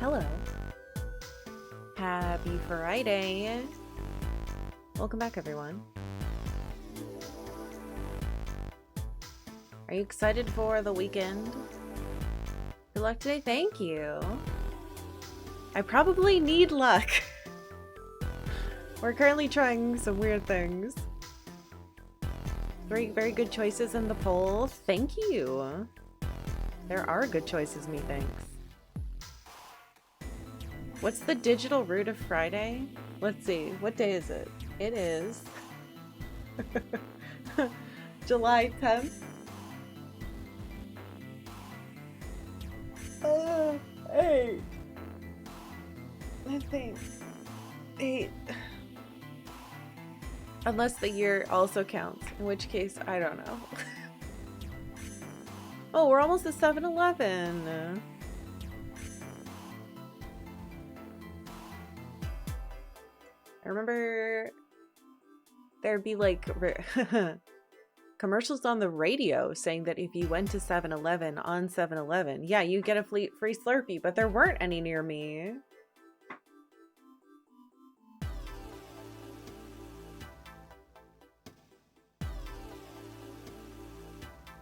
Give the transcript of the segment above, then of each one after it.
Hello. Happy Friday. Welcome back, everyone. Are you excited for the weekend? Good luck today. Thank you. I probably need luck. We're currently trying some weird things. 3 very good choices in the poll. Thank you. There are good choices, methinks. What's the digital root of Friday? Let's see. What day is it? It is July 10th. Eight. I think 8. Unless the year also counts, in which case, I don't know. Oh, we're almost at 7-Eleven. I remember there'd be like commercials on the radio saying that if you went to 7-Eleven on 7-Eleven, yeah, you get a free Slurpee, but there weren't any near me.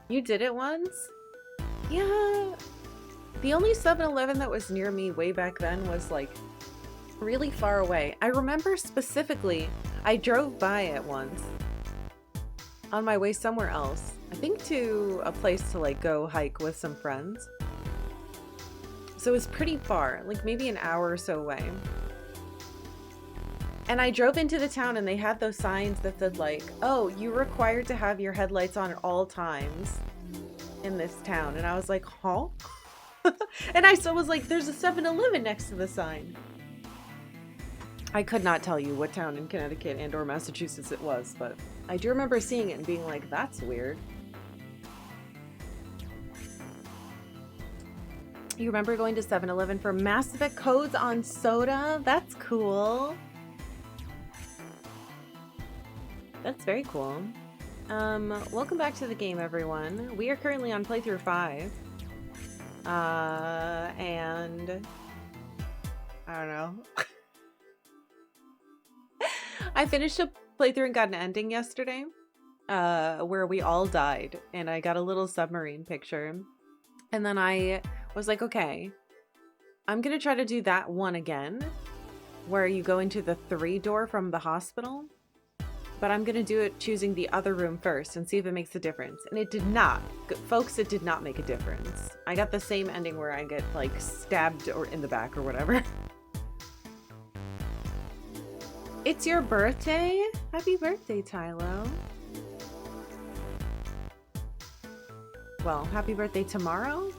You did it once? Yeah. The only 7-Eleven that was near me way back then was like really far away. I remember specifically, I drove by it once on my way somewhere else. I think to a place to like go hike with some friends. So it was pretty far, like maybe an hour or so away. And I drove into the town and they had those signs that said like, oh, you're required to have your headlights on at all times in this town. And I was like, huh? And I still was like, there's a 7-Eleven next to the sign. I could not tell you what town in Connecticut and or Massachusetts it was, but I do remember seeing it and being like, that's weird. You remember going to 7-Eleven for Mass Effect codes on soda? That's cool. That's very cool. Welcome back to the game, everyone. We are currently on playthrough 5. And I don't know. I finished a playthrough and got an ending yesterday, where we all died, and I got a little submarine picture. And then I was like, okay, I'm gonna try to do that one again, where you go into the 3 door from the hospital. But I'm gonna do it choosing the other room first and see if it makes a difference. And it did not. Folks, it did not make a difference. I got the same ending where I get like stabbed or in the back or whatever. It's your birthday? Happy birthday, Tylo. Well, happy birthday tomorrow?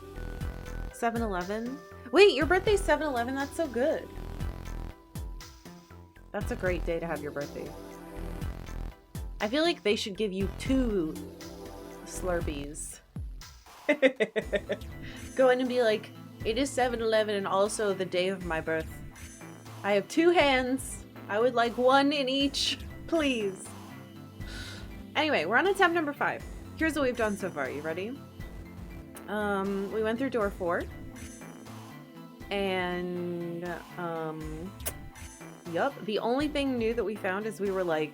7-Eleven? Wait, your birthday's 7-Eleven? That's so good. That's a great day to have your birthday. I feel like they should give you 2 Slurpees. Go in and be like, it is 7-Eleven and also the day of my birth. I have 2 hands. I would like 1 in each, please. Anyway, we're on attempt number 5. Here's what we've done so far. You ready? We went through door 4. And, yup. The only thing new that we found is we were like,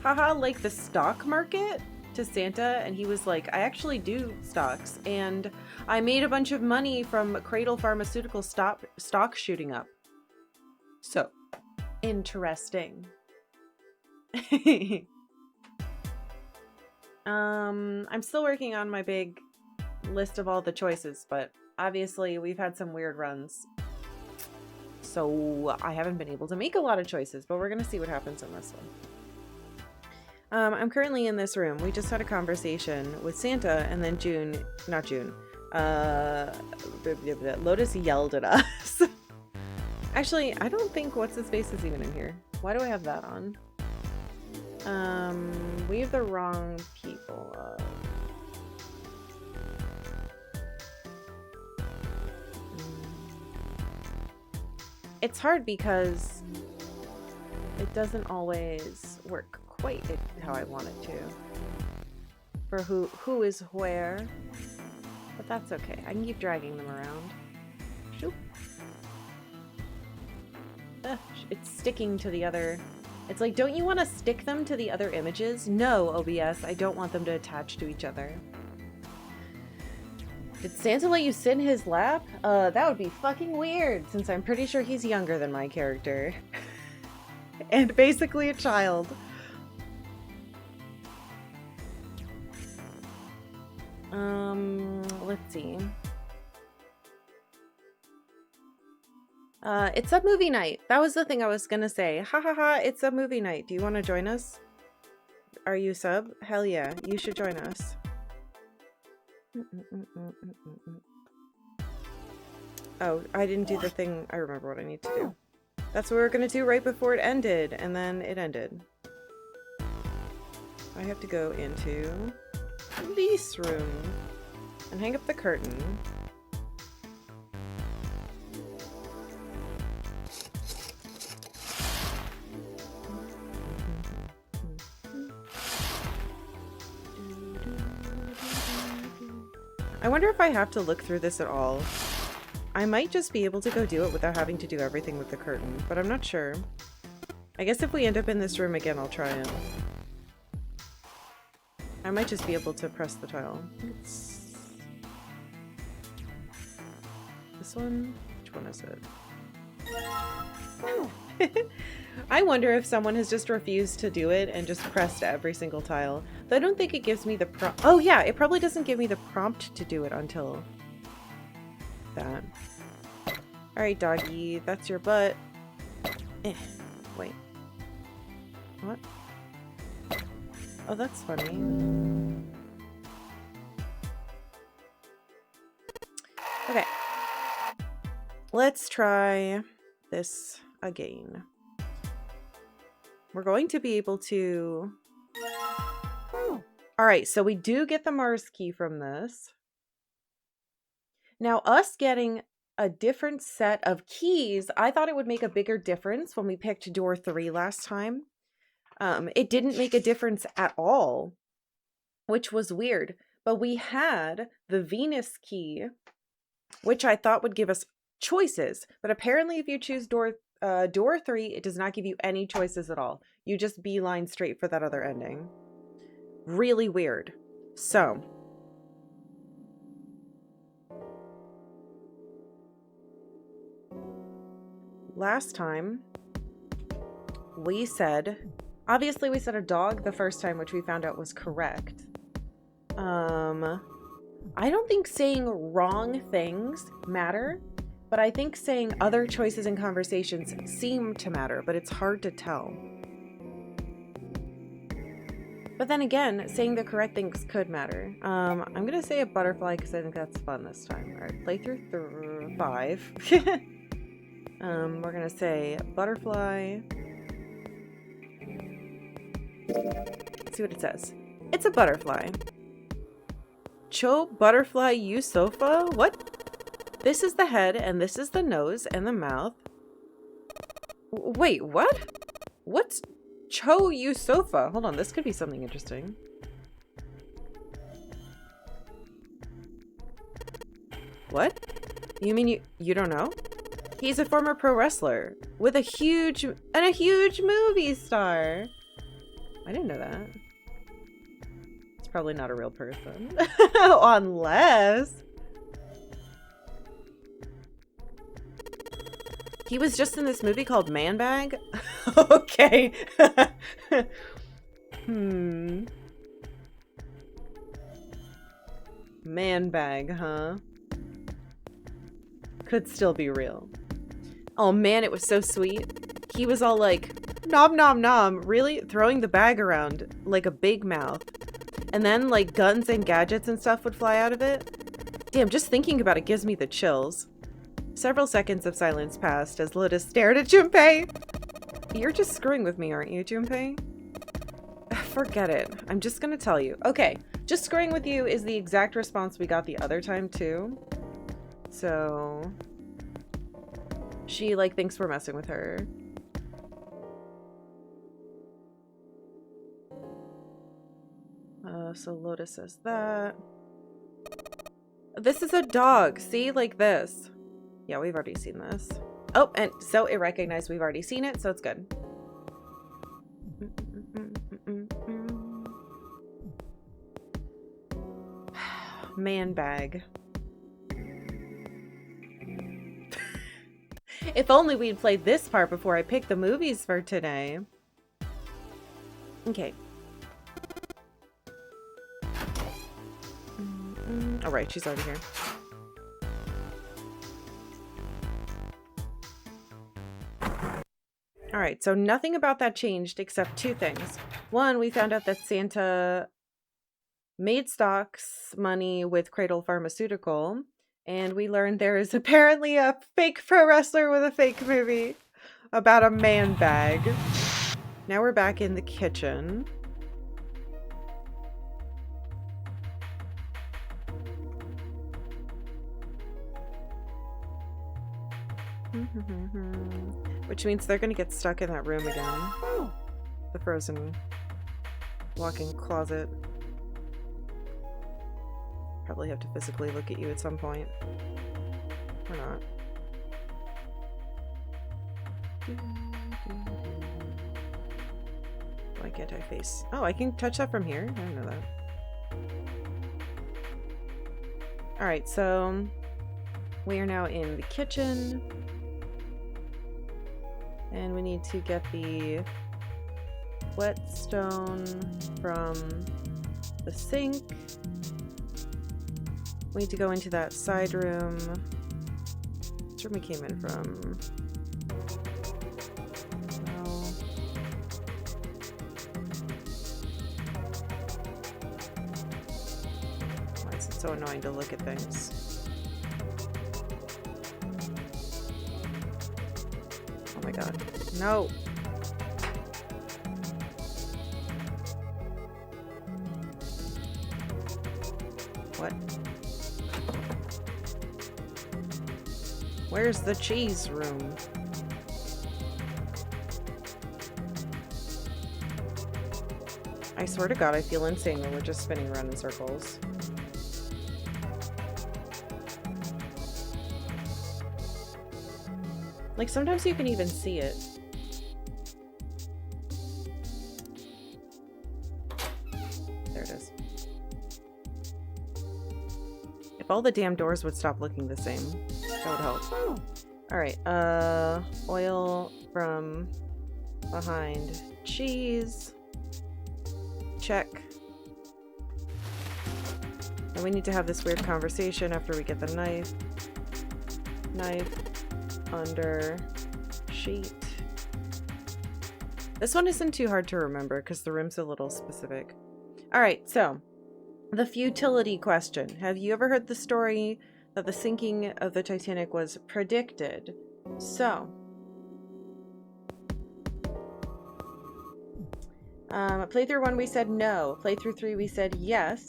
haha, like the stock market to Santa, and he was like, I actually do stocks, and I made a bunch of money from Cradle Pharmaceutical stock shooting up. So, interesting. I'm still working on my big list of all the choices, but obviously we've had some weird runs. So I haven't been able to make a lot of choices, but we're gonna see what happens in this one. I'm currently in this room. We just had a conversation with Santa, and then Lotus yelled at us. Actually, I don't think what's his face is even in here. Why do I have that on? We have the wrong people up. It's hard because it doesn't always work quite how I want it to. For who is where. But that's okay. I can keep dragging them around. Shoop. sticking to the other. It's like, don't you want to stick them to the other images? No, OBS, I don't want them to attach to each other. Did Santa let you sit in his lap? That would be fucking weird, since I'm pretty sure he's younger than my character. And basically a child. Let's see. It's a movie night. That was the thing I was gonna say. Ha ha ha, it's a movie night. Do you want to join us? Are you sub? Hell yeah, you should join us. Oh, I didn't do the thing. I remember what I need to do. That's what we were gonna do right before it ended, and then it ended. I have to go into this room and hang up the curtain. I wonder if I have to look through this at all. I might just be able to go do it without having to do everything with the curtain, but I'm not sure. I guess if we end up in this room again, I'll try it. I might just be able to press the tile. This one? Which one is it? I wonder if someone has just refused to do it and just pressed every single tile. Though I don't think it gives me the prompt. Oh yeah, it probably doesn't give me the prompt to do it until that. Alright, doggy, that's your butt. Wait. What? Oh, that's funny. Okay. Let's try this again. We're going to be able to... Alright, so we do get the Mars key from this. Now, us getting a different set of keys, I thought it would make a bigger difference when we picked door 3 last time. It didn't make a difference at all, which was weird. But we had the Venus key, which I thought would give us choices. But apparently if you choose door 3, it does not give you any choices at all. You just beeline straight for that other ending. Really weird. So... last time, we said... obviously, we said a dog the first time, which we found out was correct. I don't think saying wrong things matter, but I think saying other choices in conversations seem to matter, but it's hard to tell. But then again, saying the correct things could matter. I'm gonna say a butterfly because I think that's fun this time. Alright, playthrough 5. We're gonna say butterfly. Let's see what it says. It's a butterfly. Cho butterfly you sofa? What? This is the head, and this is the nose and the mouth. Wait, what? What's Cho you sofa? Hold on, this could be something interesting. What? You mean you don't know? He's a former pro wrestler with a huge movie star. I didn't know that. It's probably not a real person. Unless... he was just in this movie called Man Bag? Okay. Man Bag, huh? Could still be real. Oh man, it was so sweet. He was all like, nom nom nom, really? Throwing the bag around like a big mouth. And then like guns and gadgets and stuff would fly out of it. Damn, just thinking about it gives me the chills. Several seconds of silence passed as Lotus stared at Junpei. You're just screwing with me, aren't you, Junpei? Forget it. I'm just gonna tell you. Okay, just screwing with you is the exact response we got the other time too. So... she like thinks we're messing with her. So Lotus says that. This is a dog. See, like this. Yeah, we've already seen this. Oh, and so it recognized we've already seen it, so it's good. Man bag. If only we'd played this part before I picked the movies for today. Okay. All right, she's already here. All right, so nothing about that changed except two things. One, we found out that Santa made stocks money with Cradle Pharmaceutical, and we learned there is apparently a fake pro wrestler with a fake movie about a man bag. Now we're back in the kitchen. Which means they're gonna get stuck in that room again. The frozen walk-in closet. Probably have to physically look at you at some point. Or not. Why can't I face? Oh, I can touch that from here? I didn't know that. Alright, so we are now in the kitchen. And we need to get the whetstone from the sink. We need to go into that side room. Which room we came in from? No. Why is it so annoying to look at things? Oh my god. No! What? Where's the cheese room? I swear to god I feel insane when we're just spinning around in circles. Like sometimes you can even see it. There it is. If all the damn doors would stop looking the same, that would help. Alright, oil from behind cheese. Check. And we need to have this weird conversation after we get the knife. Knife under sheet. This one isn't too hard to remember because the room's a little specific. Alright, so the futility question. Have you ever heard the story that the sinking of the Titanic was predicted? So, playthrough 1 we said no. Playthrough 3 we said yes.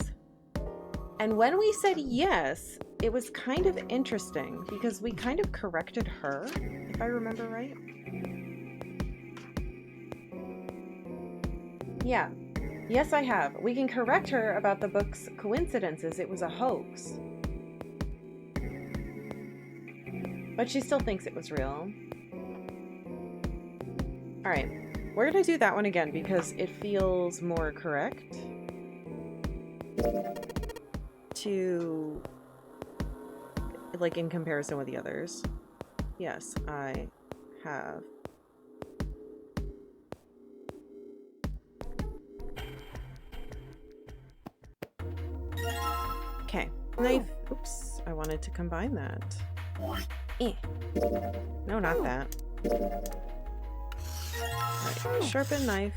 And when we said yes, it was kind of interesting because we kind of corrected her, if I remember right. Yeah. Yes, I have. We can correct her about the book's coincidences. It was a hoax. But she still thinks it was real. Alright. We're gonna do that one again because it feels more correct. To... like in comparison with the others. Yes, I have. Okay, knife. Oops, I wanted to combine that. Eh. No, not that. Right, sharpen knife.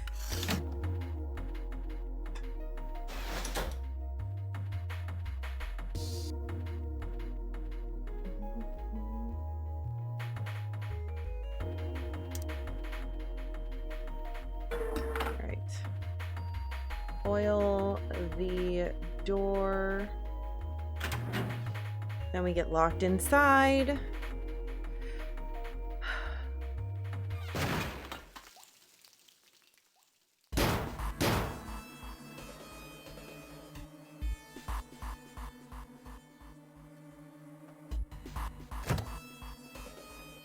Oil the door. Then we get locked inside.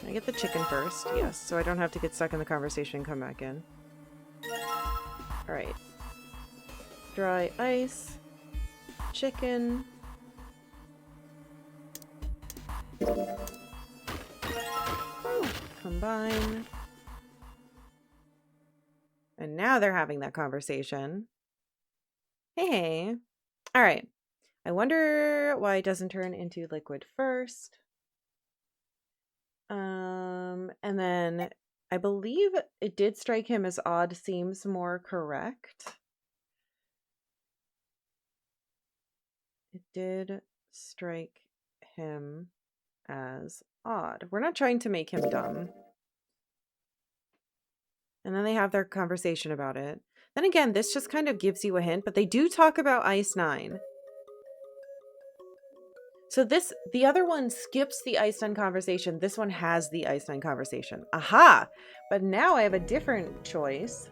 I get the chicken first? Yes, so I don't have to get stuck in the conversation and come back in. Alright. Dry ice. Chicken. Combine. And now they're having that conversation. Hey. Alright. I wonder why it doesn't turn into liquid first. And then I believe it did strike him as odd seems more correct. It did strike him as odd. We're not trying to make him dumb. And then they have their conversation about it. Then again, this just kind of gives you a hint, but they do talk about Ice 9. So the other one skips the Ice 9 conversation. This one has the Ice 9 conversation. Aha! But now I have a different choice.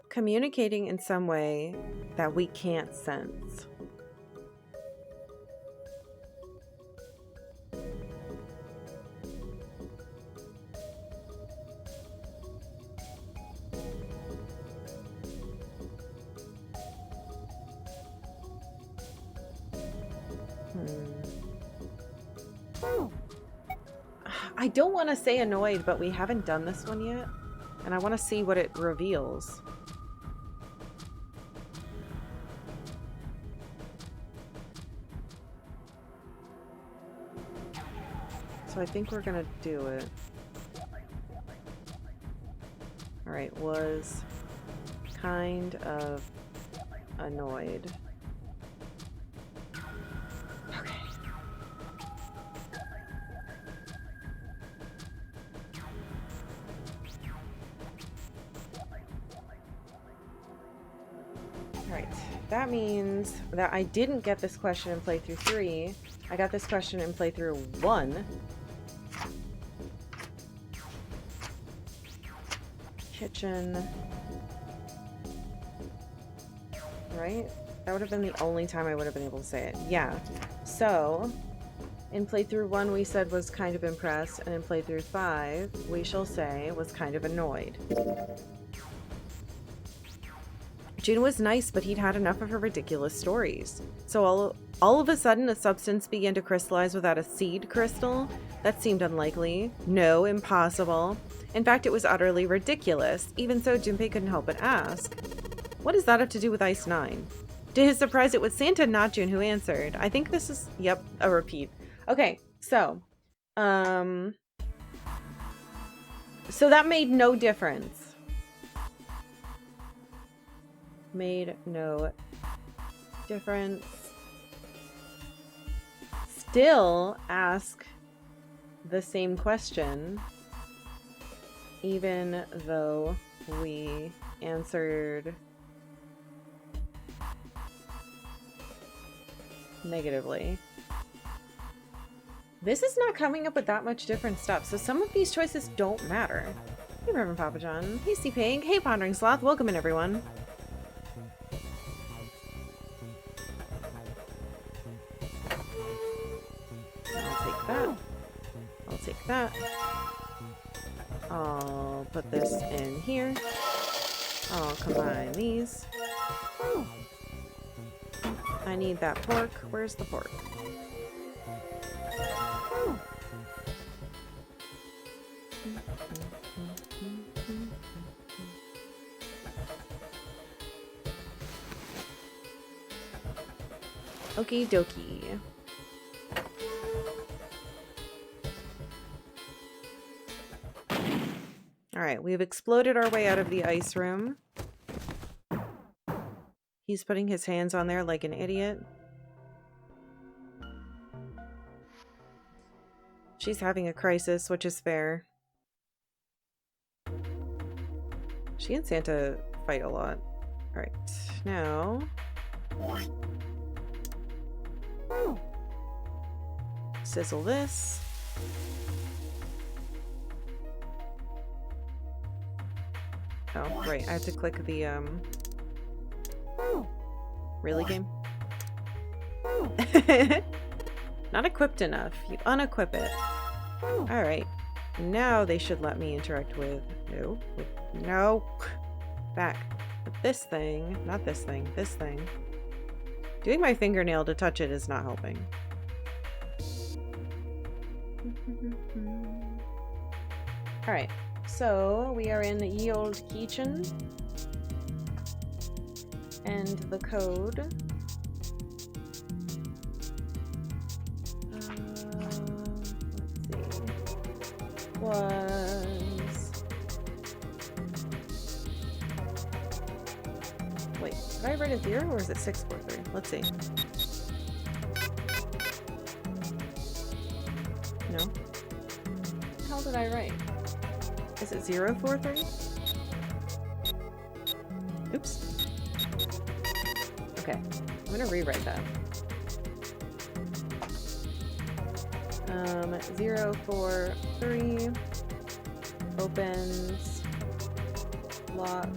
Communicating in some way that we can't sense. I don't want to say annoyed, but we haven't done this one yet. And I want to see what it reveals. So I think we're going to do it. Alright, was kind of annoyed. Okay. Alright, that means that I didn't get this question in playthrough 3. I got this question in playthrough 1. Kitchen. Right? That would have been the only time I would have been able to say it. Yeah. So, in playthrough 1 we said was kind of impressed, and in playthrough 5 we shall say was kind of annoyed. June was nice, but he'd had enough of her ridiculous stories. So all of a sudden a substance began to crystallize without a seed crystal? That seemed unlikely. No, impossible. In fact, it was utterly ridiculous. Even so, Junpei couldn't help but ask, what does that have to do with Ice 9? To his surprise, it was Santa, not June, who answered. I think this is, yep, a repeat. Okay, so that made no difference. Made no difference. Still ask the same question, even though we answered negatively. This is not coming up with that much different stuff, so some of these choices don't matter. Hey, Reverend Papa John. Hey, C-Pig. Hey, Pondering Sloth. Welcome in, everyone. I'll take that. I'll take that. I'll put this in here. I'll combine these. I need that pork. Where's the pork? Okie dokie. Alright, we've exploded our way out of the ice room. He's putting his hands on there like an idiot. She's having a crisis, which is fair. She and Santa fight a lot. Alright, now... sizzle this. Oh, right, I have to click the, Really, game? Not equipped enough. You unequip it. Alright. Now they should let me interact with... No. No. Back. But this thing. Not this thing. This thing. Doing my fingernail to touch it is not helping. Alright. So, we are in ye old kitchen. And the code... was... Wait, did I write a 0 or is it 643? Let's see. No? What the hell did I write? Is it 043? Oops. Okay, I'm gonna rewrite that. 043 opens lock.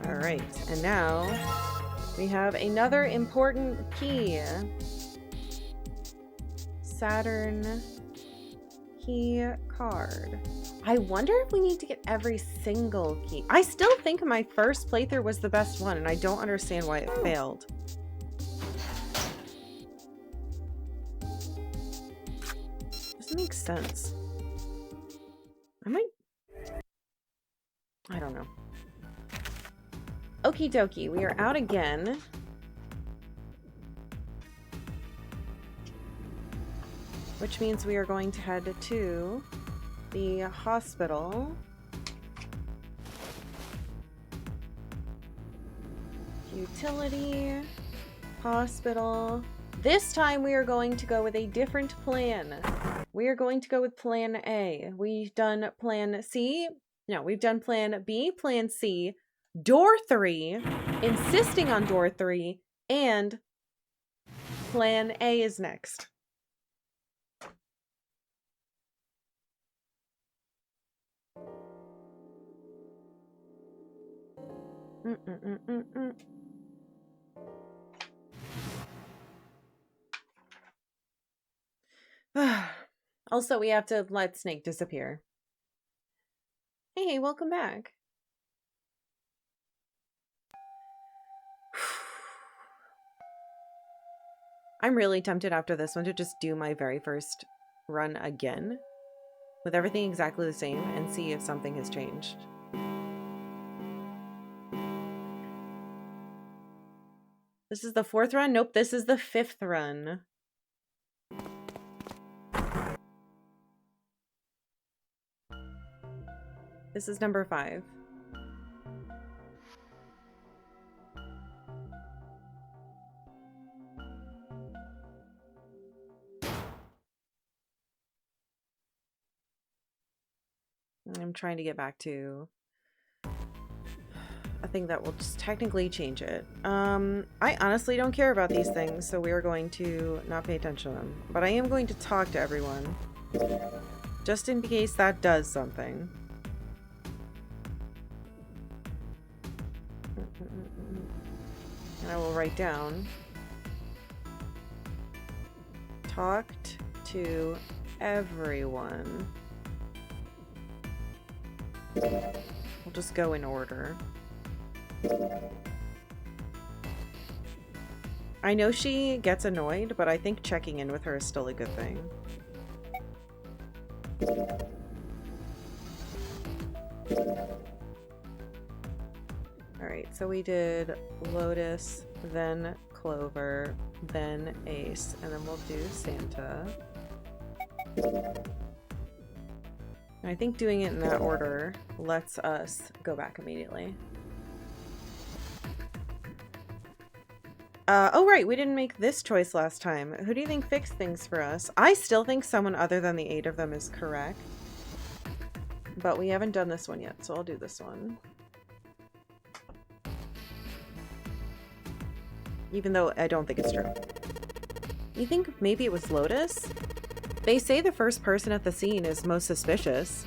All right, and now we have another important key. Saturn key card. I wonder if we need to get every single key. I still think my first playthrough was the best one, and I don't understand why it failed. Doesn't make sense. I don't know. Okie dokie, we are out again. Which means we are going to head to the hospital. Utility. Hospital. This time we are going to go with a different plan. We are going to go with plan A. We've done plan C. No, we've done plan B, plan C, door 3, insisting on door 3, and plan A is next. Also, we have to let Snake disappear. Hey, welcome back. I'm really tempted after this one to just do my very first run again with everything exactly the same and see if something has changed. This is the 4th run? Nope, this is the 5th run. This is number 5. I'm trying to get back to a thing that will just technically change it. I honestly don't care about these things, so we are going to not pay attention to them. But I am going to talk to everyone, just in case that does something. And I will write down, talked to everyone. We'll just go in order. I know she gets annoyed, but I think checking in with her is still a good thing. Alright, so we did Lotus, then Clover, then Ace, and then we'll do Santa. And I think doing it in that order lets us go back immediately. Oh right, we didn't make this choice last time. Who do you think fixed things for us? I still think someone other than the 8 of them is correct. But we haven't done this one yet, so I'll do this one. Even though I don't think it's true. You think maybe it was Lotus? They say the first person at the scene is most suspicious.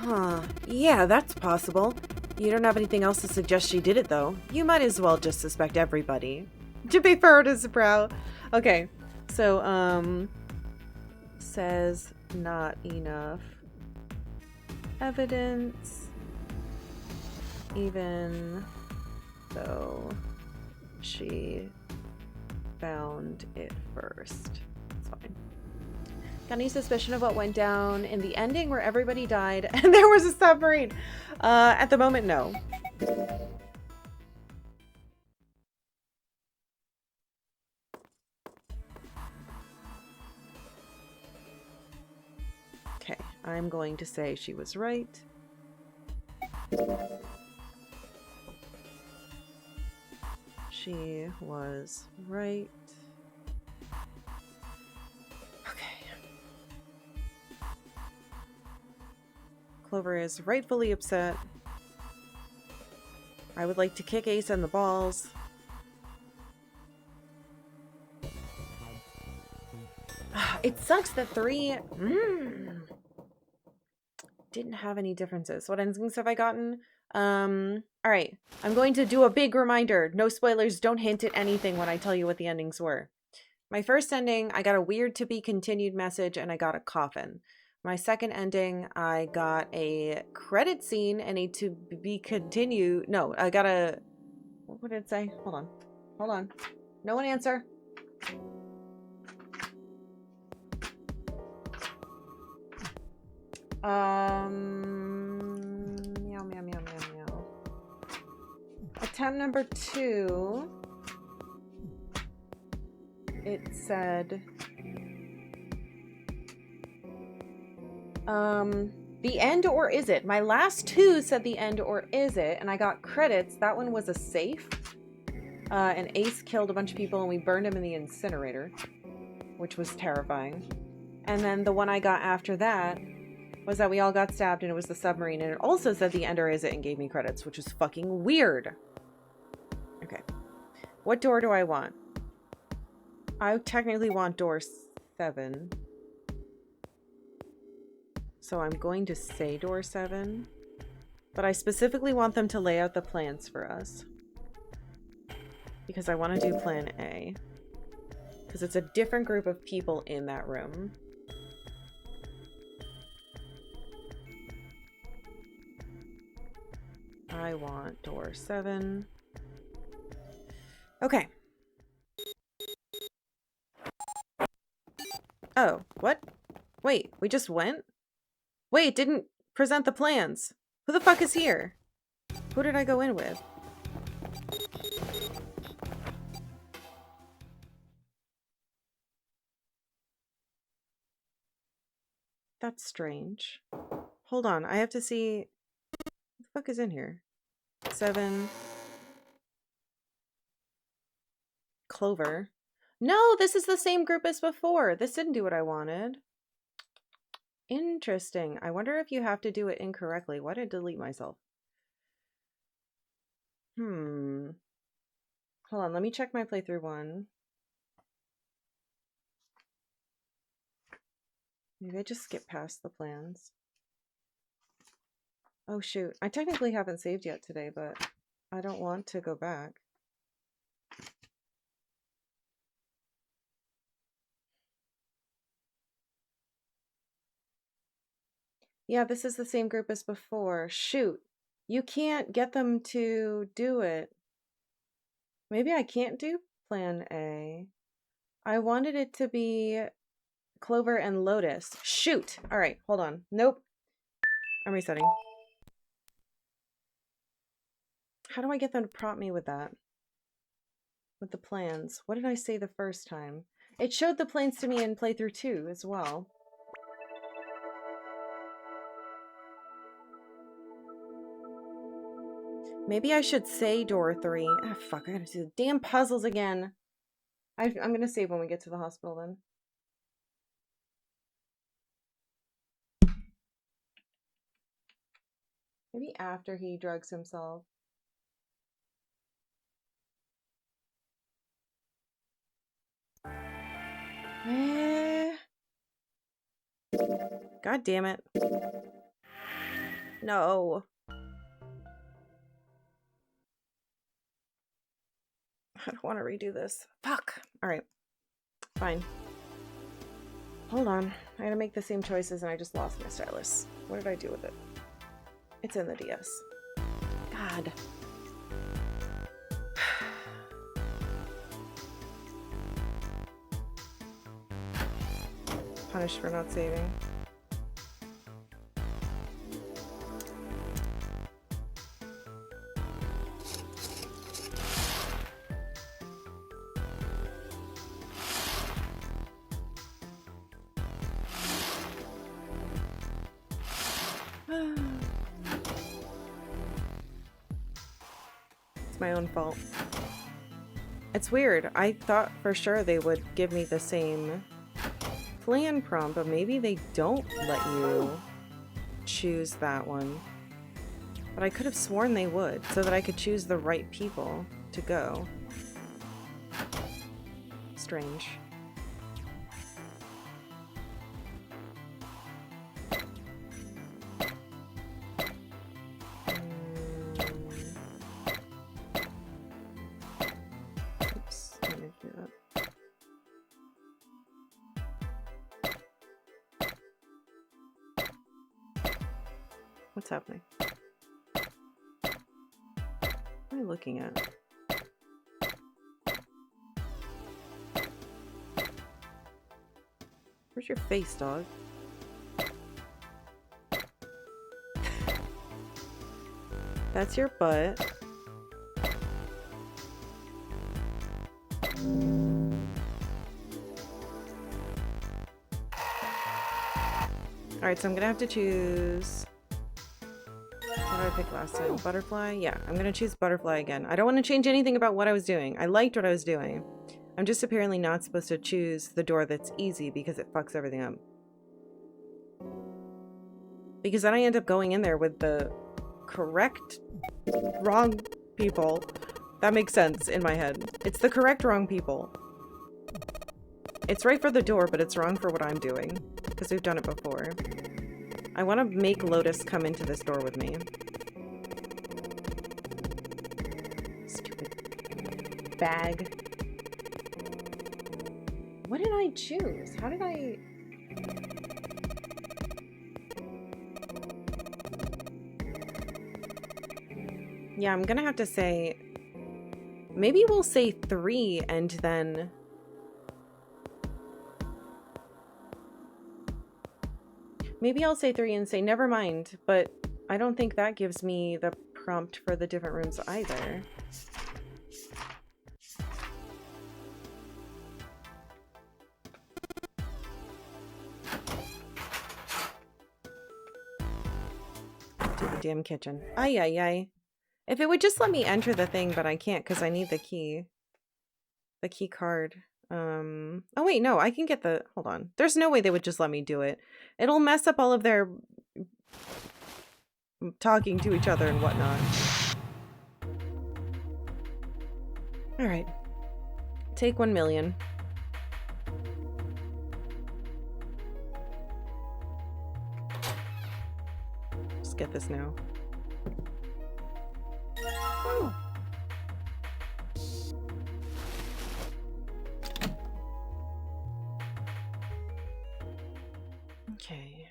Huh. Yeah, that's possible. You don't have anything else to suggest she did it, though. You might as well just suspect everybody. To be furrowed his brow. Okay. So, says not enough evidence, even though she found it first. It's fine. Got any suspicion of what went down in the ending where everybody died and there was a submarine? At the moment, no. Okay, I'm going to say she was right. She was right. Okay. Clover is rightfully upset. I would like to kick Ace in the balls. It sucks that 3 didn't have any differences. What endings have I gotten? Alright. I'm going to do a big reminder. No spoilers, don't hint at anything when I tell you what the endings were. My first ending, I got a weird to be continued message and I got a coffin. My second ending, I got a credit scene and a to be continued. No, I got a... What did it say? Hold on. Hold on. No one answer. Meow, meow, meow, meow, meow. Attempt number 2. It said... the end or is it? My last 2 said the end or is it, and I got credits. That one was a safe. And Ace killed a bunch of people and we burned him in the incinerator, which was terrifying. And then the one I got after that was that we all got stabbed and it was the submarine, and it also said the end or is it and gave me credits, which is fucking weird. Okay. What door do I want? I technically want door 7. So I'm going to say door 7. But I specifically want them to lay out the plans for us. Because I want to do plan A. Because it's a different group of people in that room. I want door 7. Okay. Oh, what? Wait, we just went? Wait, didn't present the plans. Who the fuck is here? Who did I go in with? That's strange. Hold on, I have to see... What the fuck is in here? 7. Clover. No, this is the same group as before. This didn't do what I wanted. Interesting. I wonder if you have to do it incorrectly. Why did I delete myself? Hold on, let me check my playthrough 1. Maybe I just skip past the plans. Oh shoot. I technically haven't saved yet today, but I don't want to go back. Yeah, this is the same group as before. Shoot. You can't get them to do it. Maybe I can't do plan A. I wanted it to be Clover and Lotus. Shoot. All right, hold on. Nope. I'm resetting. How do I get them to prompt me with that? With the plans. What did I say the first time? It showed the plans to me in playthrough 2 as well. Maybe I should say door 3. Ah, fuck, I gotta do the damn puzzles again. I'm gonna save when we get to the hospital then. Maybe after he drugs himself. God damn it. No. I don't want to redo this. Fuck. Alright. Fine. Hold on. I gotta make the same choices and I just lost my stylus. What did I do with it? It's in the DS. God. Punished for not saving. It's my own fault. It's weird. I thought for sure they would give me the same plan prompt, but maybe they don't let you choose that one. But I could have sworn they would, so that I could choose the right people to go. Strange. Oops, I didn't do that. What's happening? What am I looking at? Where's your face, dog? That's your butt. Alright, so I'm gonna have to choose... What did I pick last time? Butterfly? Yeah, I'm gonna choose butterfly again. I don't want to change anything about what I was doing. I liked what I was doing. I'm just apparently not supposed to choose the door that's easy because it fucks everything up. Because then I end up going in there with the correct wrong people. That makes sense in my head. It's the correct wrong people. It's right for the door, but it's wrong for what I'm doing. Because we've done it before. I want to make Lotus come into this door with me. Stupid bag. What did I choose? How did I... Yeah, I'm gonna have to say... Maybe we'll say 3 and then... Maybe I'll say 3 and say never mind, but I don't think that gives me the prompt for the different rooms either. To the damn kitchen. Ay, ay, ay. If it would just let me enter the thing, but I can't because I need the key. The key card. Oh wait, no, I can get the... Hold on. There's no way they would just let me do it. It'll mess up all of their... talking to each other and whatnot. Alright. Take 1 million. Just get this now. Okay.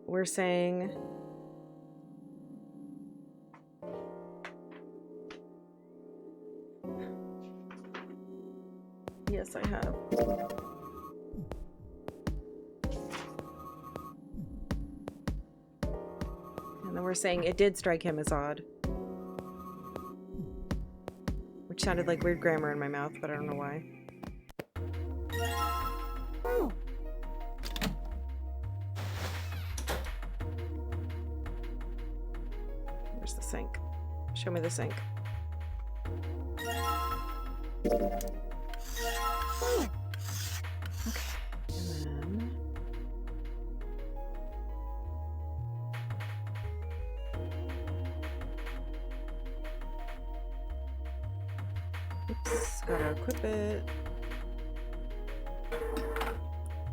We're saying... Yes, I have. And then we're saying it did strike him as odd. Which sounded like weird grammar in my mouth, but I don't know why. Where's the sink? Show me the sink. Okay, and then... Oops, gotta equip it.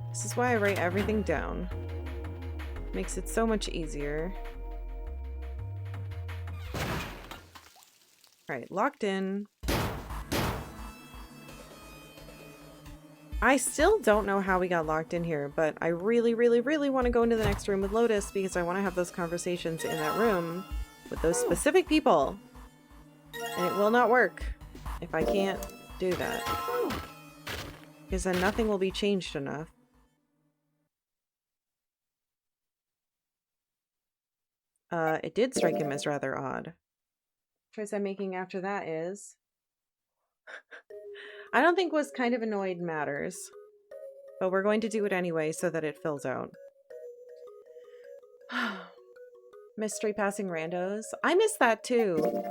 This is why I write everything down. Makes it so much easier. Alright, locked in. I still don't know how we got locked in here, but I really, really, really want to go into the next room with Lotus because I want to have those conversations in that room with those specific people. And it will not work if I can't do that. Because then nothing will be changed enough. It did strike him as rather odd. Choice I'm making after that is... I don't think was kind of annoyed matters. But we're going to do it anyway so that it fills out. Mystery passing randos. I miss that too.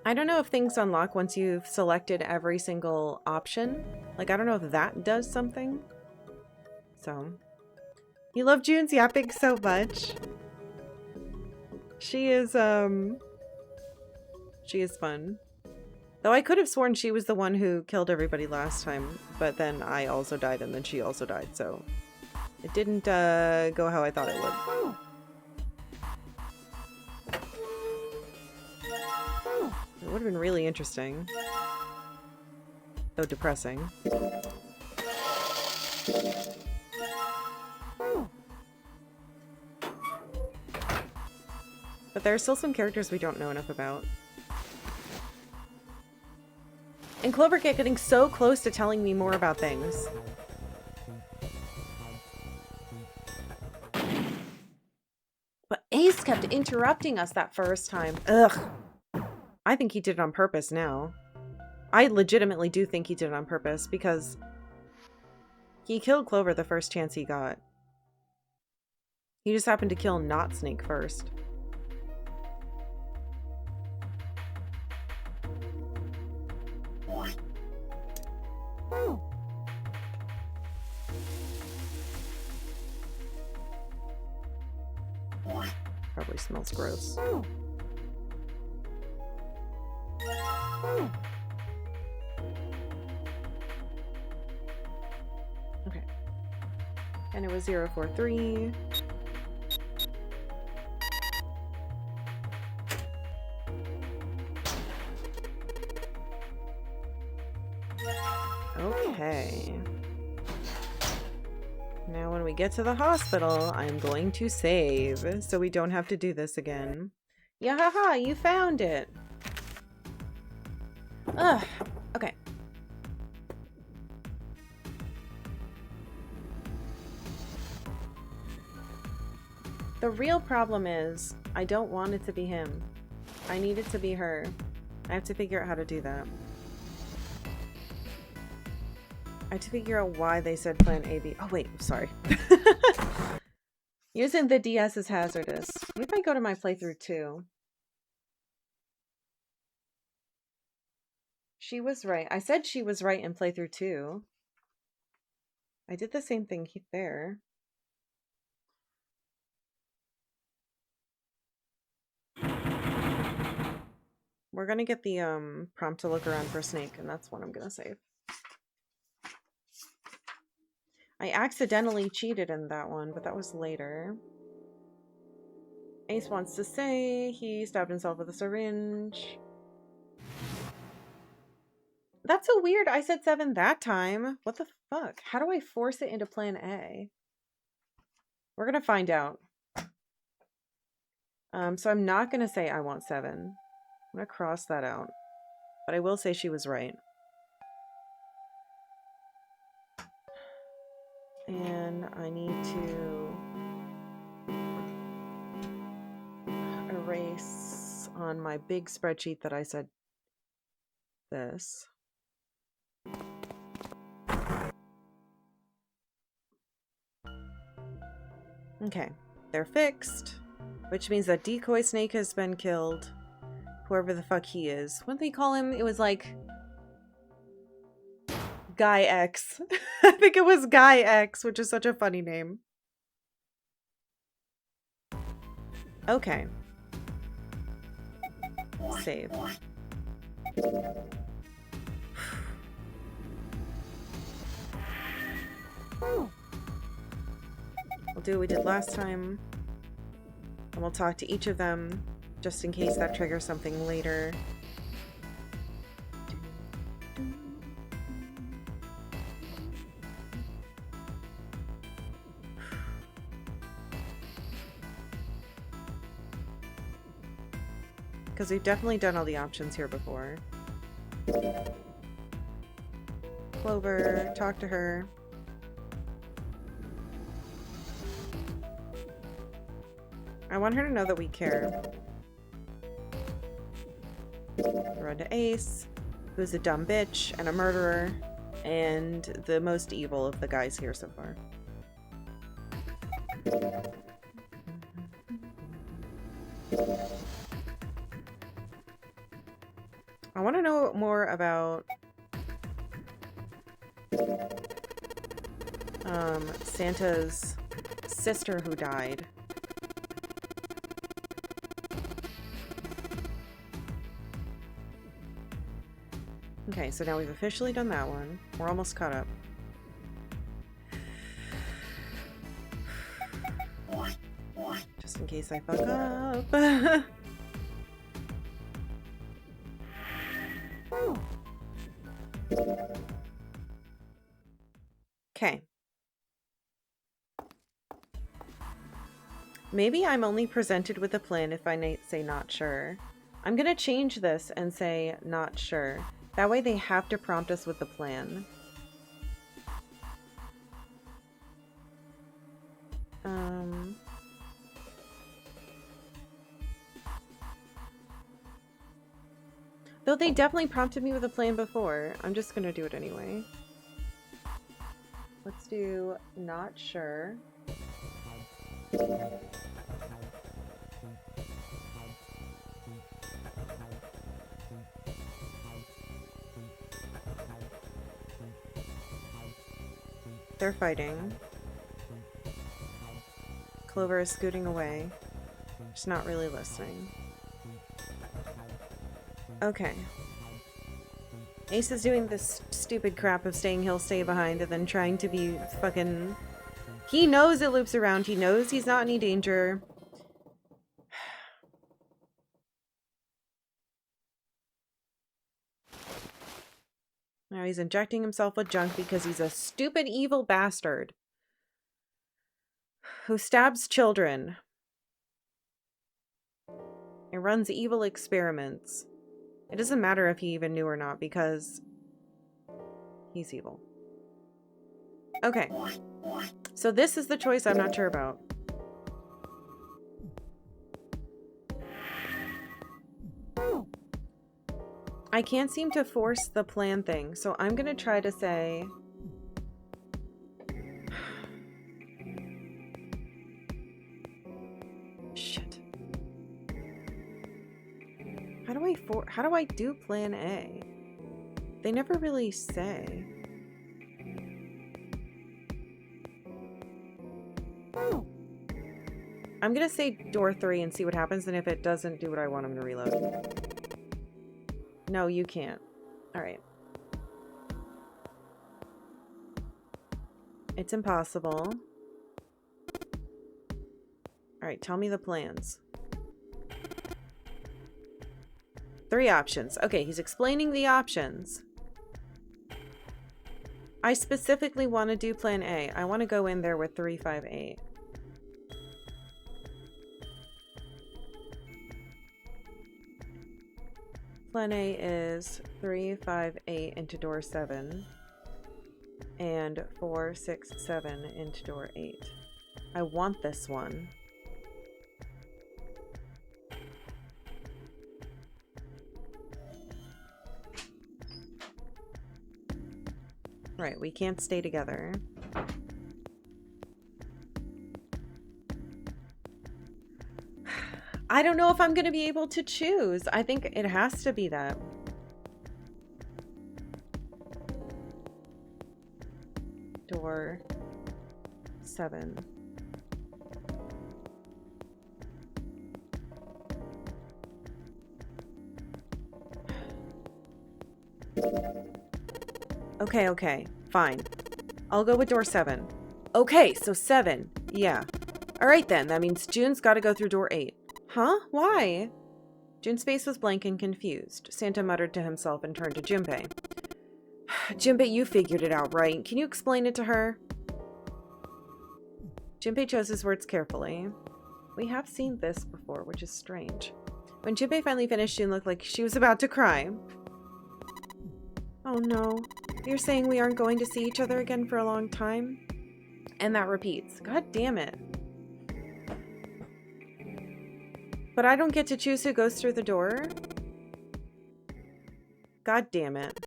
I don't know if things unlock once you've selected every single option. Like, I don't know if that does something. So. You love June's yapping so much. She is fun. Though I could have sworn she was the one who killed everybody last time, but then I also died and then she also died, so it didn't go how I thought it would. It would have been really interesting. Though depressing. But there are still some characters we don't know enough about. And Clover kept getting so close to telling me more about things. But Ace kept interrupting us that first time. Ugh. I think he did it on purpose now. I legitimately do think he did it on purpose because he killed Clover the first chance he got. He just happened to kill Not Snake first. Probably smells gross. Okay. And it was 043. Okay. Now when we get to the hospital, I'm going to save, so we don't have to do this again. Yahaha, you found it! Ugh, okay. The real problem is, I don't want it to be him. I need it to be her. I have to figure out how to do that. I have to figure out why they said plan A, B. Oh, wait, sorry. Using the DS is hazardous. Maybe I go to my playthrough too. She was right. I said she was right in playthrough 2. I did the same thing there. We're gonna get the prompt to look around for Snake, and that's what I'm gonna save. I accidentally cheated in that one, but that was later. Ace wants to say he stabbed himself with a syringe. That's so weird. I said 7 that time. What the fuck? How do I force it into plan A? We're gonna find out. So I'm not gonna say I want 7. I'm gonna cross that out. But I will say she was right. And I need to erase on my big spreadsheet that I said this. Okay, they're fixed, which means that Decoy Snake has been killed. Whoever the fuck he is. What did they call him? It was like Guy X. I think it was Guy X, which is such a funny name. Okay. Save. We'll do what we did last time. And we'll talk to each of them, just in case that triggers something later. Because we've definitely done all the options here before. Clover, talk to her. I want her to know that we care. Run to Ace, who's a dumb bitch and a murderer, and the most evil of the guys here so far. I want to know more about Santa's sister who died. Okay, so now we've officially done that one. We're almost caught up. Just in case I fuck up. Okay. Maybe I'm only presented with a plan if I say not sure. I'm gonna change this and say not sure. That way they have to prompt us with the plan. Though they definitely prompted me with a plan before. I'm just gonna do it anyway. Let's do not sure. They're fighting. Clover is scooting away. She's not really listening. Okay. Ace is doing this stupid crap of saying he'll stay behind and then trying to be fucking... He knows it loops around. He knows he's not in any danger. Now he's injecting himself with junk because he's a stupid evil bastard who stabs children and runs evil experiments. It doesn't matter if he even knew or not because he's evil. Okay. So this is the choice I'm not sure about. I can't seem to force the plan thing, so I'm gonna try to say... Shit. How do I do plan A? They never really say. I'm gonna say door 3 and see what happens, and if it doesn't do what I want, I'm gonna reload. No, you can't. Alright. It's impossible. Alright, tell me the plans. 3 options. Okay, he's explaining the options. I specifically want to do plan A. I want to go in there with 3, 5, 8. Plan A is 3, 5, 8 into door 7. And 4, 6, 7 into door 8. I want this one. Right, we can't stay together. I don't know if I'm going to be able to choose. I think it has to be that. Door 7. Okay, fine. I'll go with door 7. Okay, so 7. Yeah. Alright then, that means June's gotta go through door 8. Huh? Why? June's face was blank and confused. Santa muttered to himself and turned to Junpei. Junpei, you figured it out, right? Can you explain it to her? Junpei chose his words carefully. We have seen this before, which is strange. When Junpei finally finished, June looked like she was about to cry. Oh no. You're saying we aren't going to see each other again for a long time? And that repeats. God damn it. But I don't get to choose who goes through the door? God damn it.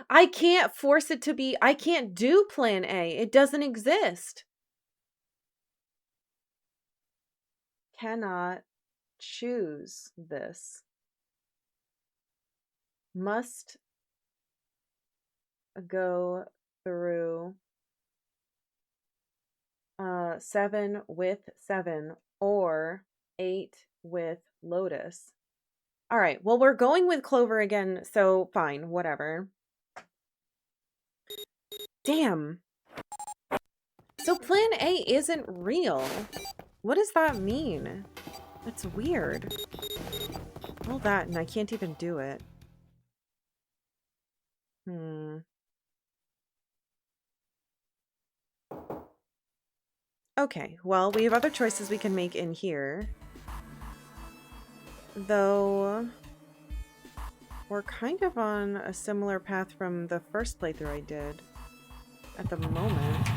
I can't force it to be... I can't do plan A. It doesn't exist. Cannot choose this. Must go through 7 with 7 or 8 with Lotus. All right, well, we're going with Clover again, so fine, whatever. Damn. So plan A isn't real. What does that mean? That's weird. All that, and I can't even do it. Okay, well, we have other choices we can make in here. Though, we're kind of on a similar path from the first playthrough I did at the moment.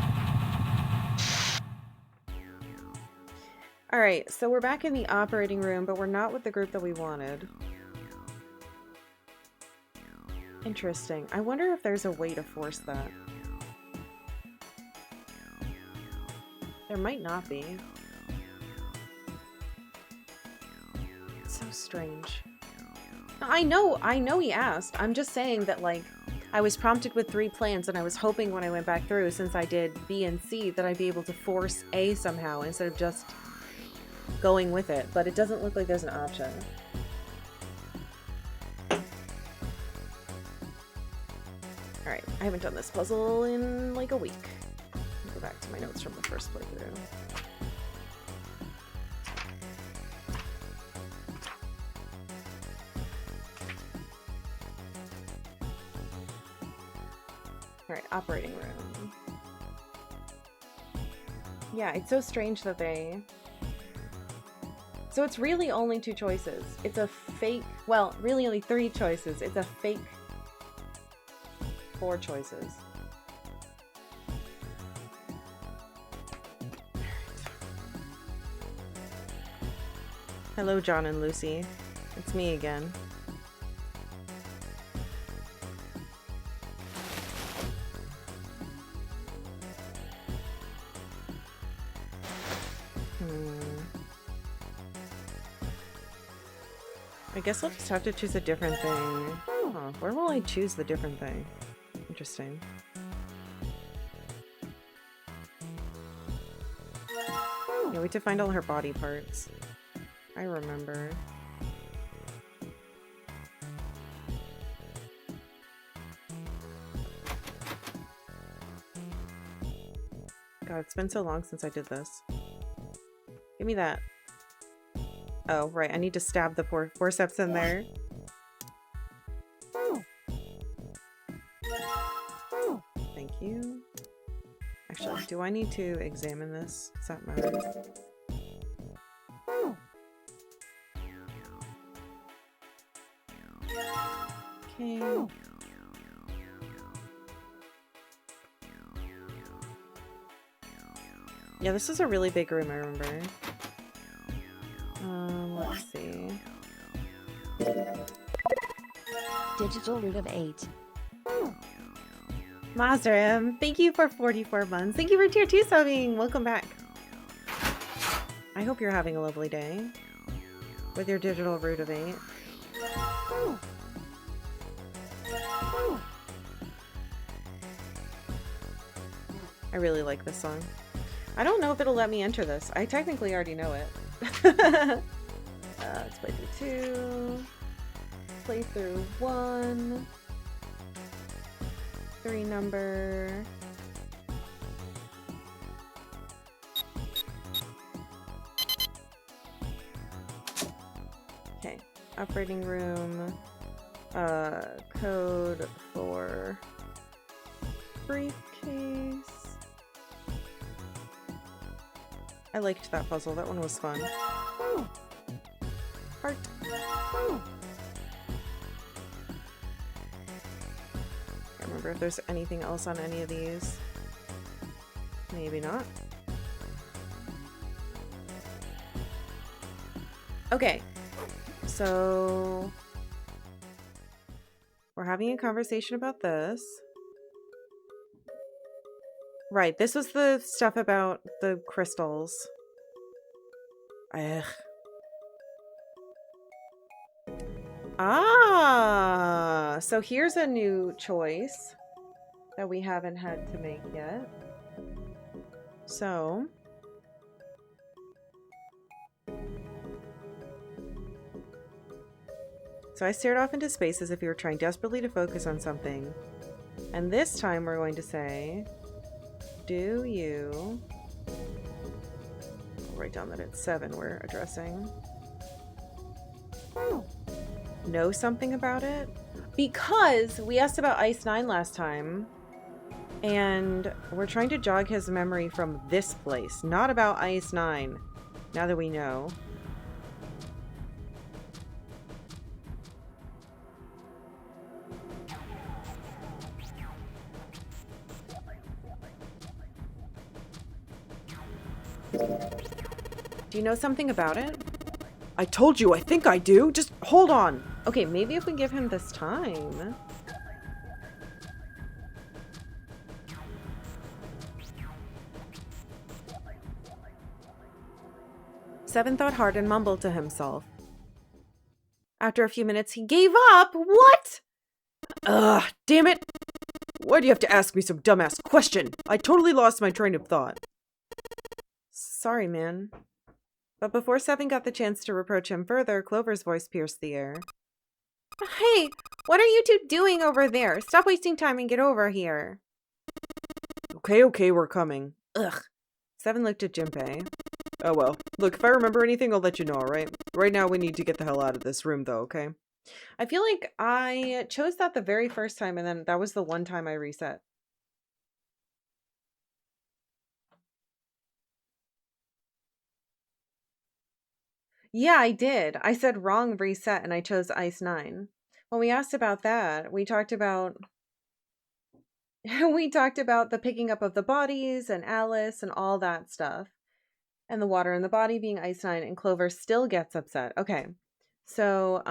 Alright, so we're back in the operating room, but we're not with the group that we wanted. Interesting. I wonder if there's a way to force that. There might not be. It's so strange. I know he asked. I'm just saying that, like, I was prompted with 3 plans, and I was hoping when I went back through, since I did B and C, that I'd be able to force A somehow instead of just going with it. But it doesn't look like there's an option. Alright, I haven't done this puzzle in like a week. I'll go back to my notes from the first playthrough. Alright, operating room. Yeah, it's so strange that they... So it's really only 2 choices. It's a fake... Well, really only 3 choices. It's a fake 4 choices. Hello, John and Lucy. It's me again. I guess I'll just have to choose a different thing. Oh, where will I choose the different thing? Interesting. Yeah, we have to find all her body parts. I remember. God, it's been so long since I did this. Give me that. Oh, right. I need to stab the forceps in there. Thank you. Actually, do I need to examine this? Does that matter? Okay. Yeah, this is a really big room, I remember. Let's see. Digital root of 8. Mazrim, thank you for 44 months. Thank you for tier 2 subbing. Welcome back. I hope you're having a lovely day with your digital root of 8. I really like this song. I don't know if it'll let me enter this. I technically already know it. Let's play through 2. Play through 1. 3 number. Okay. Operating room. Code for briefcase. I liked that puzzle. That one was fun. Heart. Can't remember if there's anything else on any of these. Maybe not. Okay. So we're having a conversation about this. Right, this was the stuff about the crystals. Ugh. Ah, so here's a new choice that we haven't had to make yet. So I stared off into space as if we were trying desperately to focus on something. And this time we're going to say, do you... I'll write down that it's 7 we're addressing. Know something about it? Because we asked about Ice 9 last time, and we're trying to jog his memory from this place, not about Ice 9, now that we know. Do you know something about it? I told you, I think I do. Just hold on. Okay, maybe if we give him this time. Seven thought hard and mumbled to himself. After a few minutes, he gave up. What? Ugh, damn it. Why do you have to ask me some dumbass question? I totally lost my train of thought. Sorry, man. But before Seven got the chance to reproach him further, Clover's voice pierced the air. Hey, what are you two doing over there? Stop wasting time and get over here. Okay, we're coming. Ugh. Seven looked at Junpei. Oh well. Look, if I remember anything, I'll let you know, alright? Right now, we need to get the hell out of this room, though, okay? I feel like I chose that the very first time, and then that was the one time I reset. Yeah, I did. I said wrong reset and I chose Ice 9. When we asked about that, we talked about the picking up of the bodies and Alice and all that stuff. And the water in the body being Ice 9, and Clover still gets upset. Okay. So,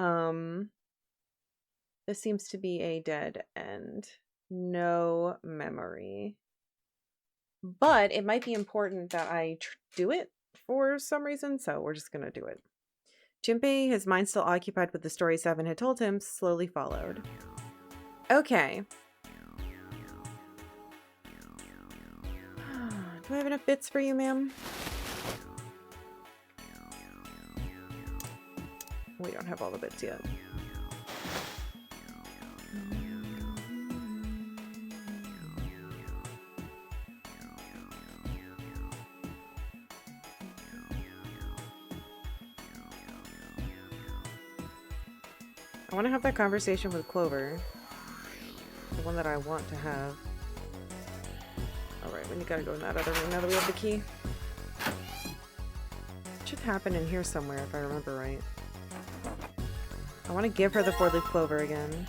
this seems to be a dead end. No memory. But it might be important that I do it for some reason, so we're just gonna do it. Junpei, his mind still occupied with the story Seven had told him, slowly followed. Okay. Do I have enough bits for you, ma'am? We don't have all the bits yet. I want to have that conversation with Clover. The one that I want to have. Alright, we gotta go in that other room now that we have the key. It should happen in here somewhere if I remember right. I want to give her the 4-leaf clover again.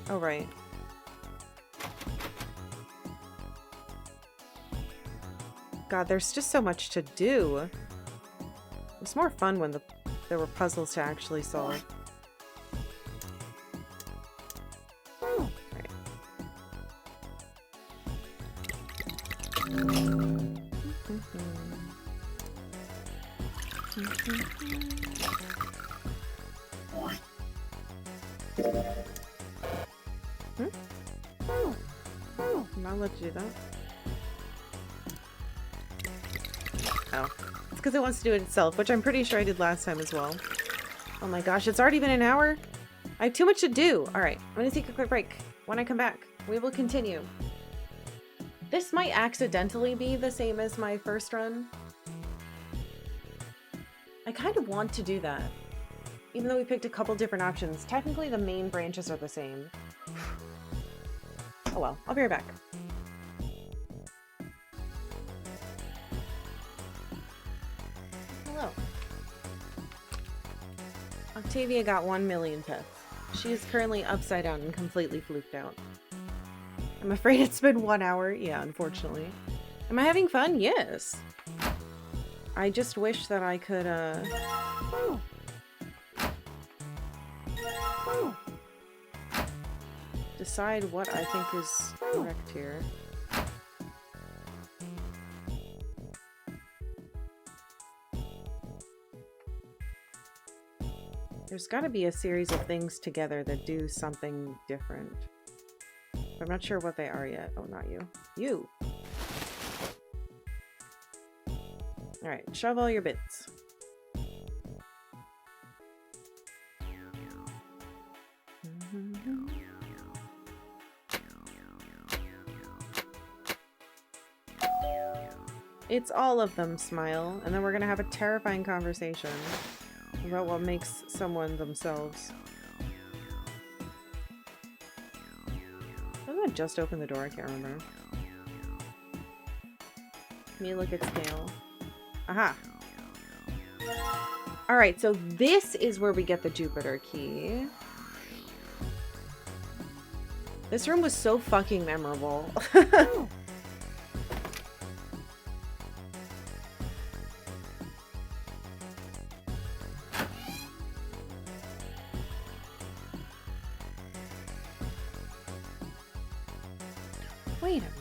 Oh, right. God, there's just so much to do. It was more fun when there were puzzles to actually solve. I'll let you do that. Oh. It's because it wants to do it itself, which I'm pretty sure I did last time as well. Oh my gosh, it's already been an hour? I have too much to do. Alright, I'm going to take a quick break. When I come back, we will continue. This might accidentally be the same as my first run. I kind of want to do that. Even though we picked a couple different options, technically the main branches are the same. Oh well, I'll be right back. Hello. Octavia got 1 million pets. She is currently upside down and completely fluked out. I'm afraid it's been 1 hour. Yeah, unfortunately. Am I having fun? Yes. I just wish that I could, decide what I think is correct here. There's got to be a series of things together that do something different. I'm not sure what they are yet. Oh, not you. You! Alright, shove all your bits. It's all of them, Smile, and then we're gonna have a terrifying conversation about what makes someone themselves. Doesn't it just open the door? I can't remember. Me look at scale. Aha! Alright, so this is where we get the Jupiter key. This room was so fucking memorable. Wait a minute.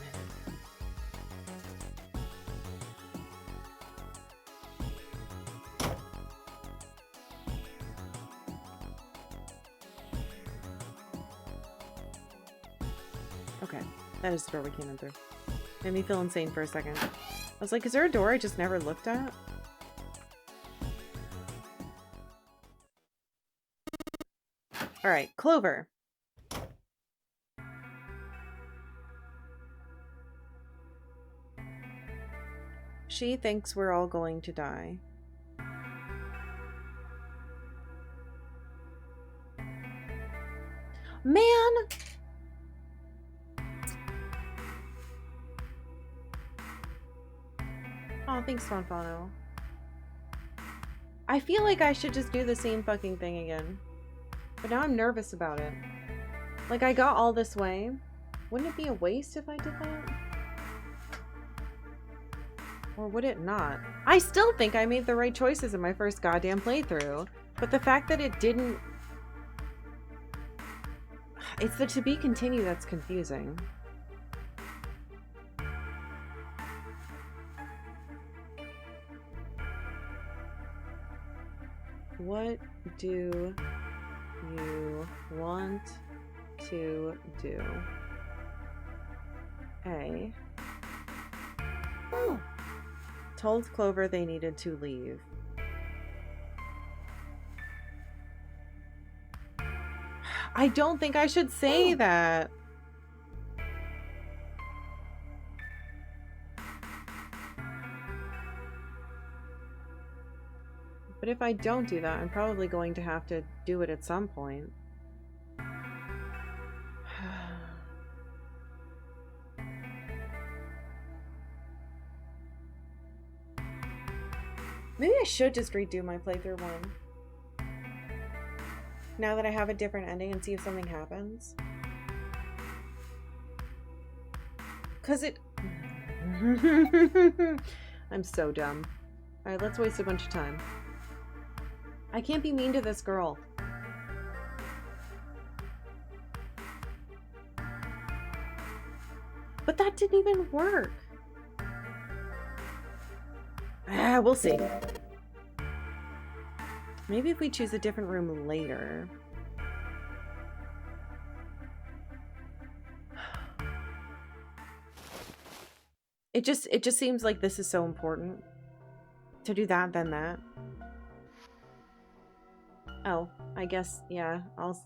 Okay, that is the door we came in through. Made me feel insane for a second. I was like, is there a door I just never looked at? Alright, Clover. She thinks we're all going to die. Man! Oh, thanks, Fonfano. I feel like I should just do the same fucking thing again. But now I'm nervous about it. Like, I got all this way. Wouldn't it be a waste if I did that? Or would it not? I still think I made the right choices in my first goddamn playthrough. But the fact that it didn't... It's the to be continued that's confusing. What do you want to do? A. Told Clover they needed to leave. I don't think I should say that. But if I don't do that, I'm probably going to have to do it at some point. Maybe I should just redo my playthrough one. Now that I have a different ending and see if something happens. Cause it... I'm so dumb. Alright, let's waste a bunch of time. I can't be mean to this girl. But that didn't even work. Ah, we'll see. Maybe if we choose a different room later. It just seems like this is so important. To do that, then that. Oh, I guess, yeah, I'll...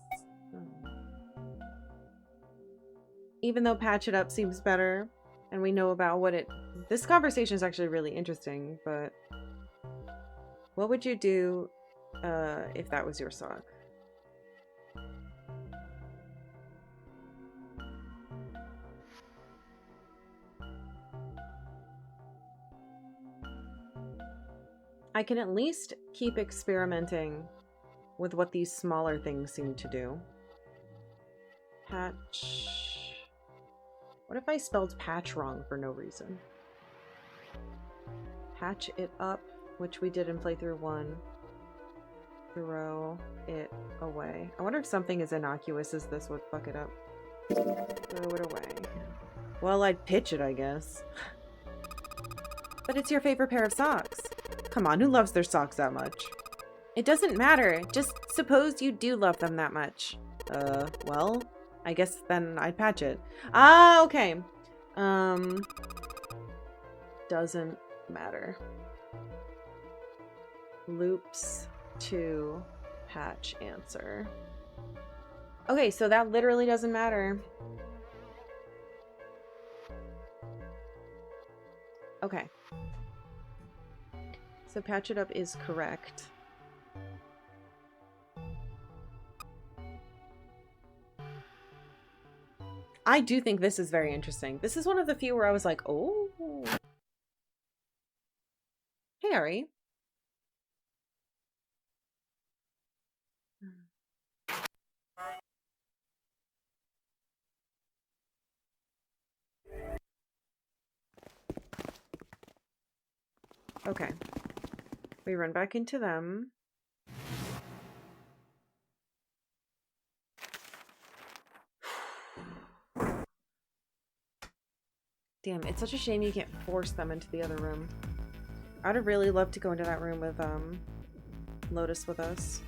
Even though Patch It Up seems better, And we know about what it... This conversation is actually really interesting, but... What would you do if that was your sock? I can at least keep experimenting with what these smaller things seem to do. Patch... What if I spelled patch wrong for no reason? Patch it up, which we did in playthrough 1. Throw it away. I wonder if something as innocuous as this would fuck it up. Throw it away. Well, I'd pitch it, I guess. But it's your favorite pair of socks. Come on, who loves their socks that much? It doesn't matter. Just suppose you do love them that much. Well, I guess then I'd patch it. Ah, okay. Doesn't matter. Loops to patch answer. Okay, so that literally doesn't matter. Okay. So patch it up is correct. I do think this is very interesting. This is one of the few where I was like, oh. Hey, Ari. Okay. We run back into them. Damn, it's such a shame you can't force them into the other room. I'd have really loved to go into that room with Lotus with us.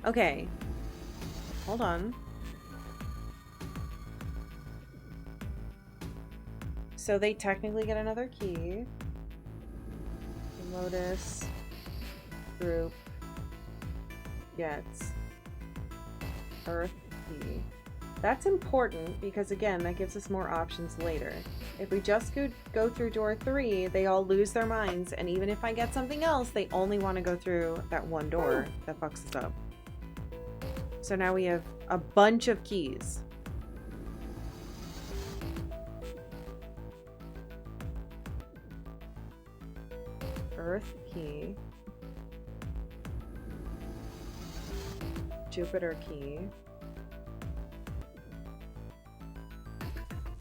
Okay. Hold on. So they technically get another key. Lotus group gets Earth key. That's important because, again, that gives us more options later. If we just go through door 3, they all lose their minds, and even if I get something else, they only want to go through that one door that fucks us up. So now we have a bunch of keys. Earth key. Jupiter key.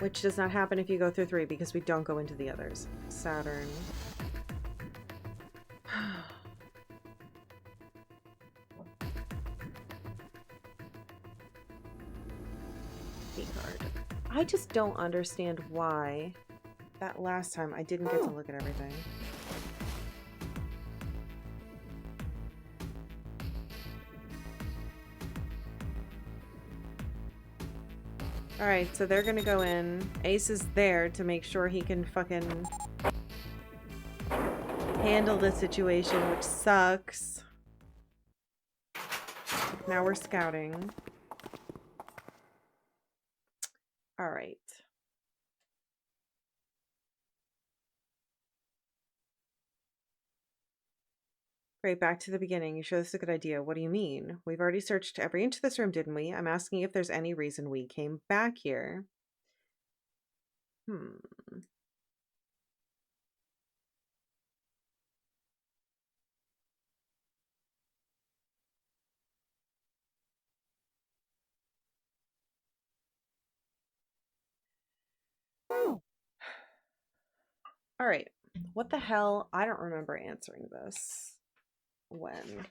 Which does not happen if you go through 3 because we don't go into the others. Saturn. Key card. I just don't understand why that last time I didn't get to look at everything. Alright, so they're gonna go in. Ace is there to make sure he can fucking handle the situation, which sucks. Now we're scouting. Alright. Great, back to the beginning. You sure this is a good idea? What do you mean? We've already searched every inch of this room, didn't we? I'm asking if there's any reason we came back here. Alright. What the hell? I don't remember answering this. When?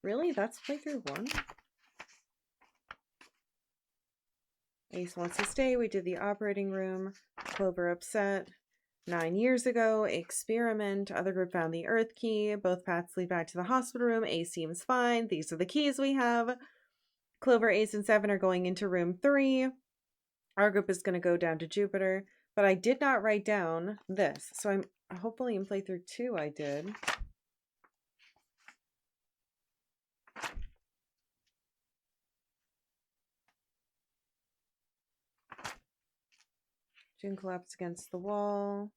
Really? That's playthrough 1? Ace wants to stay. We did the operating room. Clover upset. 9 years ago, experiment. Other group found the Earth key. Both paths lead back to the hospital room. Ace seems fine. These are the keys we have. Clover, Ace, and Seven are going into room 3. Our group is going to go down to Jupiter. But I did not write down this. So I'm hopefully in playthrough 2 I did. June collapsed against the wall.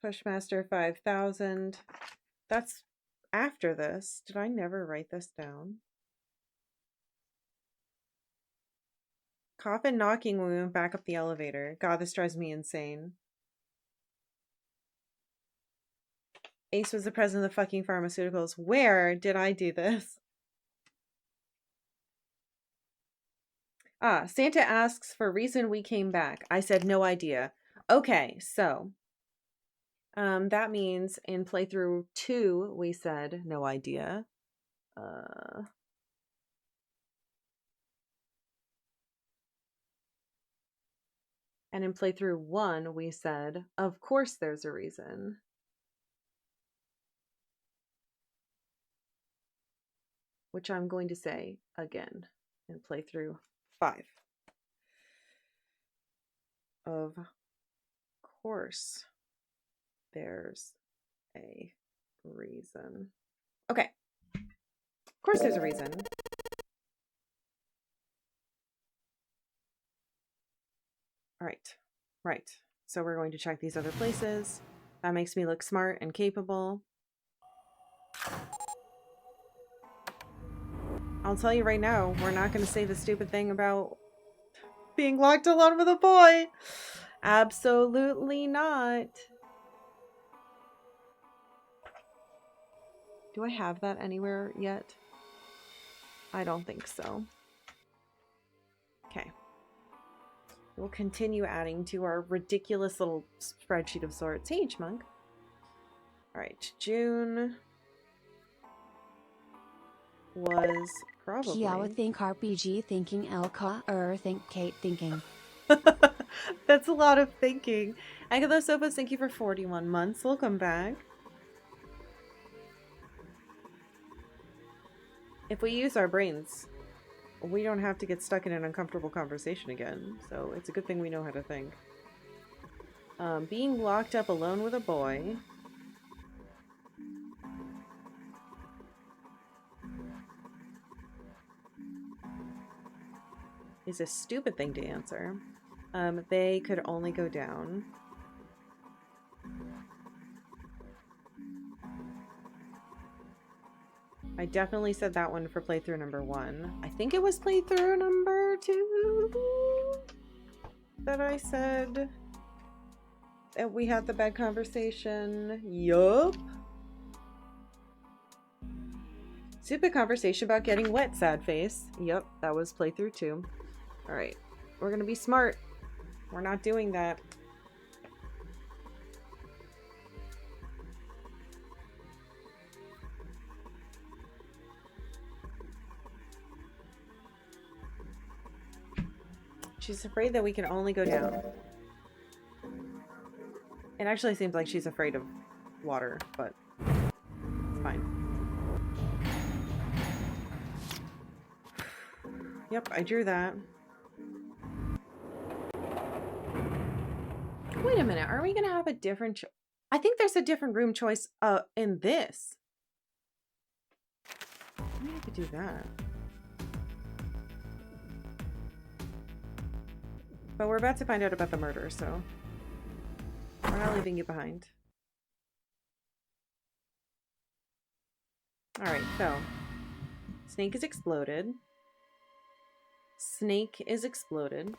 Pushmaster 5000. That's after this. Did I never write this down? Coffin knocking when we went back up the elevator. God, this drives me insane. Ace was the president of the fucking pharmaceuticals. Where did I do this? Ah, Santa asks for reason we came back. I said no idea. Okay, so that means in playthrough 2 we said no idea. And in playthrough 1 we said, of course there's a reason. Which I'm going to say again in playthrough 5. Of course there's a reason. Okay. Of course there's a reason. All right. Right. So we're going to check these other places. That makes me look smart and capable. I'll tell you right now, we're not going to say the stupid thing about being locked alone with a boy. Absolutely not. Do I have that anywhere yet? I don't think so. Okay. We'll continue adding to our ridiculous little spreadsheet of sorts. Hey, Chmunk. All right, June was probably... Kiawa think RPG thinking Elka think Kate thinking. That's a lot of thinking. Agatha Sophos, thank you for 41 months. Welcome back. If we use our brains, we don't have to get stuck in an uncomfortable conversation again. So it's a good thing we know how to think. Being locked up alone with a boy. Is a stupid thing to answer. They could only go down. I definitely said that one for playthrough number 1. I think it was playthrough number 2 that I said that we had the bad conversation. Yup. Stupid conversation about getting wet, sad face. Yup, that was playthrough 2. Alright, we're gonna be smart. We're not doing that. She's afraid that we can only go down. It actually seems like she's afraid of water, but it's fine. Yep, I drew that. Wait a minute, are we gonna have a different I think there's a different room choice in this. We have to do that. But we're about to find out about the murder, so we're not leaving you behind. Alright, so Snake is exploded. Snake is exploded.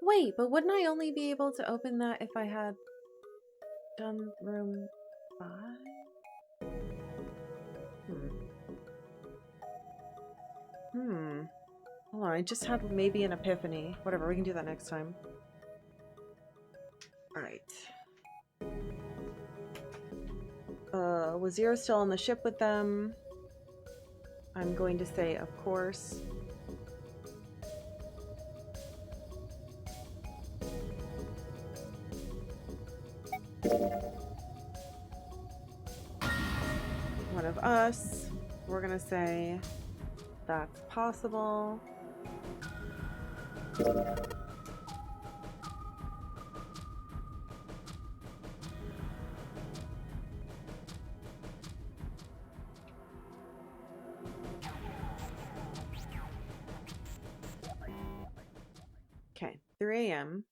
Wait, but wouldn't I only be able to open that if I had done room 5? Hold on, I just had maybe an epiphany. Whatever, we can do that next time. Alright. Was Zero still on the ship with them? I'm going to say, of course. One of us. We're gonna say that's possible. Okay, 3 a.m.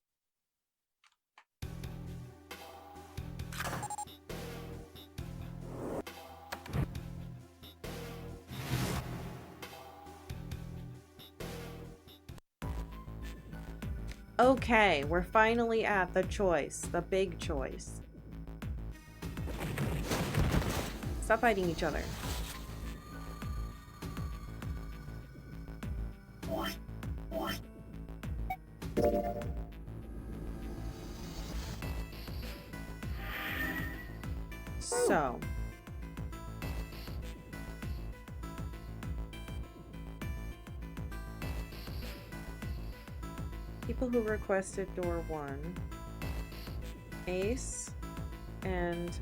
Okay, we're finally at the choice, the big choice. Stop fighting each other. So, people who requested door 1, Ace and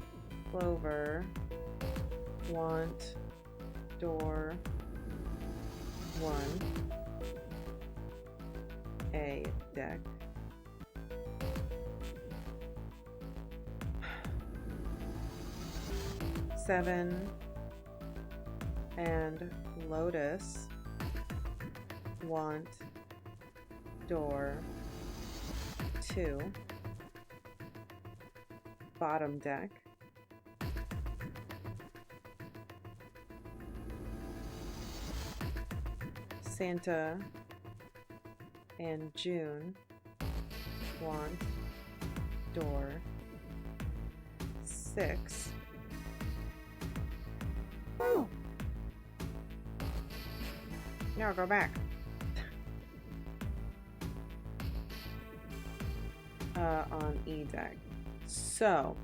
Clover want door 1, A deck. Seven and Lotus want door 2, bottom deck. Santa and June want door 6. Oh. Now go back. On E deck. So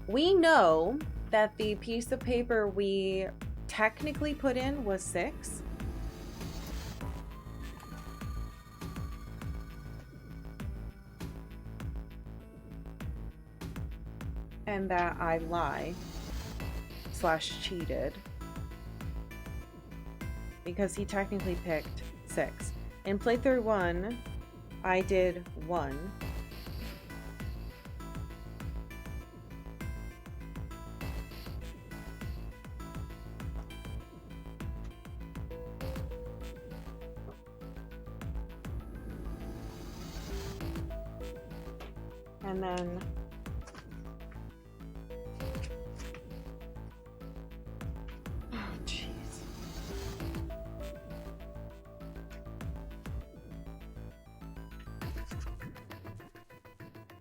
we know that the piece of paper we technically put in was 6. And that I lie / cheated because he technically picked 6. In playthrough 1, I did 1. And then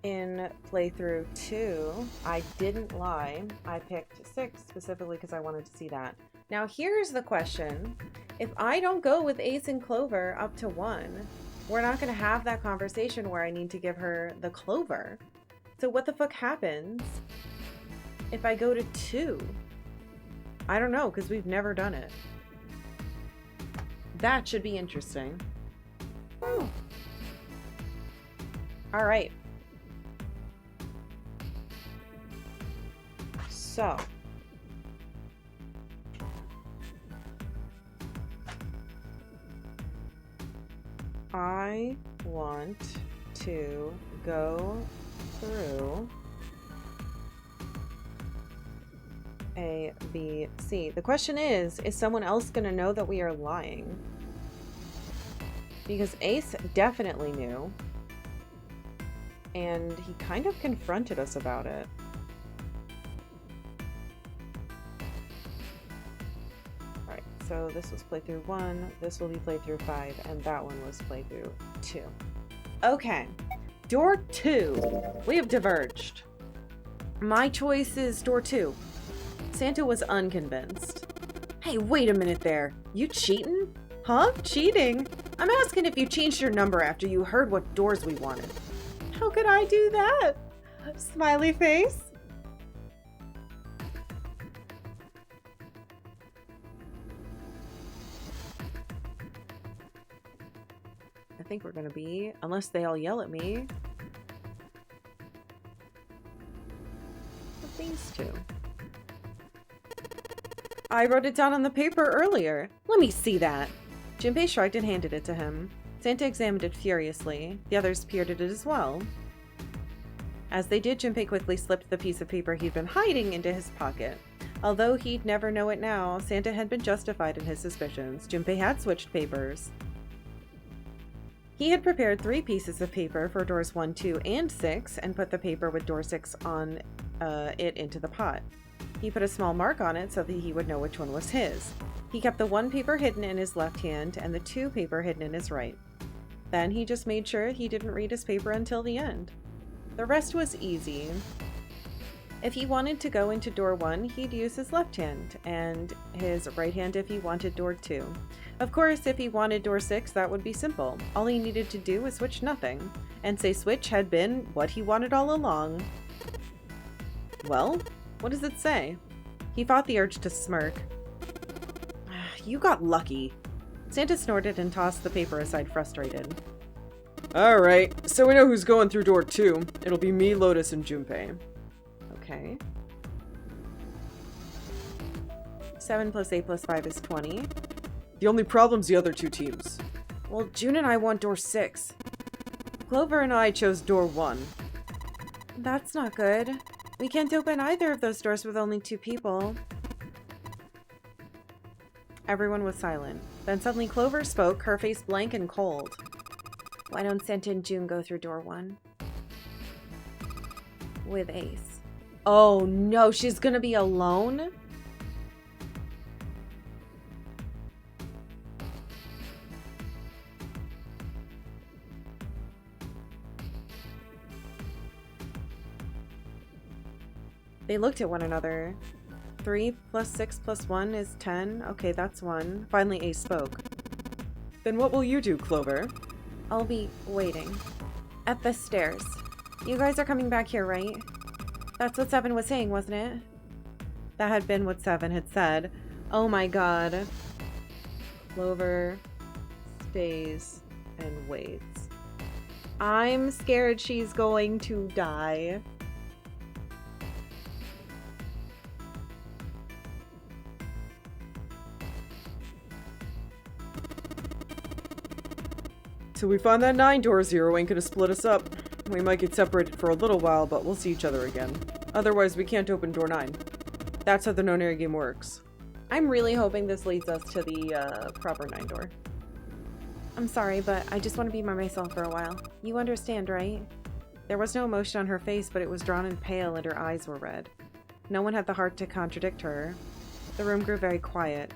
in playthrough 2, I didn't lie. I picked 6 specifically because I wanted to see that. Now here's the question. If I don't go with Ace and Clover up to 1, we're not going to have that conversation where I need to give her the Clover. So what the fuck happens if I go to 2? I don't know, because we've never done it. That should be interesting. All right. So, I want to go through A, B, C. The question is someone else going to know that we are lying? Because Ace definitely knew, and he kind of confronted us about it. So this was playthrough 1, this will be playthrough 5, and that one was playthrough 2. Okay, door 2. We have diverged. My choice is door 2. Santa was unconvinced. Hey, wait a minute there. You cheating? Huh? Cheating? I'm asking if you changed your number after you heard what doors we wanted. How could I do that? Smiley face. I think we're gonna be, unless they all yell at me. With these two. I wrote it down on the paper earlier. Let me see that. Junpei shrugged and handed it to him. Santa examined it furiously. The others peered at it as well. As they did, Junpei quickly slipped the piece of paper he'd been hiding into his pocket. Although he'd never know it now, Santa had been justified in his suspicions. Junpei had switched papers. He had prepared 3 pieces of paper for doors 1, 2, and 6, and put the paper with door 6 on it into the pot. He put a small mark on it so that he would know which one was his. He kept the 1 paper hidden in his left hand and the 2 paper hidden in his right. Then he just made sure he didn't read his paper until the end. The rest was easy. If he wanted to go into door 1, he'd use his left hand, and his right hand if he wanted door 2. Of course, if he wanted door 6, that would be simple. All he needed to do was switch nothing, and say switch had been what he wanted all along. Well, what does it say? He fought the urge to smirk. You got lucky. Santa snorted and tossed the paper aside, frustrated. Alright, so we know who's going through door 2. It'll be me, Lotus, and Junpei. Okay. 7 plus 8 plus 5 is 20. The only problem's the other 2 teams. Well, June and I want door 6. Clover and I chose door 1. That's not good. We can't open either of those doors with only 2 people. Everyone was silent. Then suddenly Clover spoke, her face blank and cold. Why don't Santa and June go through door 1? With Ace. Oh no, she's gonna be alone? They looked at one another. 3 plus 6 plus 1 is 10. Okay, that's 1. Finally, Ace spoke. Then what will you do, Clover? I'll be waiting. At the stairs. You guys are coming back here, right? That's what 7 was saying, wasn't it? That had been what 7 had said. Oh my god. Clover stays and waits. I'm scared she's going to die. Till we find that 9 door, Zero ain't gonna split us up. We might get separated for a little while, but we'll see each other again. Otherwise, we can't open door 9. That's how the no-nary game works. I'm really hoping this leads us to the proper 9 door. I'm sorry, but I just want to be by myself for a while. You understand, right? There was no emotion on her face, but it was drawn and pale, and her eyes were red. No one had the heart to contradict her. The room grew very quiet.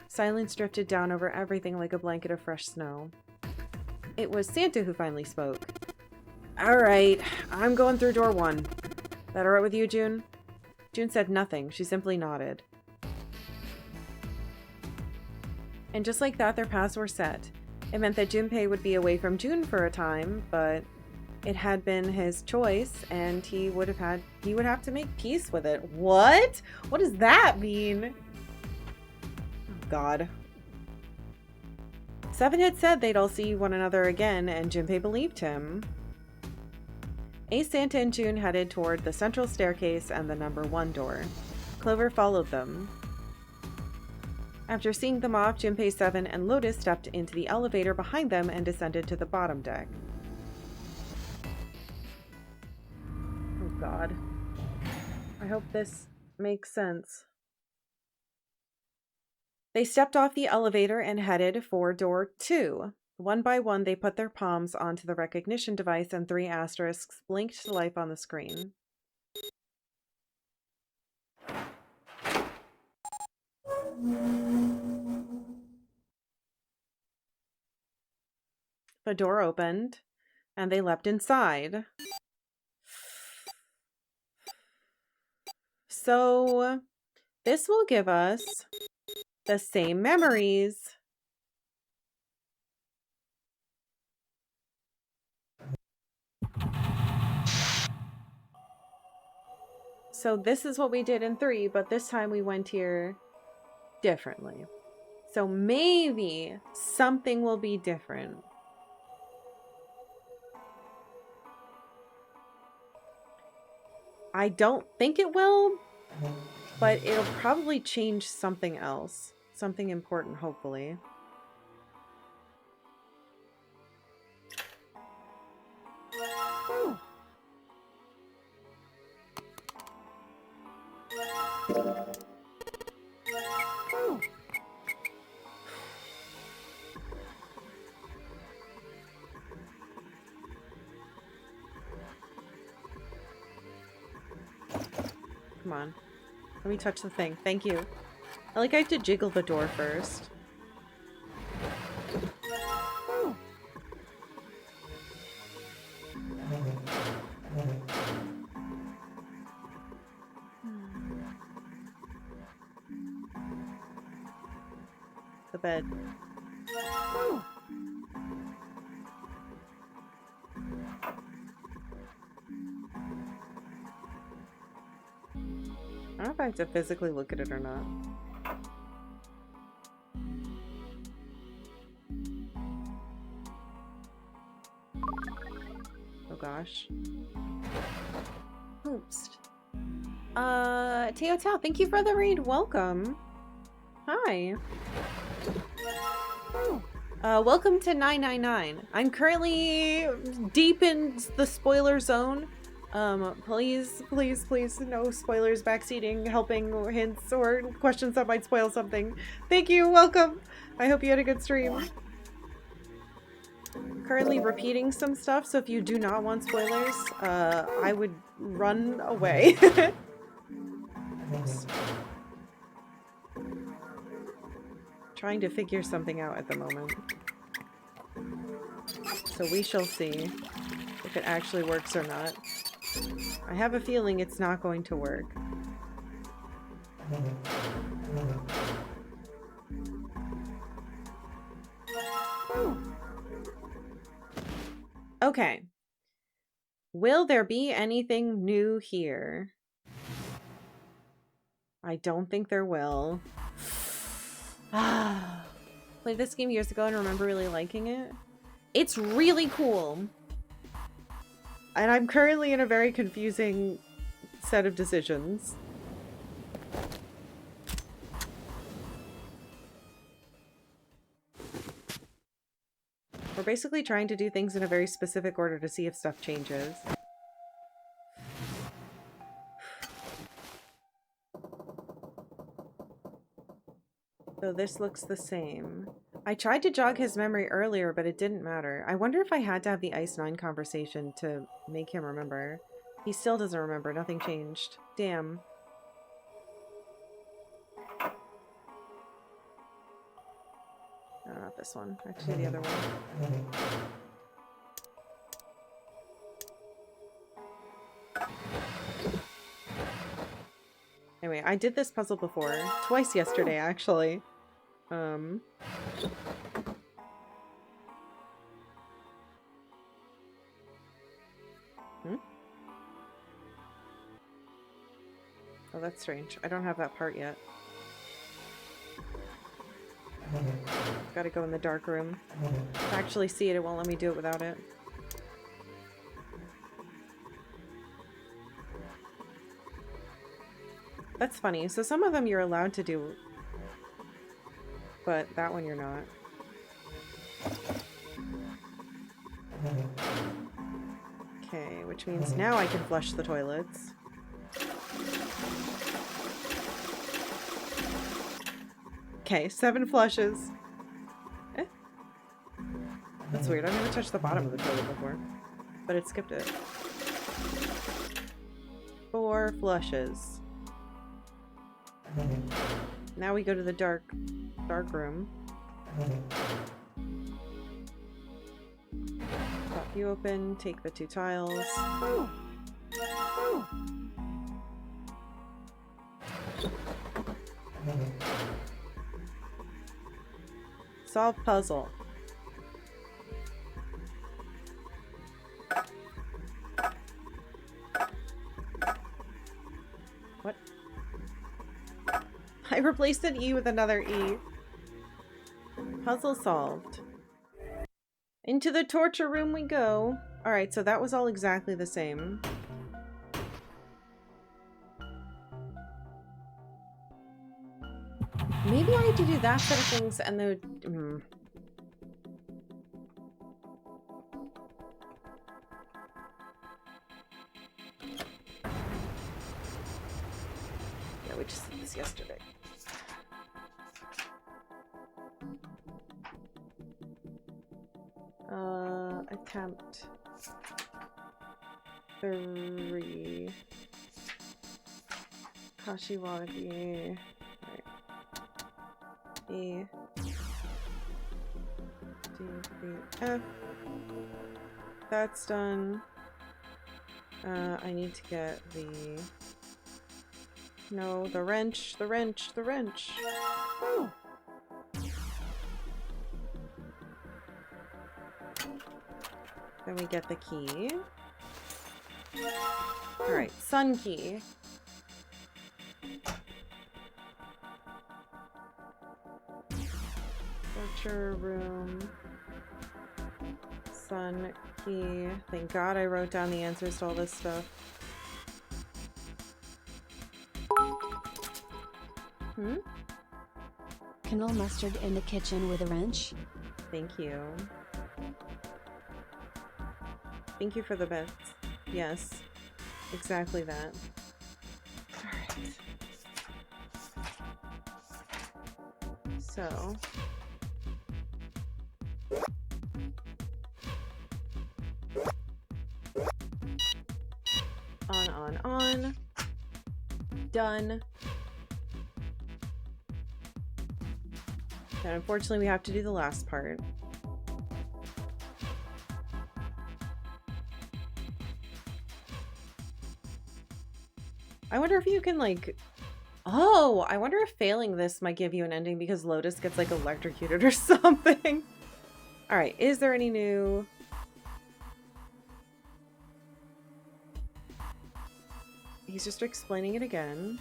Silence drifted down over everything like a blanket of fresh snow. It was Santa who finally spoke. Alright, I'm going through door 1. That alright with you, June? June said nothing. She simply nodded. And just like that, their paths were set. It meant that Junpei would be away from June for a time, but it had been his choice, and he would have to make peace with it. What? What does that mean? Oh, God. 7 had said they'd all see one another again, and Junpei believed him. Ace, Santa, and June headed toward the central staircase and the number 1 door. Clover followed them. After seeing them off, Junpei, 7, and Lotus stepped into the elevator behind them and descended to the bottom deck. Oh god. I hope this makes sense. They stepped off the elevator and headed for door 2. One by one, they put their palms onto the recognition device and 3 asterisks blinked to life on the screen. The door opened, and they leapt inside. So, this will give us the same memories. So this is what we did in 3, but this time we went here differently. So maybe something will be different. I don't think it will, but it'll probably change something else. Something important, hopefully. Come on. Let me touch the thing. Thank you. I have to jiggle the door first. The bed. I don't know if I have to physically look at it or not. Oh gosh. Oops. Teo Tao, thank you for the raid. Welcome. Hi. Welcome to 999. I'm currently deep in the spoiler zone. Please, please, please, no spoilers, backseating, helping, hints, or questions that might spoil something. Thank you, welcome! I hope you had a good stream. I'm currently repeating some stuff, so if you do not want spoilers, I would run away. Trying to figure something out at the moment. So we shall see if it actually works or not. I have a feeling it's not going to work. Okay. Will there be anything new here? I don't think there will. Played this game years ago and remember really liking it. It's really cool. And I'm currently in a very confusing set of decisions. We're basically trying to do things in a very specific order to see if stuff changes. So this looks the same. I tried to jog his memory earlier, but it didn't matter. I wonder if I had to have the Ice 9 conversation to make him remember. He still doesn't remember. Nothing changed. Damn. No, not this one. Actually, the other one. Anyway, I did this puzzle before. Twice yesterday, actually. Hmm? Oh, that's strange. I don't have that part yet. Gotta go in the dark room. To actually see it, it won't let me do it without it. That's funny. So some of them you're allowed to do, but that one you're not. Okay, which means now I can flush the toilets. Okay, 7 flushes. Eh? That's weird. I've never touched the bottom of the toilet before, but it skipped it. 4 flushes. Now we go to the dark room. Pop you open, take the 2 tiles. Solve puzzle. I replaced an E with another E. Puzzle solved. Into the torture room we go. Alright, so that was all exactly the same. Maybe I had to do that set of things and the... Yeah, we just did this yesterday. Attempt 3. Kashiwagi. Right. E. D, B, F. That's done. I need to get the... No, the wrench, the wrench, the wrench. Oh. Then we get the key. Alright, sun key. Torture room. Sun key. Thank God I wrote down the answers to all this stuff. Kennel mustard in the kitchen with a wrench. Thank you. Thank you for the bits. Yes. Exactly that. Alright. So... On. Done. And unfortunately we have to do the last part. I wonder if you can like... Oh, I wonder if failing this might give you an ending because Lotus gets like electrocuted or something. Alright, is there any new... He's just explaining it again.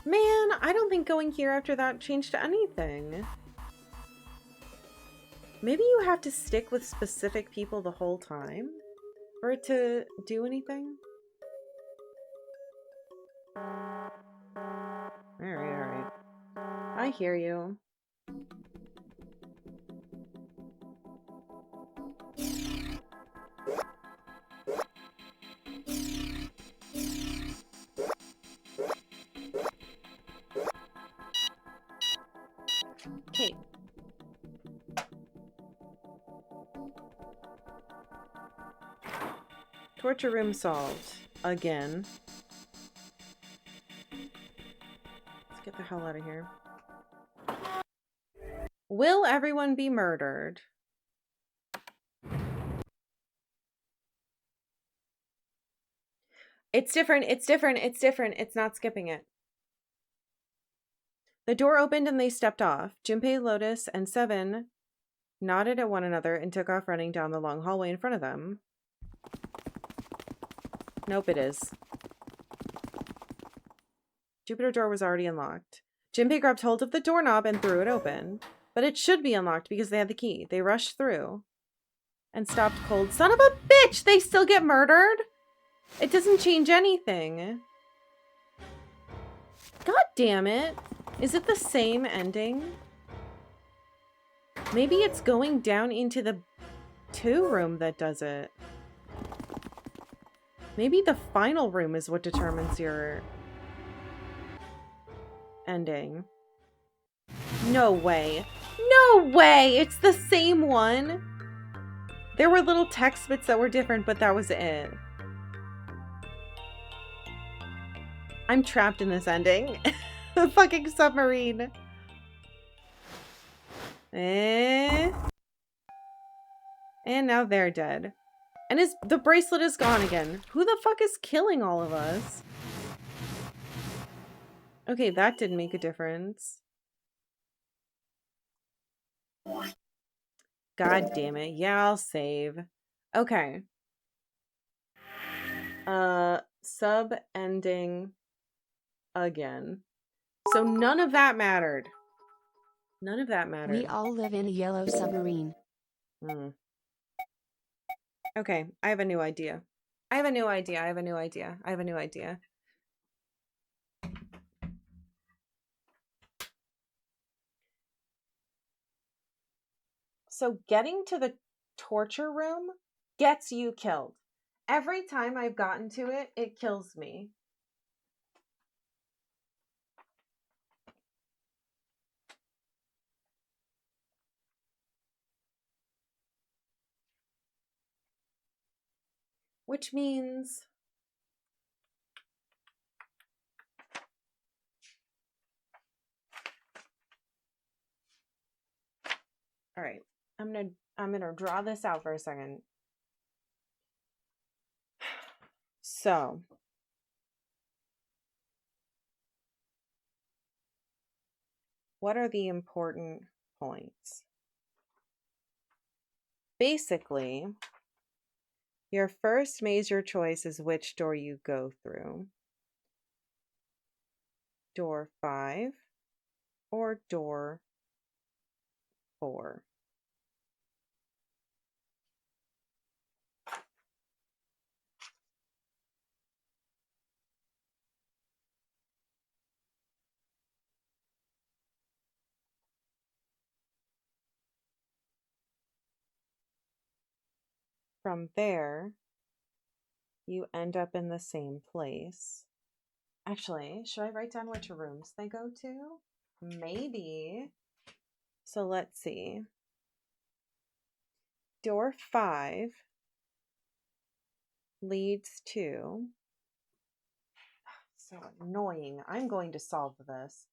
Man, I don't think going here after that changed anything. Maybe you have to stick with specific people the whole time for it to do anything? Alright. I hear you. Okay. Torture room solved. Again. Let's get the hell out of here. Will everyone be murdered? It's different. It's different. It's different. It's not skipping it. The door opened and they stepped off. Junpei, Lotus, and Seven nodded at one another and took off running down the long hallway in front of them. Nope, it is. Jupiter door was already unlocked. Junpei grabbed hold of the doorknob and threw it open. But it should be unlocked because they had the key. They rushed through and stopped cold. Son of a bitch! They still get murdered? It doesn't change anything. God damn it. Is it the same ending? Maybe it's going down into the 2 room that does it. Maybe the final room is what determines your ending. No way. No way! It's the same one! There were little text bits that were different, but that was it. I'm trapped in this ending. The fucking submarine. And now they're dead. And the bracelet is gone again. Who the fuck is killing all of us? Okay, that didn't make a difference. God damn it. Yeah, I'll save. Okay. Sub-ending again. So none of that mattered. None of that mattered. We all live in a yellow submarine. Okay, I have a new idea. I have a new idea. So getting to the torture room gets you killed. Every time I've gotten to it, it kills me. Which means all right, I'm gonna draw this out for a second. So what are the important points? Basically, your first major choice is which door you go through. Door 5 or door 4. From there, you end up in the same place. Actually, should I write down which rooms they go to? Maybe. So let's see. Door 5 leads to... So annoying. I'm going to solve this.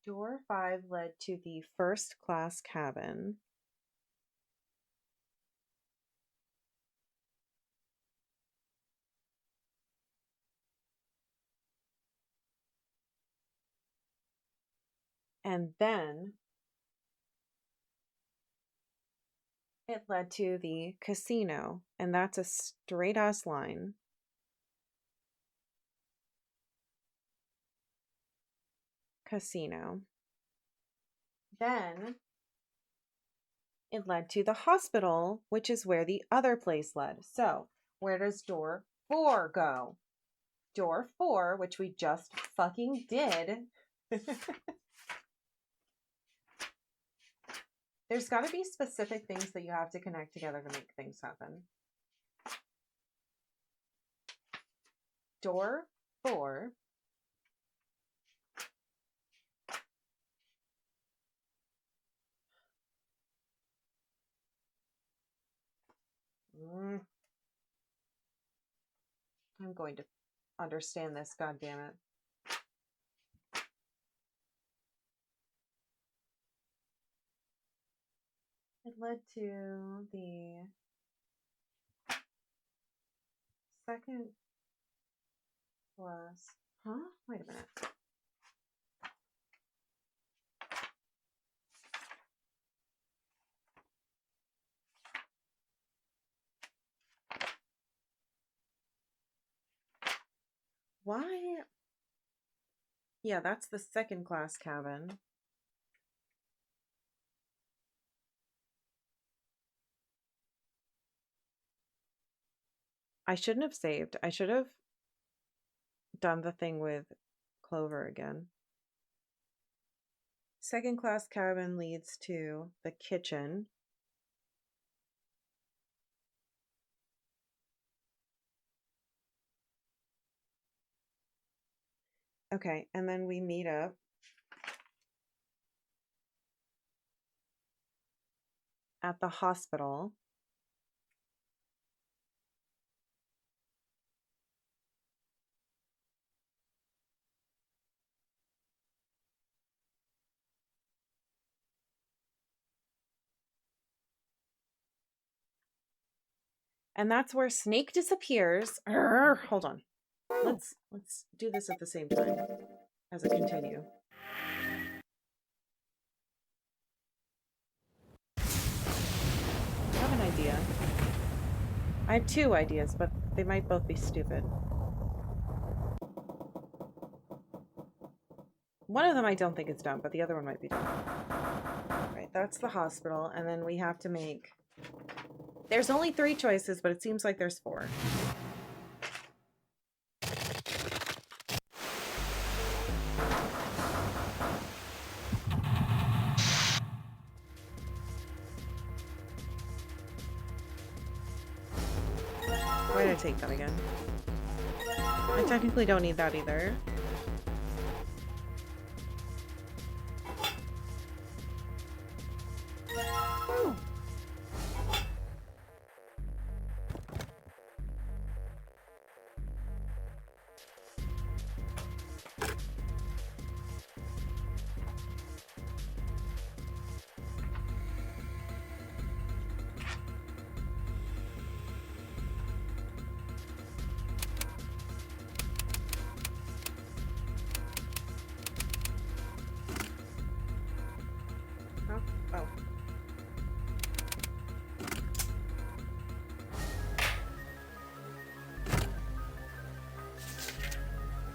Door 5 led to the first class cabin. And then it led to the casino. And that's a straight ass line. Casino. Then it led to the hospital, which is where the other place led. So where does door 4 go? Door 4, which we just fucking did. There's got to be specific things that you have to connect together to make things happen. Door 4 I'm going to understand this, God damn it. It led to the second class. Huh? Wait a minute. Why? Yeah, that's the second class cabin. I shouldn't have saved. I should have done the thing with Clover again. Second class cabin leads to the kitchen. Okay, and then we meet up at the hospital. And that's where Snake disappears. Hold on. Let's do this at the same time as I continue. I have an idea. I have two ideas, but they might both be stupid. One of them I don't think is done, but the other one might be done. Right, that's the hospital, and then we have to make... There's only 3 choices, but it seems like there's 4. Why did I take that again? I technically don't need that either. Oh.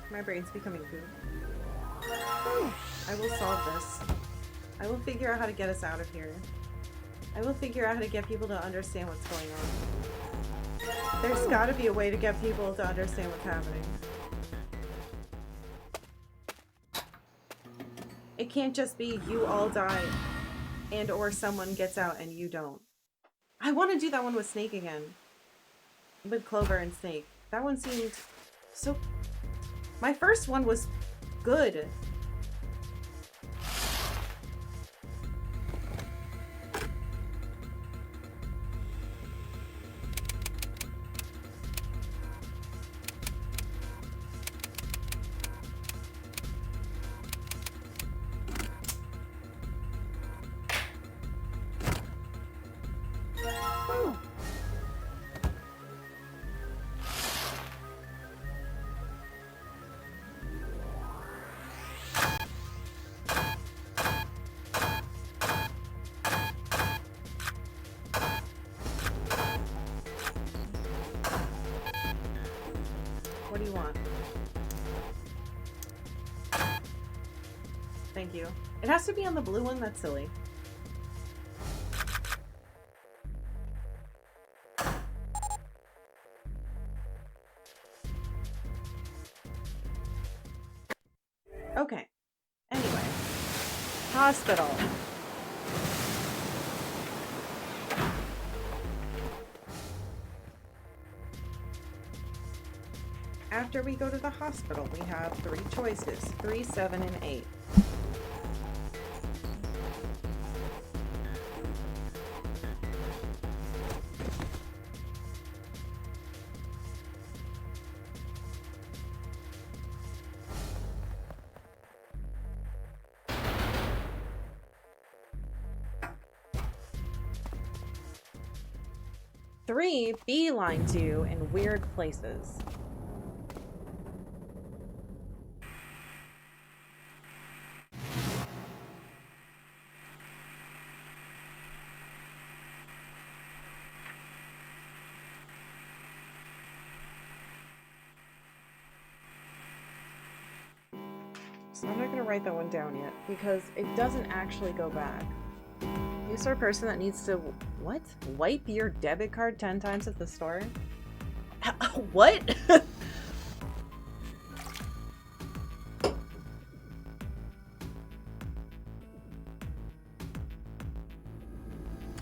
My brain's becoming goo. I will solve this. I will figure out how to get us out of here. I will figure out how to get people to understand what's going on. There's gotta be a way to get people to understand what's happening. It can't just be you all die and or someone gets out and you don't. I want to do that one with Snake again. With Clover and Snake. That one seemed so... My first one was good. What do you want? Thank you. It has to be on the blue one? That's silly. Okay. Anyway. Hospital. After we go to the hospital, we have 3 choices. 3, 7, and 8. Three, beeline to in weird places. So I'm not going to write that one down yet because it doesn't actually go back. You sort of person that needs to, what? Wipe your debit card 10 times at the store? What?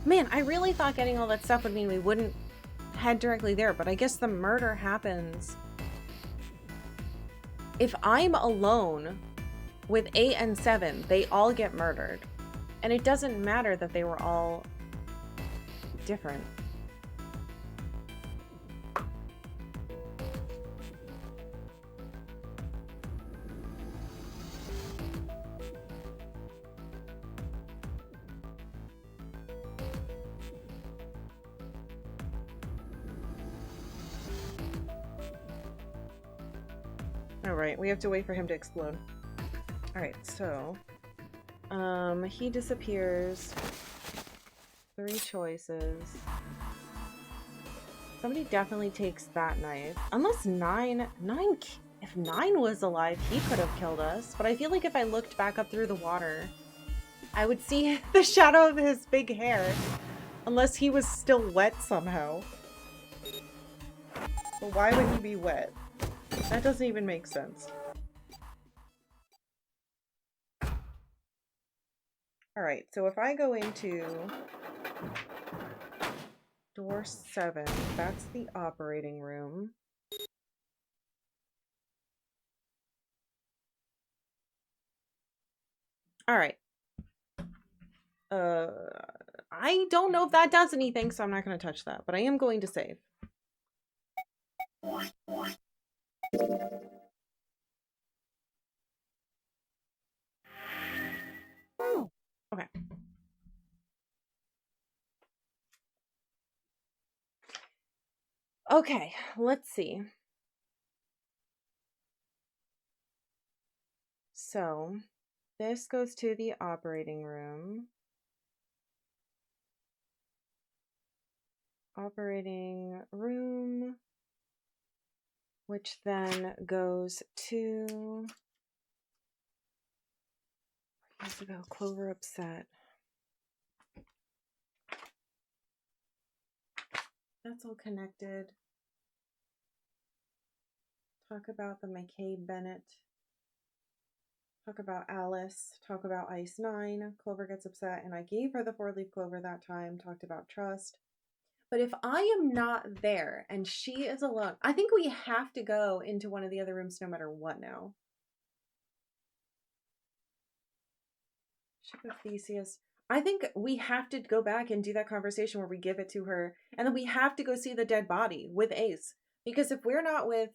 Man, I really thought getting all that stuff would mean we wouldn't head directly there, but I guess the murder happens. If I'm alone with 8 and 7, they all get murdered. And it doesn't matter that they were all different. Alright, we have to wait for him to explode. Alright, so... he disappears. 3 choices. Somebody definitely takes that knife. Unless 9... 9... If 9 was alive, he could have killed us. But I feel like if I looked back up through the water, I would see the shadow of his big hair. Unless he was still wet somehow. But why would he be wet? That doesn't even make sense. Alright, so if I go into door 7, that's the operating room. Alright. I don't know if that does anything, so I'm not going to touch that, but I am going to save. Okay. Okay, let's see. So, this goes to the operating room. Operating room, which then goes to... Where does it go? Clover upset. That's all connected. Talk about the McCabe Bennett. Talk about Alice. Talk about Ice 9. Clover gets upset, and I gave her the 4-leaf clover that time. Talked about trust. But if I am not there and she is alone, I think we have to go into one of the other rooms no matter what now. Ship of Theseus. I think we have to go back and do that conversation where we give it to her. And then we have to go see the dead body with Ace. Because if we're not with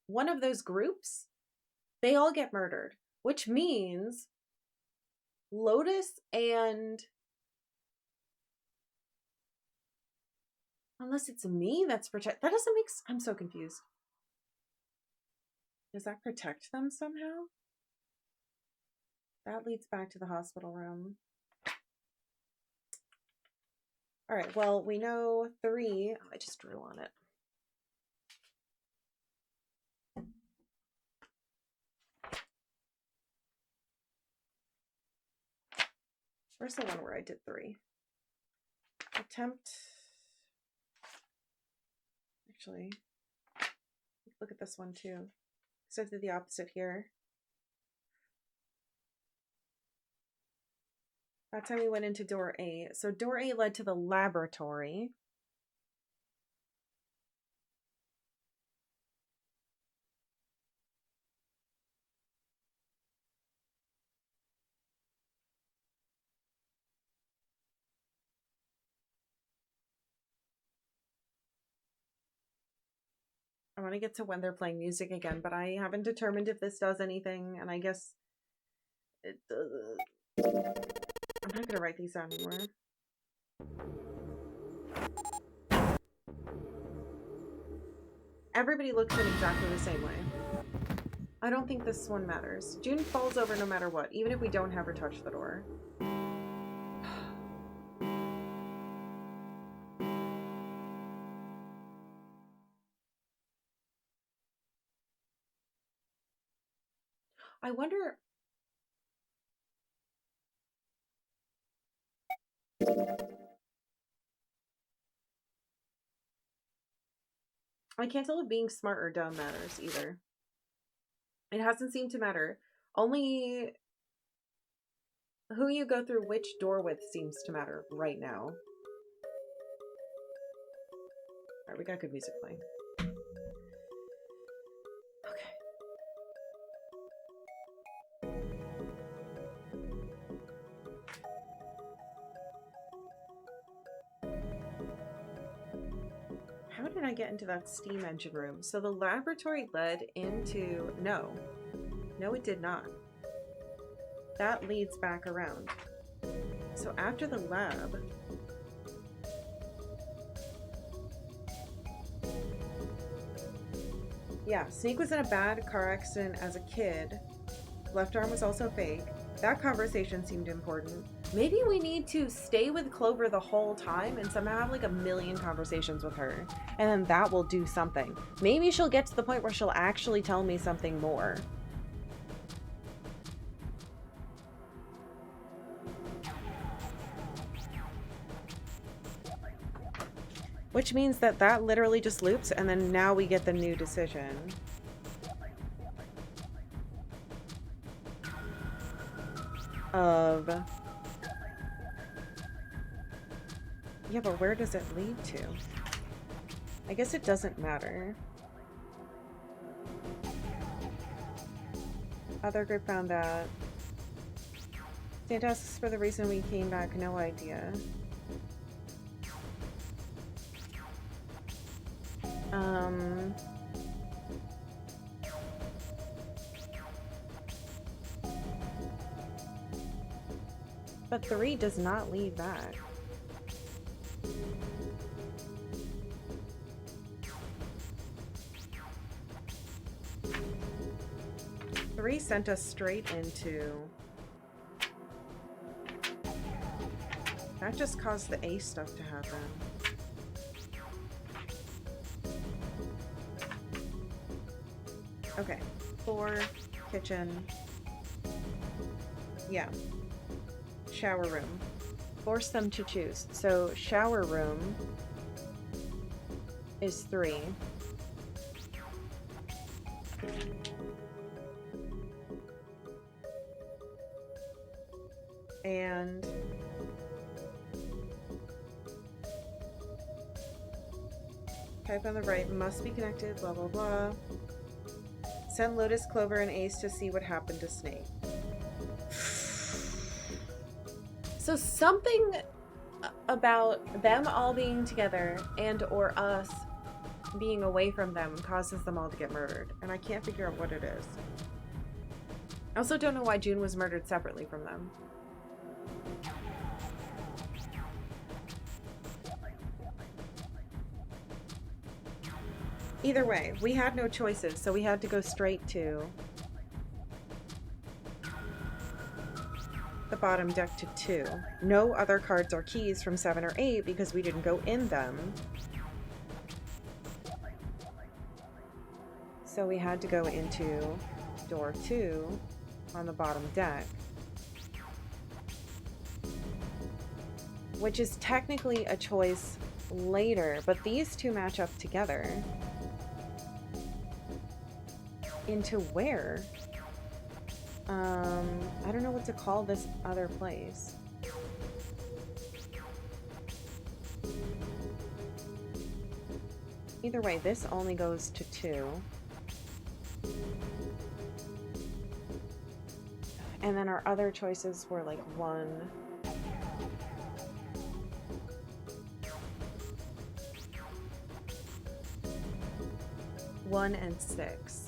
one of those groups, they all get murdered. Which means Lotus and... Unless it's me that's protect. That doesn't make... I'm so confused. Does that protect them somehow? That leads back to the hospital room. Alright, well, we know 3. Oh, I just drew on it. Where's the one where I did 3? Attempt... Actually, look at this one too. So I did the opposite here. That time we went into door 8. So door 8 led to the laboratory. I want to get to when they're playing music again, but I haven't determined if this does anything, and I guess it does. I'm not gonna write these down anymore. Everybody looks in exactly the same way. I don't think this one matters. June falls over no matter what, even if we don't have her touch the door. I wonder... I can't tell if being smart or dumb matters either. It hasn't seemed to matter. Only who you go through which door with seems to matter right now. Alright, we got good music playing. Okay. How did I get into that steam engine room? So the laboratory led into... No. No, it did not. That leads back around. So after the lab... Yeah, Snake was in a bad car accident as a kid. Left arm was also fake. That conversation seemed important. Maybe we need to stay with Clover the whole time and somehow have like a million conversations with her. And then that will do something. Maybe she'll get to the point where she'll actually tell me something more. Which means that that literally just loops, and then now we get the new decision. Of... Yeah, but where does it lead to? I guess it doesn't matter. Other group found that. Santa asks for the reason we came back, no idea. But 3 does not lead back. Three sent us straight into... That just caused the A stuff to happen. Okay. 4, kitchen. Yeah. Shower room. Force them to choose. So shower room is 3. And type on the right must be connected, blah blah blah. Send Lotus, Clover, and Ace to see what happened to Snake. So something about them all being together and or us being away from them causes them all to get murdered. And I can't figure out what it is. I also don't know why June was murdered separately from them. Either way, we had no choices, so we had to go straight to the bottom deck to 2. No other cards or keys from 7 or 8 because we didn't go in them. So we had to go into door 2 on the bottom deck. Which is technically a choice later, but these two match up together. Into where? I don't know what to call this other place. Either way, this only goes to 2. And then our other choices were like 1. 1 and 6.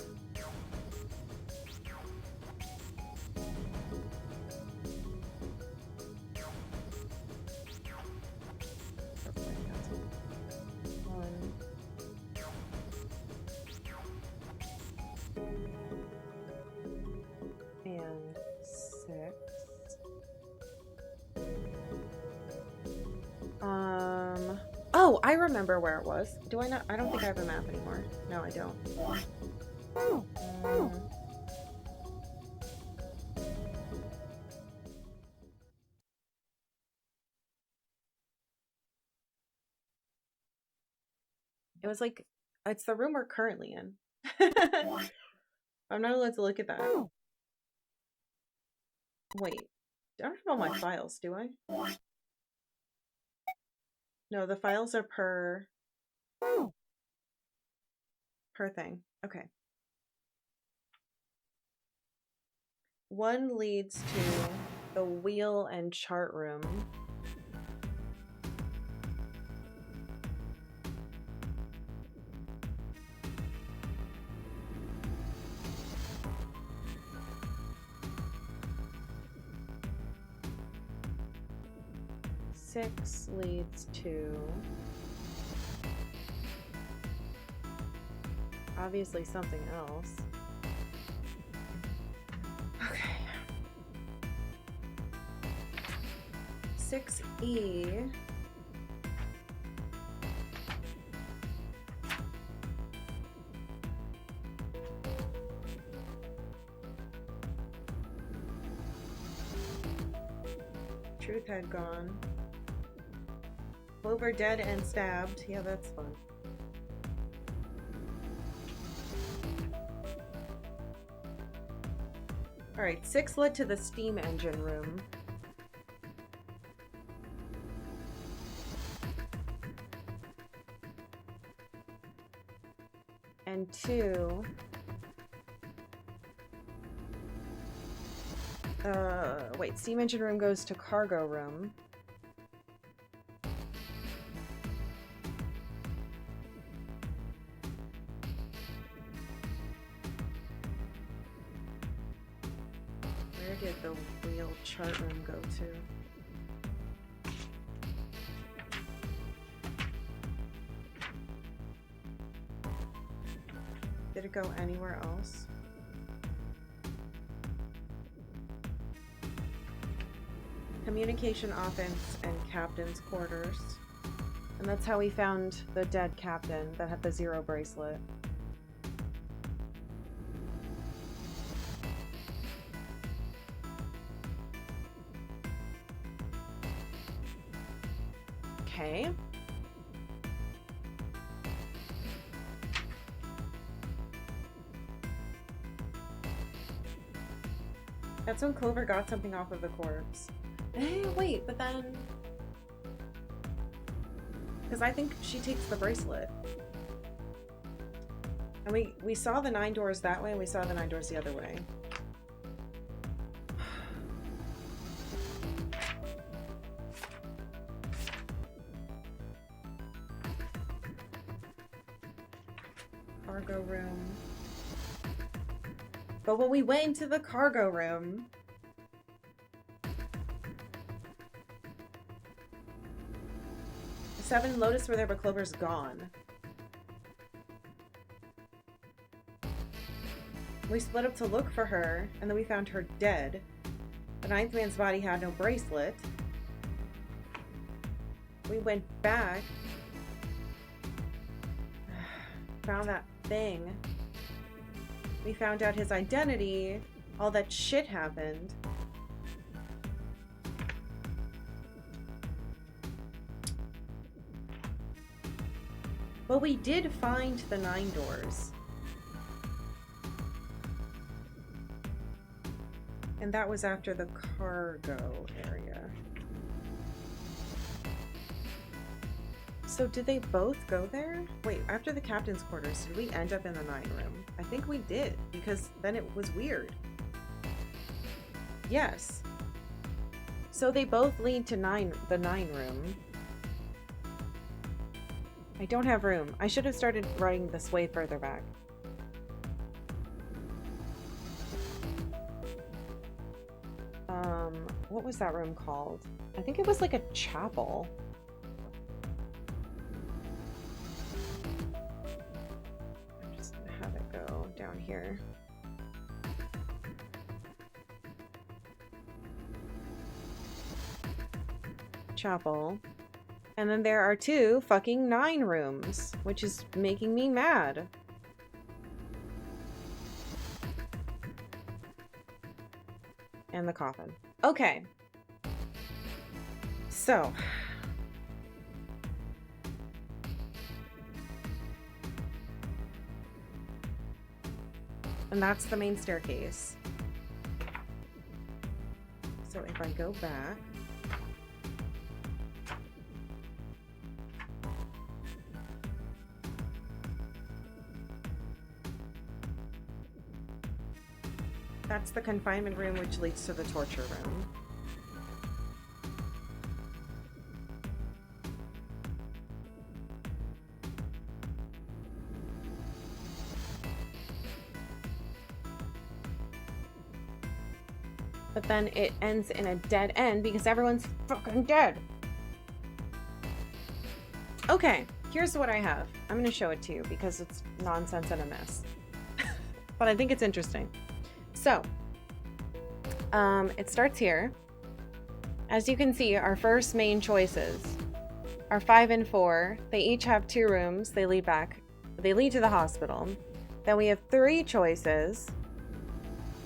Oh, I remember where it was. Do I not? I don't think I have a map anymore. No, I don't. It was like, it's the room we're currently in. I'm not allowed to look at that. Wait, I don't have all my files, do I? No, the files are per thing. Okay. 1 leads to the wheel and chart room. Six leads to obviously something else. Okay. 6E. Truth had gone. Clover dead and stabbed. Yeah, that's fun. Alright, 6 led to the steam engine room. And 2... wait, steam engine room goes to cargo room. Where did the wheel chart room go to? Did it go anywhere else? Communication offense and captain's quarters. And that's how we found the dead captain that had the 0 bracelet. Okay. That's when Clover got something off of the corpse. Hey, wait, but then... Because I think she takes the bracelet. And we saw the 9 doors that way, and we saw the 9 doors the other way. Cargo room. But when we went into the cargo room... The 7 Lotus were there, but Clover's gone. We split up to look for her, and then we found her dead. The 9th man's body had no bracelet. We went back. Found that thing. We found out his identity. All that shit happened. But we did find the 9 doors. And that was after the cargo area. So did they both go there? Wait, after the captain's quarters, did we end up in the 9 room? I think we did, because then it was weird. Yes. So they both lead to the 9 room. I don't have room. I should have started writing this way further back. What was that room called? I think it was like a chapel. I'm just gonna have it go down here. Chapel. And then there are 2 fucking 9 rooms, which is making me mad. And the coffin. Okay. So. And that's the main staircase. So if I go back. That's the confinement room, which leads to the torture room. But then it ends in a dead end because everyone's fucking dead. Okay, here's what I have. I'm going to show it to you because it's nonsense and a mess. But I think it's interesting. So, it starts here, As you can see, our first main choices are 5 and 4. They each have 2 rooms. They lead to the hospital. Then we have 3 choices,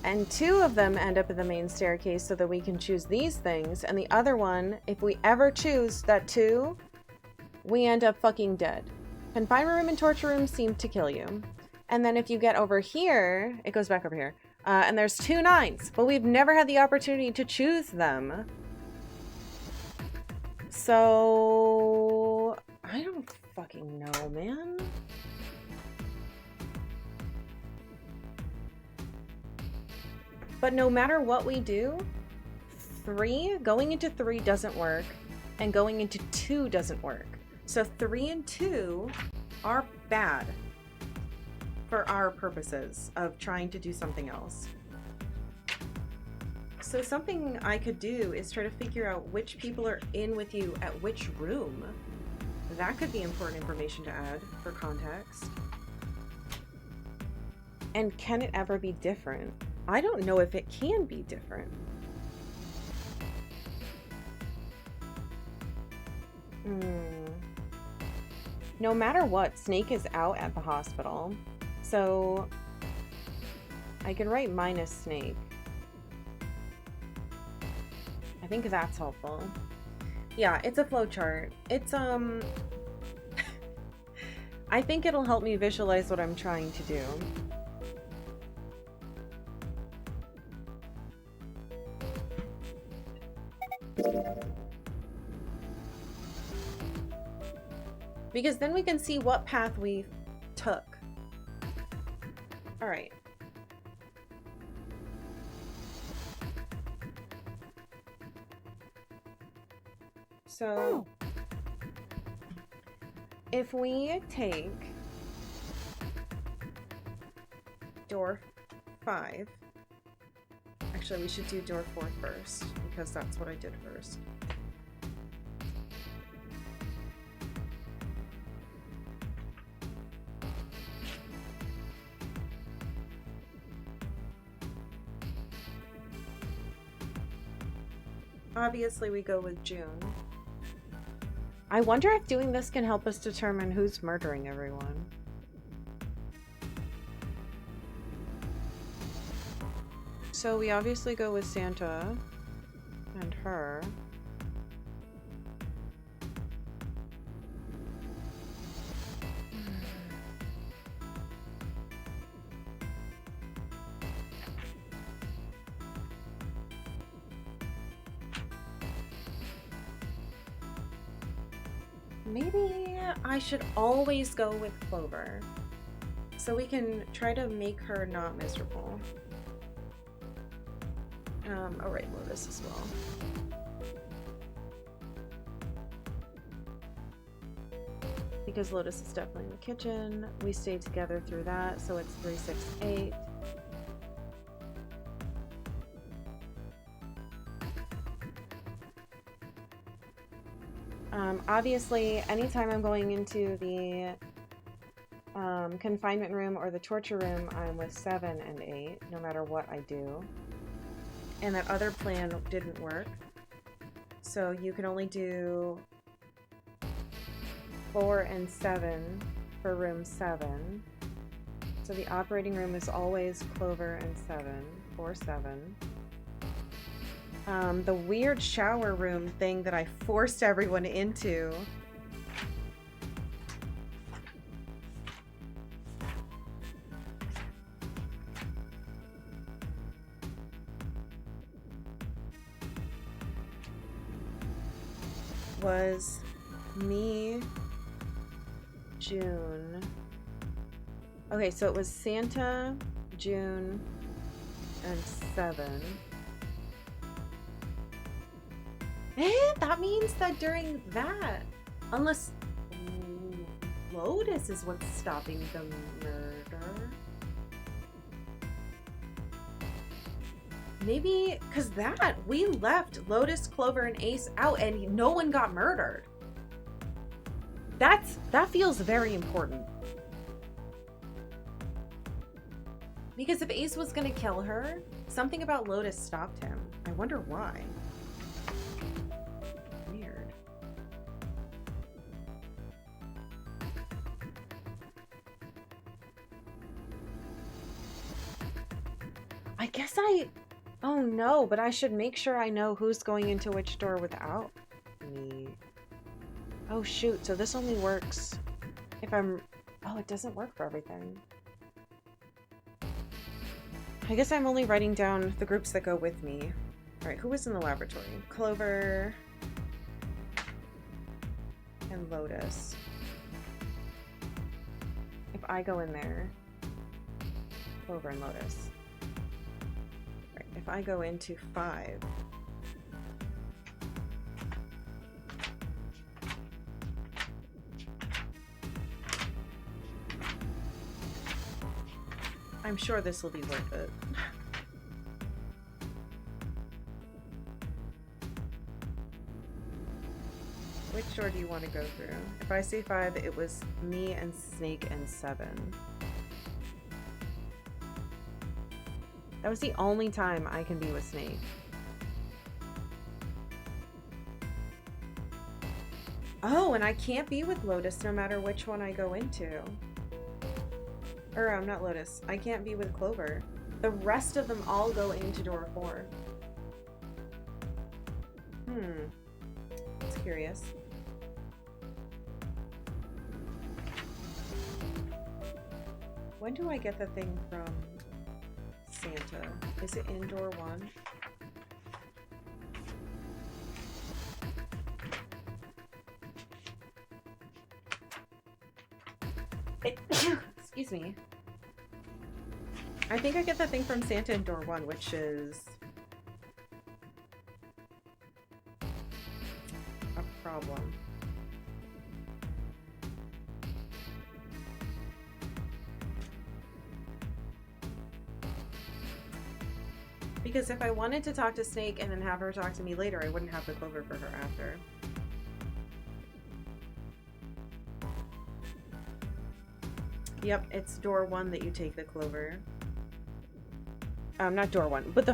and 2 of them end up in the main staircase so that we can choose these things. And the other one, if we ever choose that 2, we end up fucking dead. Confinement room and torture room seem to kill you. And then if you get over here, it goes back over here. And there's 2 9s, but we've never had the opportunity to choose them. So I don't fucking know, man. But no matter what we do, going into 3 doesn't work, and going into 2 doesn't work. So 3 and 2 are bad for our purposes of trying to do something else. So something I could do is try to figure out which people are in with you at which room. That could be important information to add for context. And can it ever be different? I don't know if it can be different. No matter what, Snake is out at the hospital. So I can write minus Snake. I think that's helpful. Yeah, it's a flowchart. It's I think it'll help me visualize what I'm trying to do. Because then we can see what path we took. All right. So if we take door 5, actually we should do door 4 first, because that's what I did first. Obviously we go with June. I wonder if doing this can help us determine who's murdering everyone. So we obviously go with Santa and her. Maybe I should always go with Clover, so we can try to make her not miserable. I'll write Lotus as well. Because Lotus is definitely in the kitchen. We stay together through that, so it's 3, 6, 8. Obviously, anytime I'm going into the confinement room or the torture room, I'm with 7 and 8, no matter what I do. And that other plan didn't work. So you can only do 4 and 7 for room 7. So the operating room is always Clover and 7, 4, 7. The weird shower room thing that I forced everyone into. Was me, June. Okay, so it was Santa, June, and 7. That means that during that, unless Lotus is what's stopping the murder. Maybe, because we left Lotus, Clover, and Ace out and no one got murdered. That feels very important. Because if Ace was gonna kill her, something about Lotus stopped him. I wonder why. I guess I... Oh no, but I should make sure I know who's going into which door without me. Oh shoot, so this only works if I'm... Oh, it doesn't work for everything. I guess I'm only writing down the groups that go with me. Alright, who was in the laboratory? Clover and Lotus. If I go in there, Clover and Lotus. Right, if I go into 5, I'm sure this will be worth it. Which door do you want to go through? If I say 5, it was me and Snake and 7. That was the only time I can be with Snake. Oh, and I can't be with Lotus no matter which one I go into. Or, I'm not Lotus. I can't be with Clover. The rest of them all go into door 4. It's curious. When do I get the thing from Santa? Is it in door 1? Excuse me. I think I get the thing from Santa in door 1, which is a problem. Because if I wanted to talk to Snake and then have her talk to me later, I wouldn't have the Clover for her after. Yep, it's door 1 that you take the Clover. Not door 1, but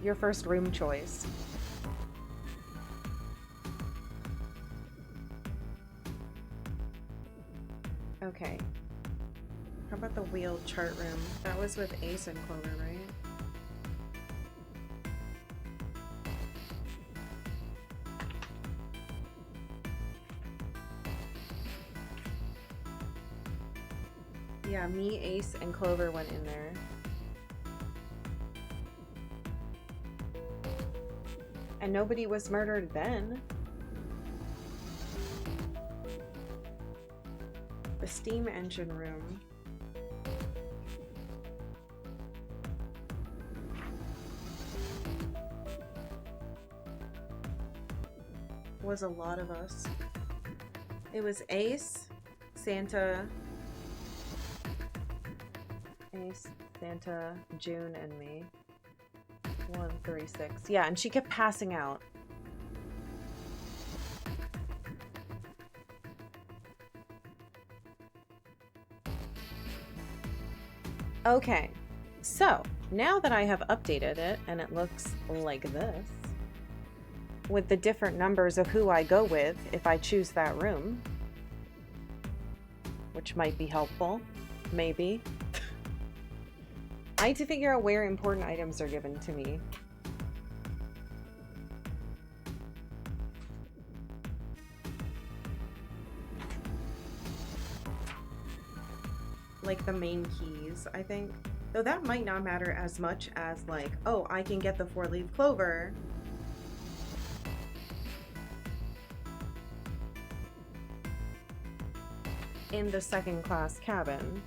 your first room choice. Okay. How about the wheeled chart room? That was with Ace and Clover, right? Yeah, me, Ace, and Clover went in there. And nobody was murdered then. The steam engine room. Was a lot of us. It was Ace, Santa, June, and me. 1, 3, 6. Yeah, and she kept passing out. Okay, so now that I have updated it and it looks like this, with the different numbers of who I go with if I choose that room, which might be helpful, maybe. I need to figure out where important items are given to me. Like the main keys, I think. Though that might not matter as much as like, oh, I can get the 4-leaf clover. In the second class cabin.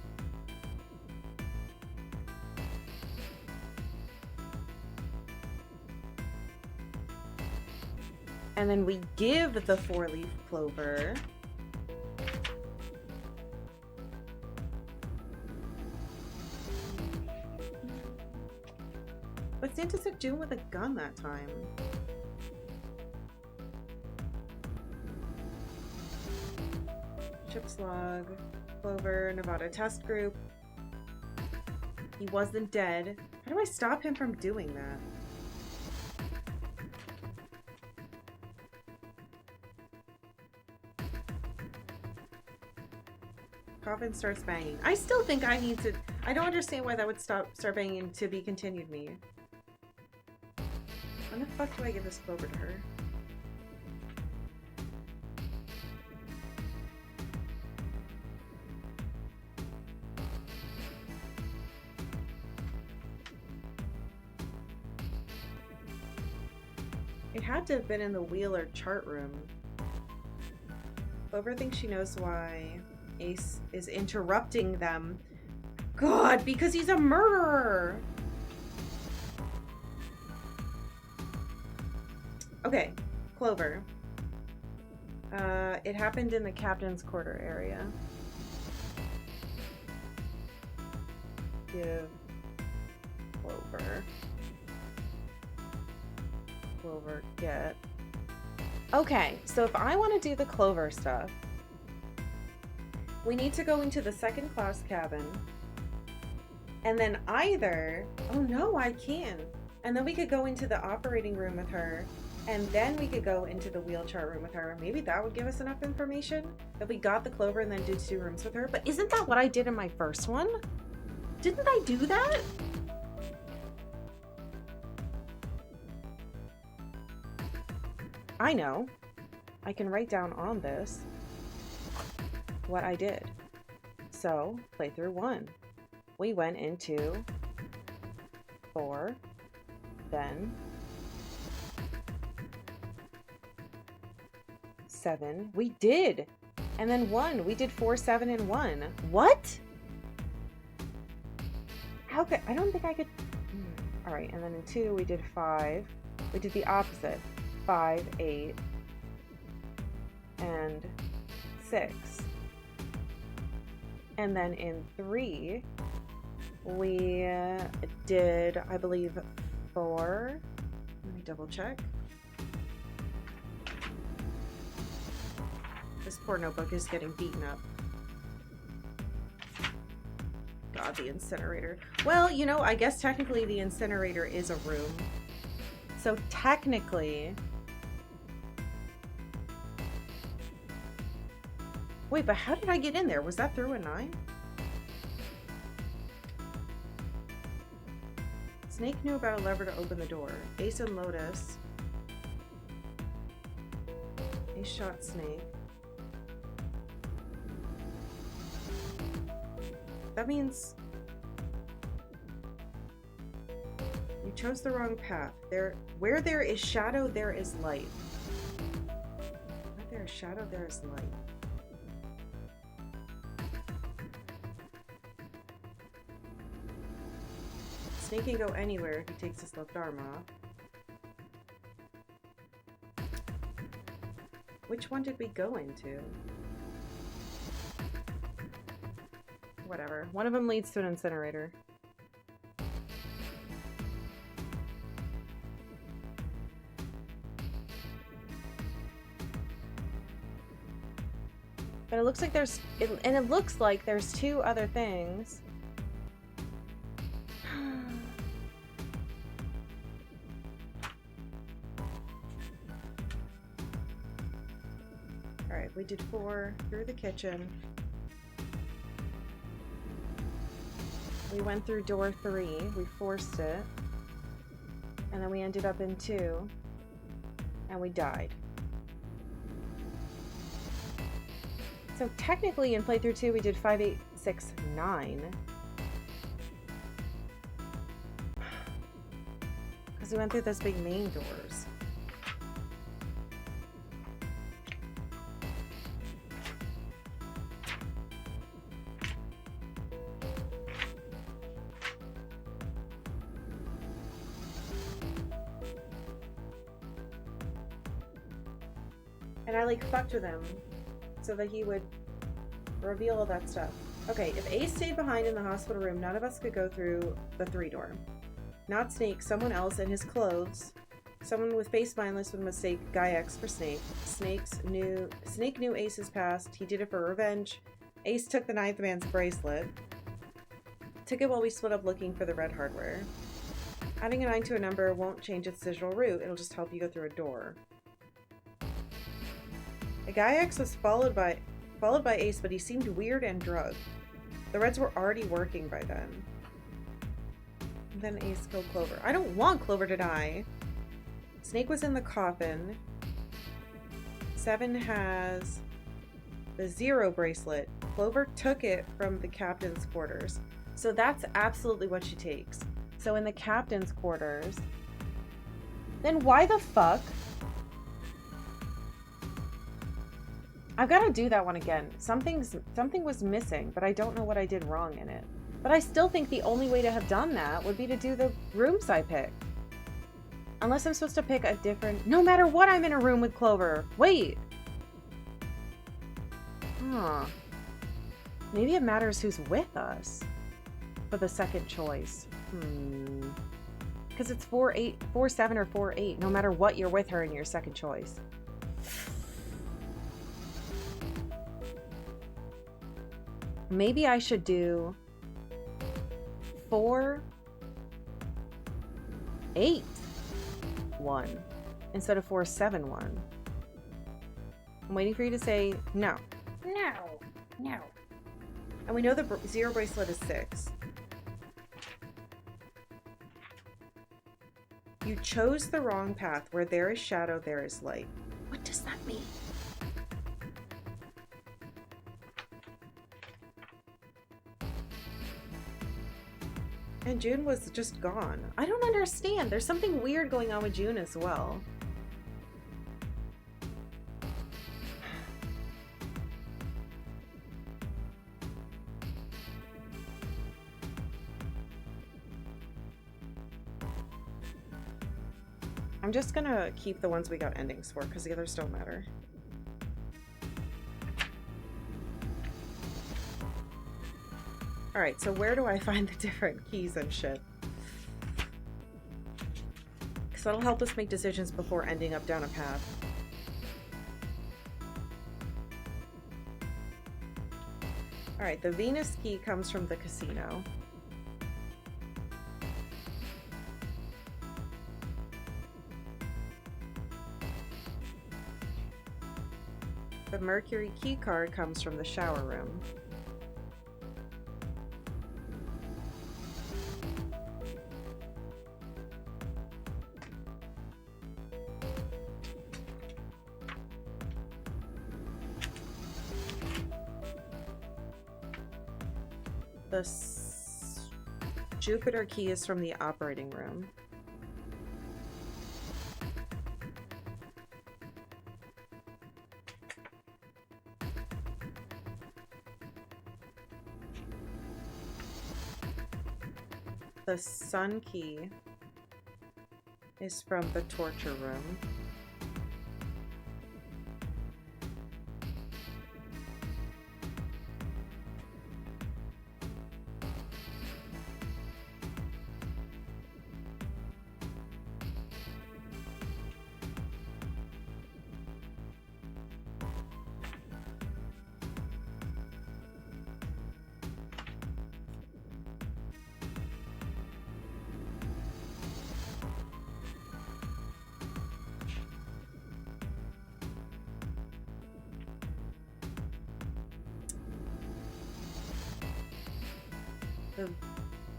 And then we give the 4-leaf clover but Santa said June with a gun that time. Chip's log, Clover, Nevada test group. He wasn't dead. How do I stop him from doing that? Coffin starts banging. I still think I need to... I don't understand why that would start banging to be continued me. When the fuck do I give this clover to her? It had to have been in the Wheeler chart room. Clover thinks she knows why Ace is interrupting them. God, because he's a murderer! Okay, Clover. It happened in the captain's quarter area. Give Clover. Clover, get. Okay, so if I want to do the Clover stuff, we need to go into the second class cabin. And then either, oh no, I can. And then we could go into the operating room with her. And then we could go into the wheel chart room with her. Maybe that would give us enough information that we got the Clover and then did 2 rooms with her. But isn't that what I did in my first one? Didn't I do that? I know. I can write down on this what I did. So, playthrough 1. We went into 4, then 7. We did! And then 1. We did 4, 7, and 1. What? How could... I don't think I could... Alright, and then in 2, we did 5. We did the opposite. 5, 8, and 6. And then in 3, we did, I believe, 4. Let me double check. This poor notebook is getting beaten up. God, the incinerator. Well, you know, I guess technically the incinerator is a room. So technically... Wait, but how did I get in there? Was that through a 9? Snake knew about a lever to open the door. Ace and Lotus. Ace shot Snake. That means you chose the wrong path. Where there is shadow, there is light. Where there is shadow, there is light. Snake can go anywhere if he takes his left arm off. Which one did we go into? Whatever. One of them leads to an incinerator. But it looks like there's... and it looks like there's 2 other things. Alright, we did 4 through the kitchen. We went through door 3, we forced it, and then we ended up in 2, and we died. So technically in playthrough 2 we did 5, 8, 6, 9. Because we went through those big main doors. And I like fucked with him so that he would reveal all that stuff. Okay, if Ace stayed behind in the hospital room, none of us could go through the 3 door. Not Snake, someone else in his clothes. Someone with face mindless would mistake Guy X for Snake. Snake knew Ace's past. He did it for revenge. Ace took the 9th man's bracelet. Took it while we split up looking for the red hardware. Adding a 9 to a number won't change its digital route. It'll just help you go through a door. The Guy X was followed by Ace, but he seemed weird and drugged. The reds were already working by then. Then Ace killed Clover. I don't want Clover to die. Snake was in the coffin. 7 has the 0 bracelet. Clover took it from the captain's quarters. So that's absolutely what she takes. So in the captain's quarters, then why the fuck? I've got to do that one again. Something was missing, but I don't know what I did wrong in it. But I still think the only way to have done that would be to do the rooms I picked. Unless I'm supposed to pick a different... No matter what, I'm in a room with Clover. Wait. Huh. Maybe it matters who's with us for the second choice. Because it's 4-8, 4-7 or 4-8. No matter what, you're with her in your second choice. Maybe I should do 4-8-1 instead of 4-7-1. I'm waiting for you to say no. No. No. And we know the 0 bracelet is 6. You chose the wrong path. Where there is shadow, there is light. What does that mean? And June was just gone. I don't understand. There's something weird going on with June as well. I'm just gonna keep the ones we got endings for because the others don't matter. Alright, so where do I find the different keys and shit? Because that'll help us make decisions before ending up down a path. Alright, the Venus key comes from the casino. The Mercury key card comes from the shower room. The Jupiter key is from the operating room. The Sun key is from the torture room.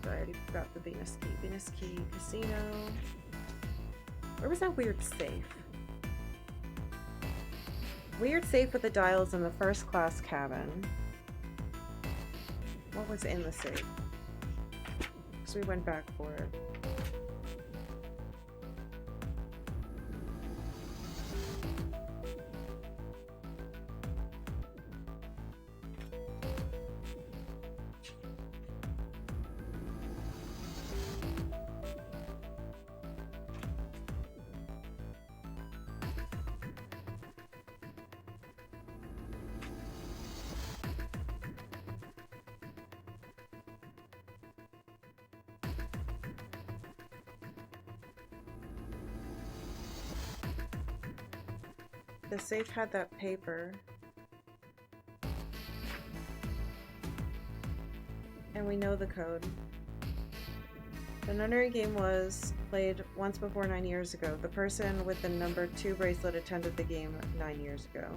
I already got the Venus key. Venus key, casino. Where was that weird safe? Weird safe with the dials in the first class cabin. What was in the safe? So we went back for it. The safe had that paper. And we know the code. The nunnery game was played once before 9 years ago. The person with the number 2 bracelet attended the game 9 years ago.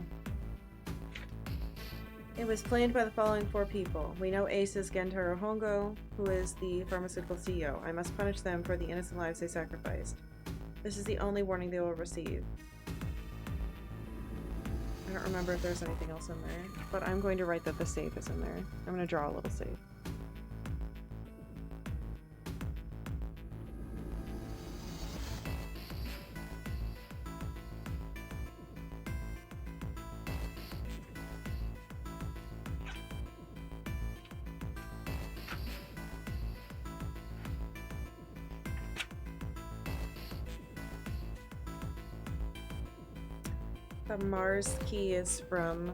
It was planned by the following 4 people. We know Ace is Gentaro Hongo, who is the pharmaceutical CEO. I must punish them for the innocent lives they sacrificed. This is the only warning they will receive. I don't remember if there's anything else in there, but I'm going to write that the safe is in there. I'm going to draw a little safe. The Mars key is from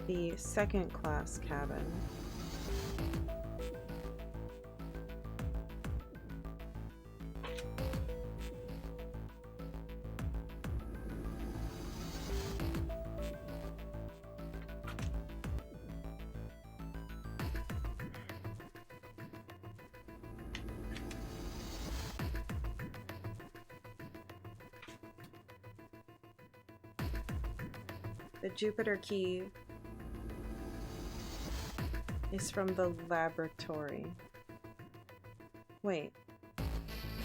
the 2nd class cabin. The Jupiter key is from the laboratory. Wait,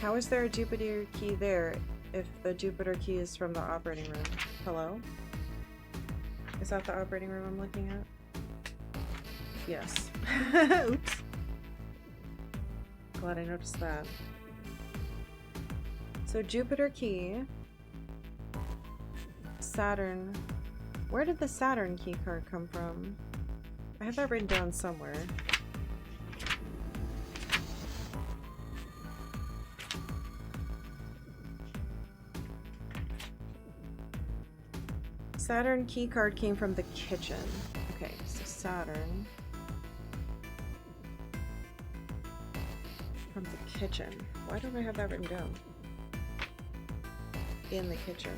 how is there a Jupiter key there if the Jupiter key is from the operating room? Hello? Is that the operating room I'm looking at? Yes. Oops. Glad I noticed that. So Jupiter key, Saturn. Where did the Saturn key card come from? I have that written down somewhere. Saturn key card came from the kitchen. Okay, so Saturn. From the kitchen. Why don't I have that written down? In the kitchen.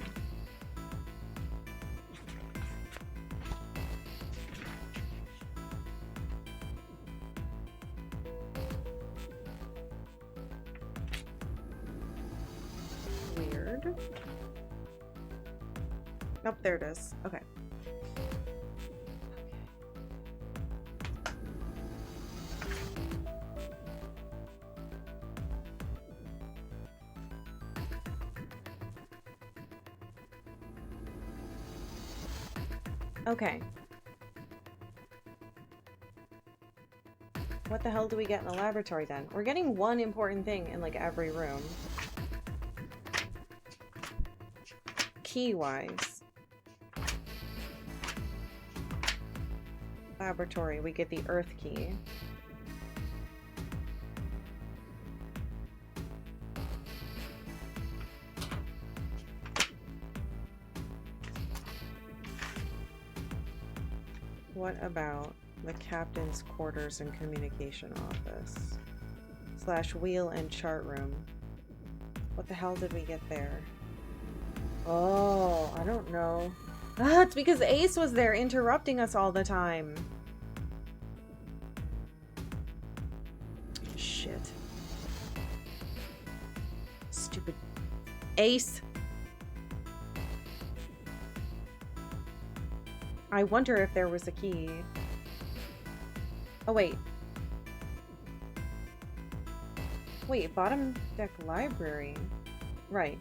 Weird. Nope, there it is. Okay. Okay. What the hell do we get in the laboratory then? We're getting one important thing in like every room. Key-wise. Laboratory, we get the Earth key. What about the captain's quarters and communication office? / wheel and chart room. What the hell did we get there? Oh, I don't know. Ah, it's because Ace was there interrupting us all the time. Shit. Stupid Ace. I wonder if there was a key. Oh, wait. Wait, bottom deck library. Right.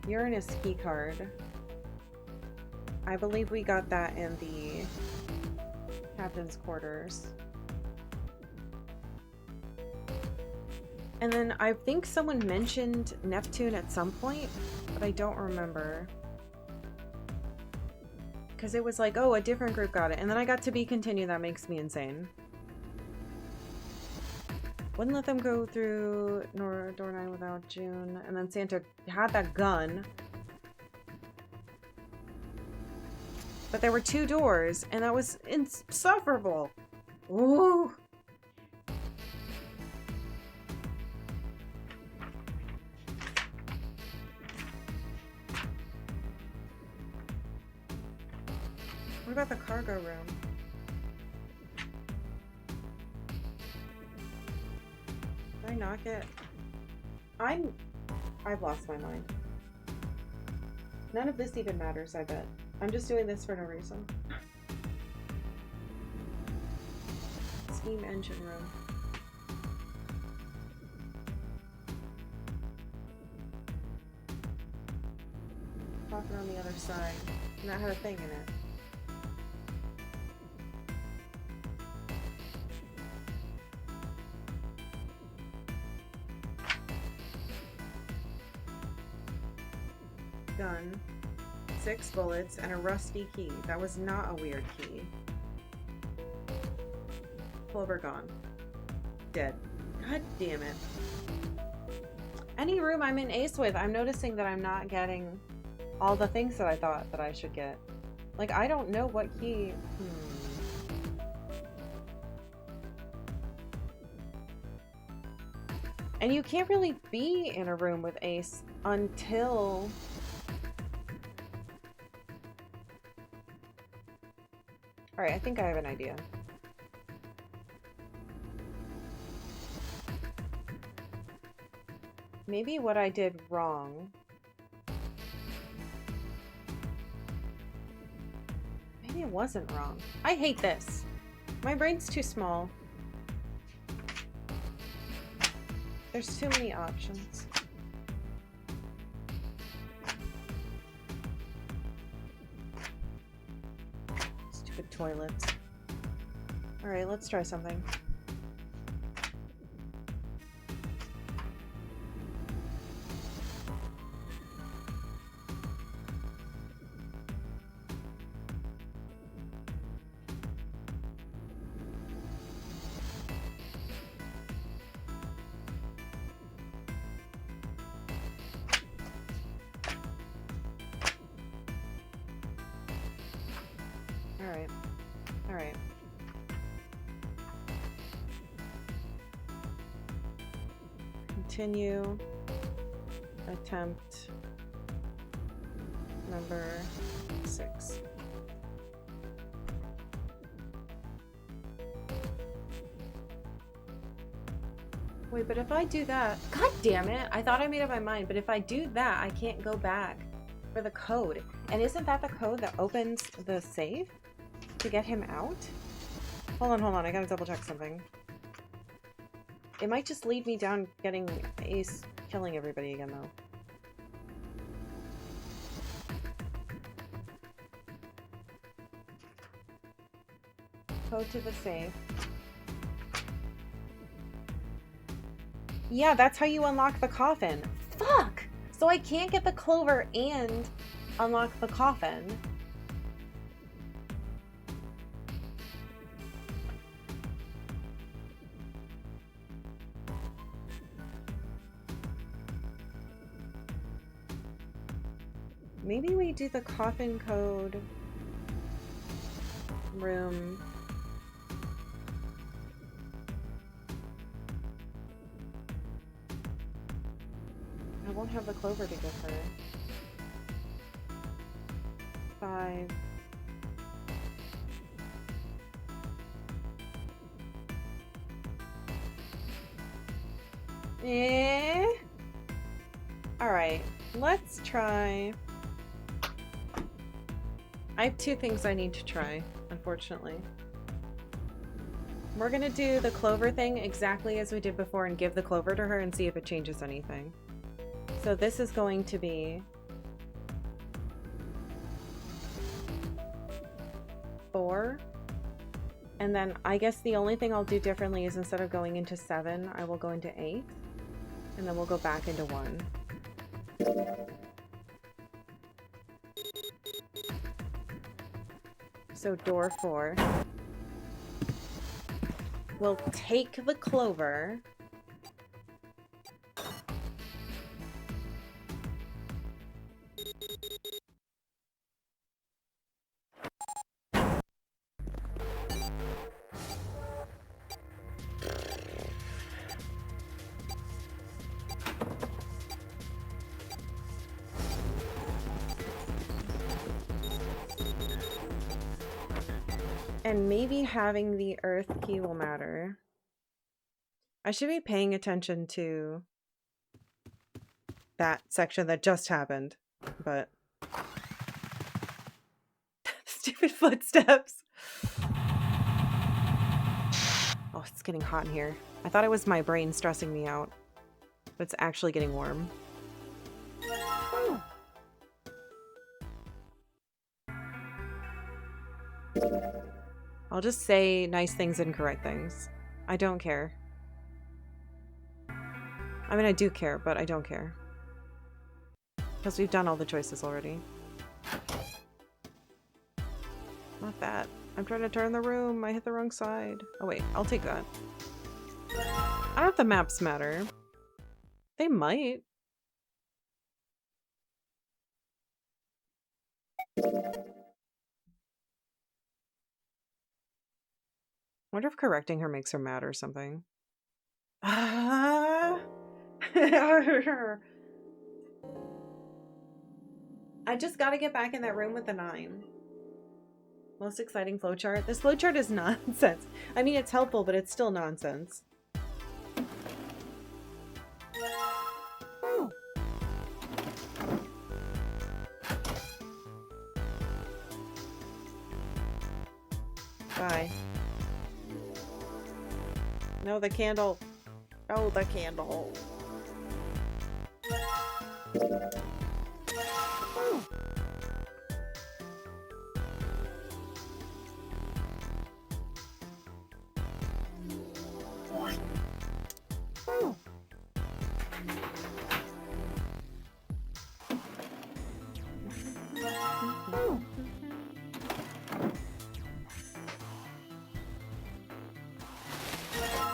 Uranus key card. I believe we got that in the captain's quarters. And then I think someone mentioned Neptune at some point, but I don't remember. Because it was like, oh, a different group got it. And then I got to be continued. That makes me insane. Wouldn't let them go through door 9 without June. And then Santa had that gun. But there were 2 doors, and that was insufferable. Ooh. What about the cargo room? Did I not get... I've lost my mind. None of this even matters, I bet. I'm just doing this for no reason. Steam engine room. Pop it on the other side. And that had a thing in it. Gun. 6 bullets and a rusty key. That was not a weird key. Clover gone. Dead. God damn it. Any room I'm in ace with, I'm noticing that I'm not getting all the things that I thought that I should get. Like, I don't know what key... And you can't really be in a room with ace until... Alright, I think I have an idea. Maybe what I did wrong... Maybe it wasn't wrong. I hate this. My brain's too small. There's too many options. Stupid toilets. Alright, let's try something. Alright. Continue. Attempt number 6. Wait, but if I do that... God damn it! I thought I made up my mind, but if I do that, I can't go back for the code. And isn't that the code that opens the safe? To get him out? Hold on, I gotta double check something. It might just lead me down getting Ace killing everybody again, though. Code to the safe. Yeah, that's how you unlock the coffin. Fuck! So I can't get the clover and unlock the coffin. Maybe we do the coffin code room. I won't have the clover to give her. 5. Alright, let's try... I have 2 things I need to try, unfortunately. We're gonna do the clover thing exactly as we did before and give the clover to her and see if it changes anything. So this is going to be 4. And then I guess the only thing I'll do differently is instead of going into 7, I will go into 8. And then we'll go back into 1. So door 4. We'll take the clover. And maybe having the earth key will matter. I should be paying attention to that section that just happened, but... Stupid footsteps. Oh, it's getting hot in here. I thought it was my brain stressing me out, but it's actually getting warm. I'll just say nice things and correct things. I don't care. I mean, I do care, but I don't care. Because we've done all the choices already. Not that. I'm trying to turn the room. I hit the wrong side. Oh wait, I'll take that. I don't know if the maps matter. They might. I wonder if correcting her makes her mad or something. I just gotta get back in that room with the 9. Most exciting flowchart. This flowchart is nonsense. I mean, it's helpful, but it's still nonsense. Bye. No, the candle. Oh, the candle.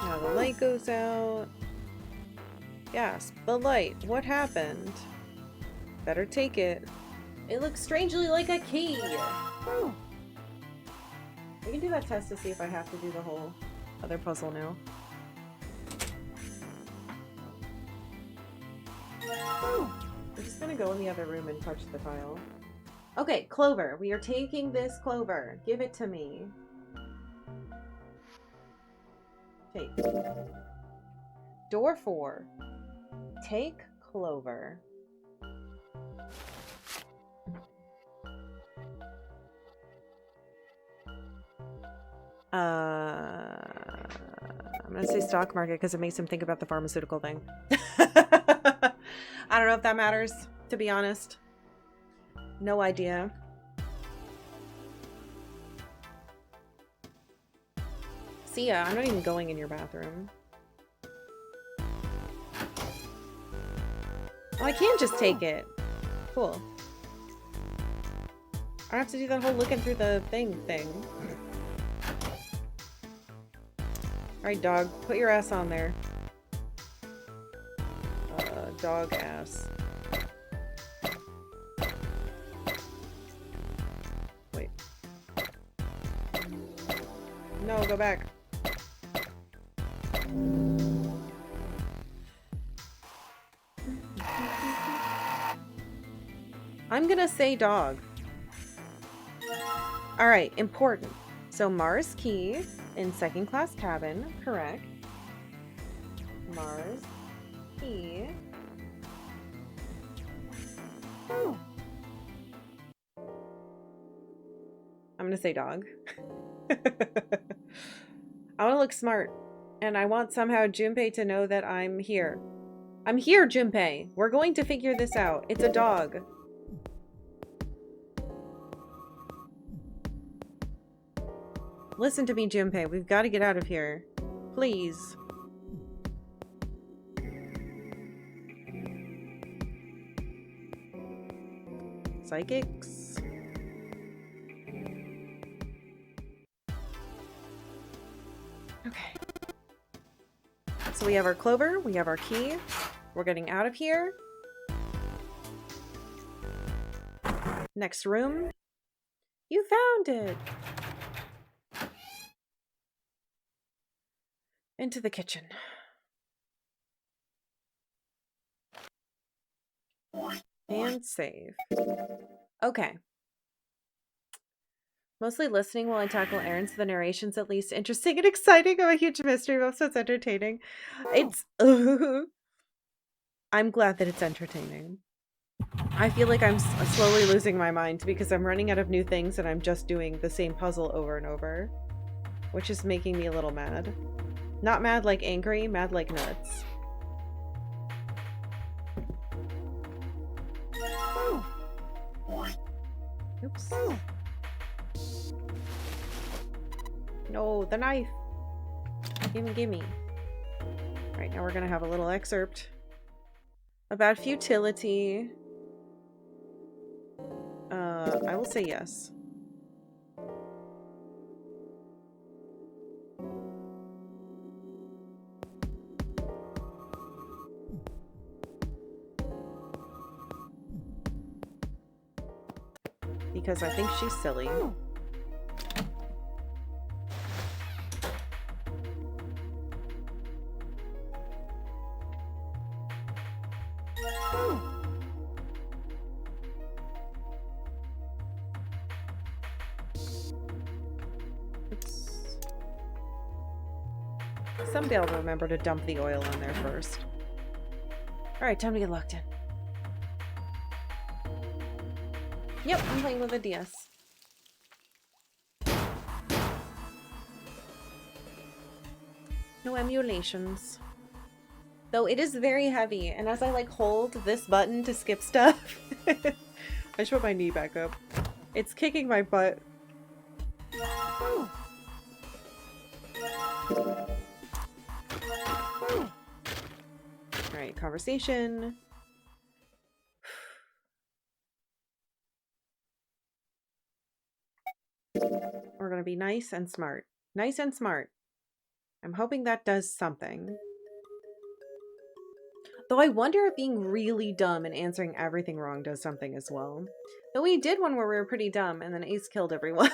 Now the light goes out. Yes, the light. What happened? Better take it. It looks strangely like a key. We can do that test to see if I have to do the whole other puzzle now. We're just gonna go in the other room and touch the tile. Okay, Clover. We are taking this Clover. Give it to me. Take. Door 4. Take Clover. I'm gonna say stock market because it makes him think about the pharmaceutical thing. I don't know if that matters, to be honest. No idea. See ya, I'm not even going in your bathroom. Oh, I can just take it. Cool. I don't have to do that whole looking through the thing. Alright, dog. Put your ass on there. Dog ass. Wait. No, go back. I'm gonna say dog. Alright, important. So Mars key in second class cabin, correct. Mars key. I'm gonna say dog. I want to look smart. And I want somehow Junpei to know that I'm here. I'm here, Junpei. We're going to figure this out. It's a dog. Listen to me, Junpei. We've got to get out of here. Please. Psychics. Okay. So we have our Clover. We have our key. We're getting out of here. Next room. You found it. Into the kitchen. And save. Okay. Mostly listening while I tackle errands. The narration's at least interesting and exciting. I'm a huge mystery buff, so it's entertaining. It's... I'm glad that it's entertaining. I feel like I'm slowly losing my mind because I'm running out of new things and I'm just doing the same puzzle over and over, which is making me a little mad. Not mad like angry, mad like nuts. Oops. No, the knife. Gimme, gimme. Alright, now we're gonna have a little excerpt about futility. I will say yes. Because I think she's silly. Oops. Someday I'll remember to dump the oil on there first. Alright, time to get locked in. Yep, I'm playing with a DS. No emulations. Though it is very heavy, and as I like hold this button to skip stuff, I should put my knee back up. It's kicking my butt. Alright, conversation. We're gonna be nice and smart. Nice and smart. I'm hoping that does something. Though I wonder if being really dumb and answering everything wrong does something as well. Though we did one where we were pretty dumb and then Ace killed everyone.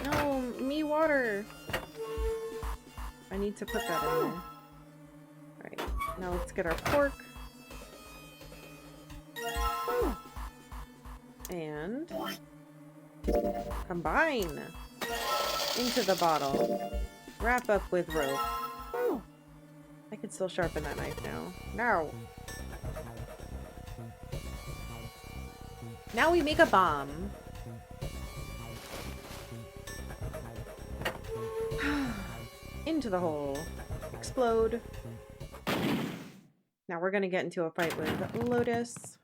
No, me water. I need to put that in there. Alright, now let's get our pork. And combine into the bottle. Wrap up with rope. I can still sharpen that knife now. No. Now we make a bomb. Into the hole. Explode. Now we're gonna get into a fight with Lotus.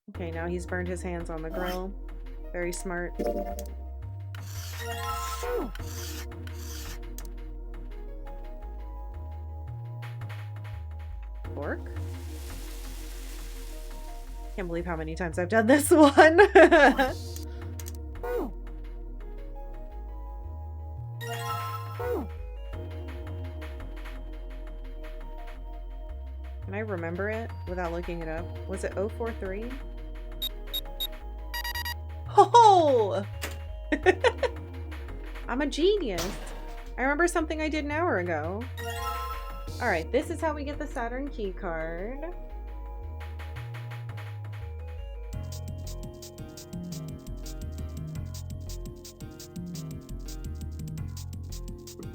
Okay, now he's burned his hands on the grill. Very smart. Pork? Can't believe how many times I've done this one. Can I remember it without looking it up? Was it 043? Oh! I'm a genius. I remember something I did an hour ago. Alright, this is how we get the Saturn key card.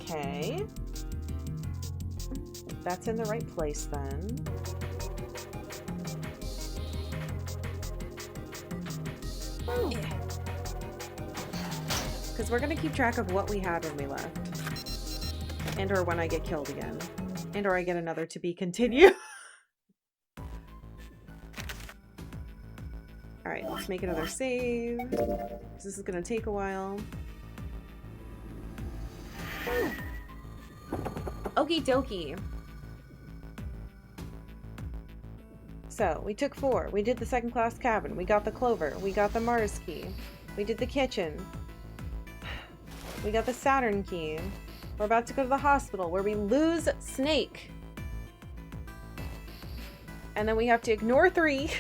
Okay. That's in the right place then. Because we're going to keep track of what we had when we left. And or when I get killed again. And or I get another to be continued. Alright, let's make another save. This is going to take a while. Okie dokie. So, we took 4. We did the second class cabin. We got the clover. We got the Mars key. We did the kitchen. We got the Saturn key. We're about to go to the hospital where we lose Snake. And then we have to ignore 3.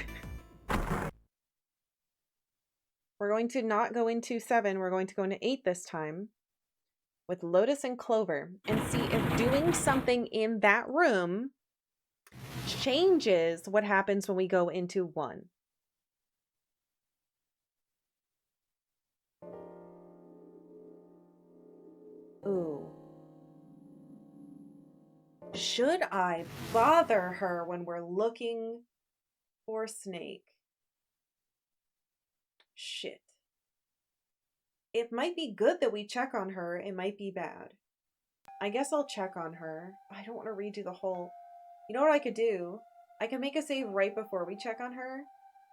We're going to not go into 7. We're going to go into 8 this time. with Lotus and Clover and see if doing something in that room changes what happens when we go into 1. Ooh. Should I bother her when we're looking for Snake? Shit. It might be good that we check on her. It might be bad. I guess I'll check on her. I don't want to redo the whole... You know what I could do? I could make a save right before we check on her,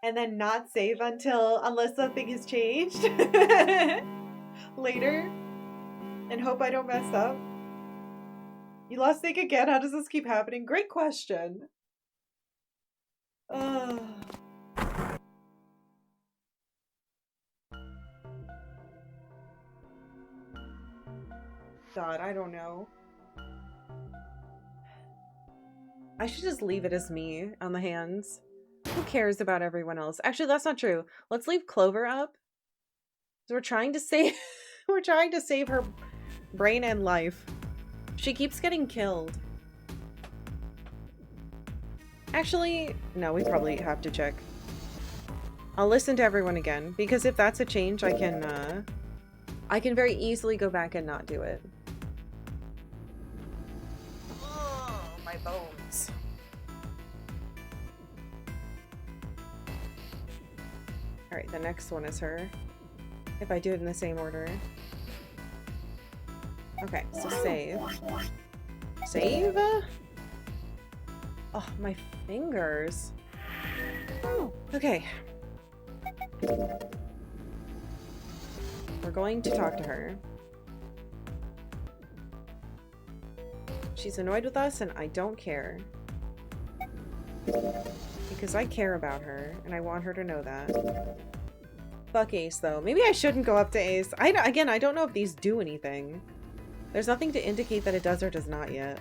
and then not save unless something has changed later, and hope I don't mess up. You lost Snake again? How does this keep happening? Great question. God, I don't know. I should just leave it as me on the hands. Who cares about everyone else? Actually, that's not true. Let's leave Clover up. So we're trying to save we're trying to save her brain and life. She keeps getting killed. Actually, no, we probably have to check. I'll listen to everyone again, because if that's a change, I can very easily go back and not do it. Oh, my bones. Alright, the next one is her. If I do it in the same order. Okay, so save. Save? Oh, my fingers. Okay. We're going to talk to her. She's annoyed with us and I don't care. Because I care about her and I want her to know that. Fuck Ace though. Maybe I shouldn't go up to Ace. Again, I don't know if these do anything. There's nothing to indicate that it does or does not yet.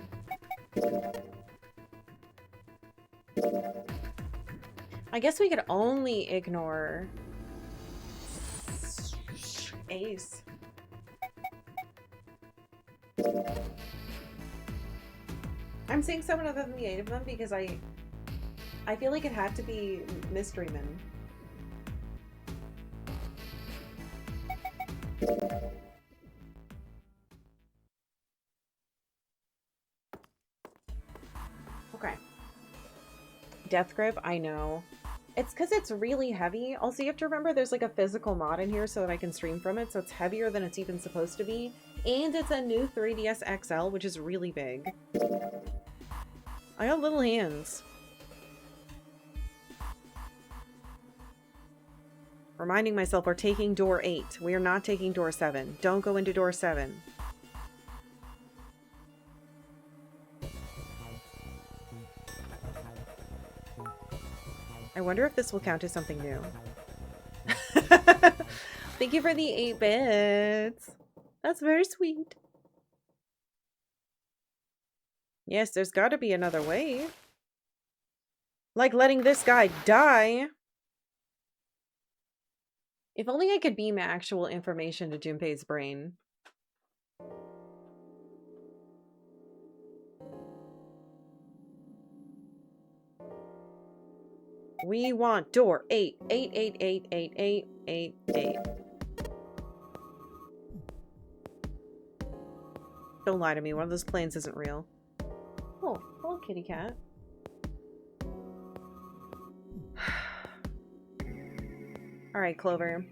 I guess we could only ignore Ace. I'm saying someone other than the 8 of them because I feel like it had to be Mysteryman. Okay. Death Grip, I know. It's because it's really heavy. Also, you have to remember there's like a physical mod in here so that I can stream from it, so it's heavier than it's even supposed to be. And it's a new 3DS XL, which is really big. I got little hands. Reminding myself we're taking door 8. We are not taking door 7. Don't go into door 7. I wonder if this will count as something new. Thank you for the 8 bits. That's very sweet. Yes, there's got to be another way. Like letting this guy die. If only I could beam actual information to Junpei's brain. We want door 8. 8, 8, 8, 8, 8, 8, 8. Don't lie to me. One of those planes isn't real. Oh, hello, kitty cat. Alright, Clover.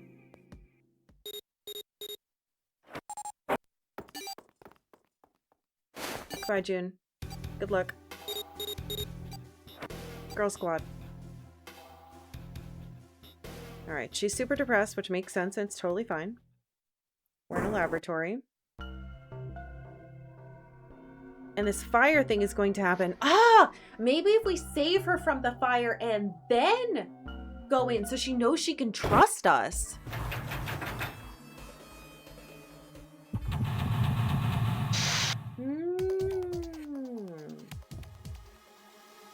Bye, June. Good luck. Girl squad. Alright, she's super depressed, which makes sense and it's totally fine. We're in a laboratory. And this fire thing is going to happen. Ah! Maybe if we save her from the fire and then go in so she knows she can trust us.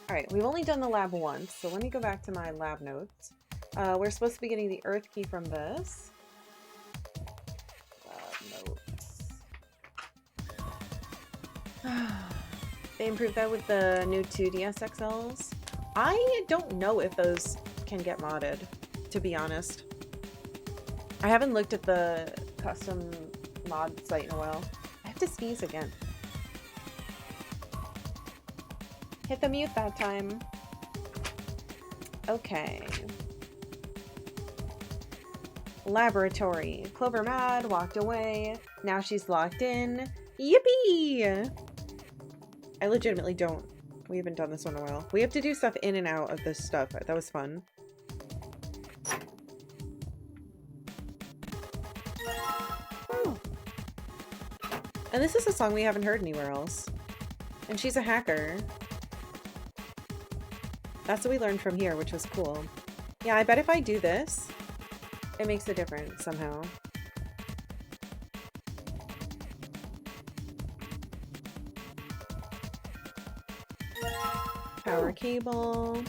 Alright, we've only done the lab once, so let me go back to my lab notes. We're supposed to be getting the earth key from this. Lab notes. They improved that with the new 2DS XLs. I don't know if those can get modded, to be honest. I haven't looked at the custom mod site in a while. I have to sneeze again. Hit the mute that time. Okay. Laboratory. Clover mad, walked away. Now she's locked in. Yippee! I legitimately don't. We haven't done this one in a while. We have to do stuff in and out of this stuff. That was fun. Oh. And this is a song we haven't heard anywhere else. And she's a hacker. That's what we learned from here, which was cool. Yeah, I bet if I do this, it makes a difference somehow. Power cable.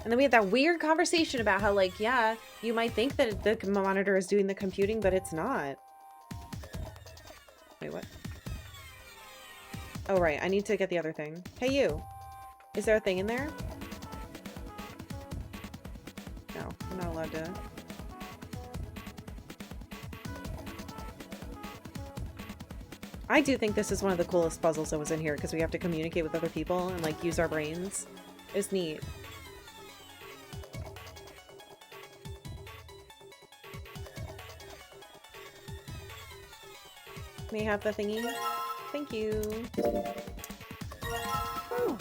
And then we had that weird conversation about how, like, yeah, you might think that the monitor is doing the computing, but it's not. Wait, what? Oh, right. I need to get the other thing. Hey, you. Is there a thing in there? No, I'm not allowed to. I do think this is one of the coolest puzzles that was in here because we have to communicate with other people and, like, use our brains. It's neat. May I have the thingy? Thank you. Oh.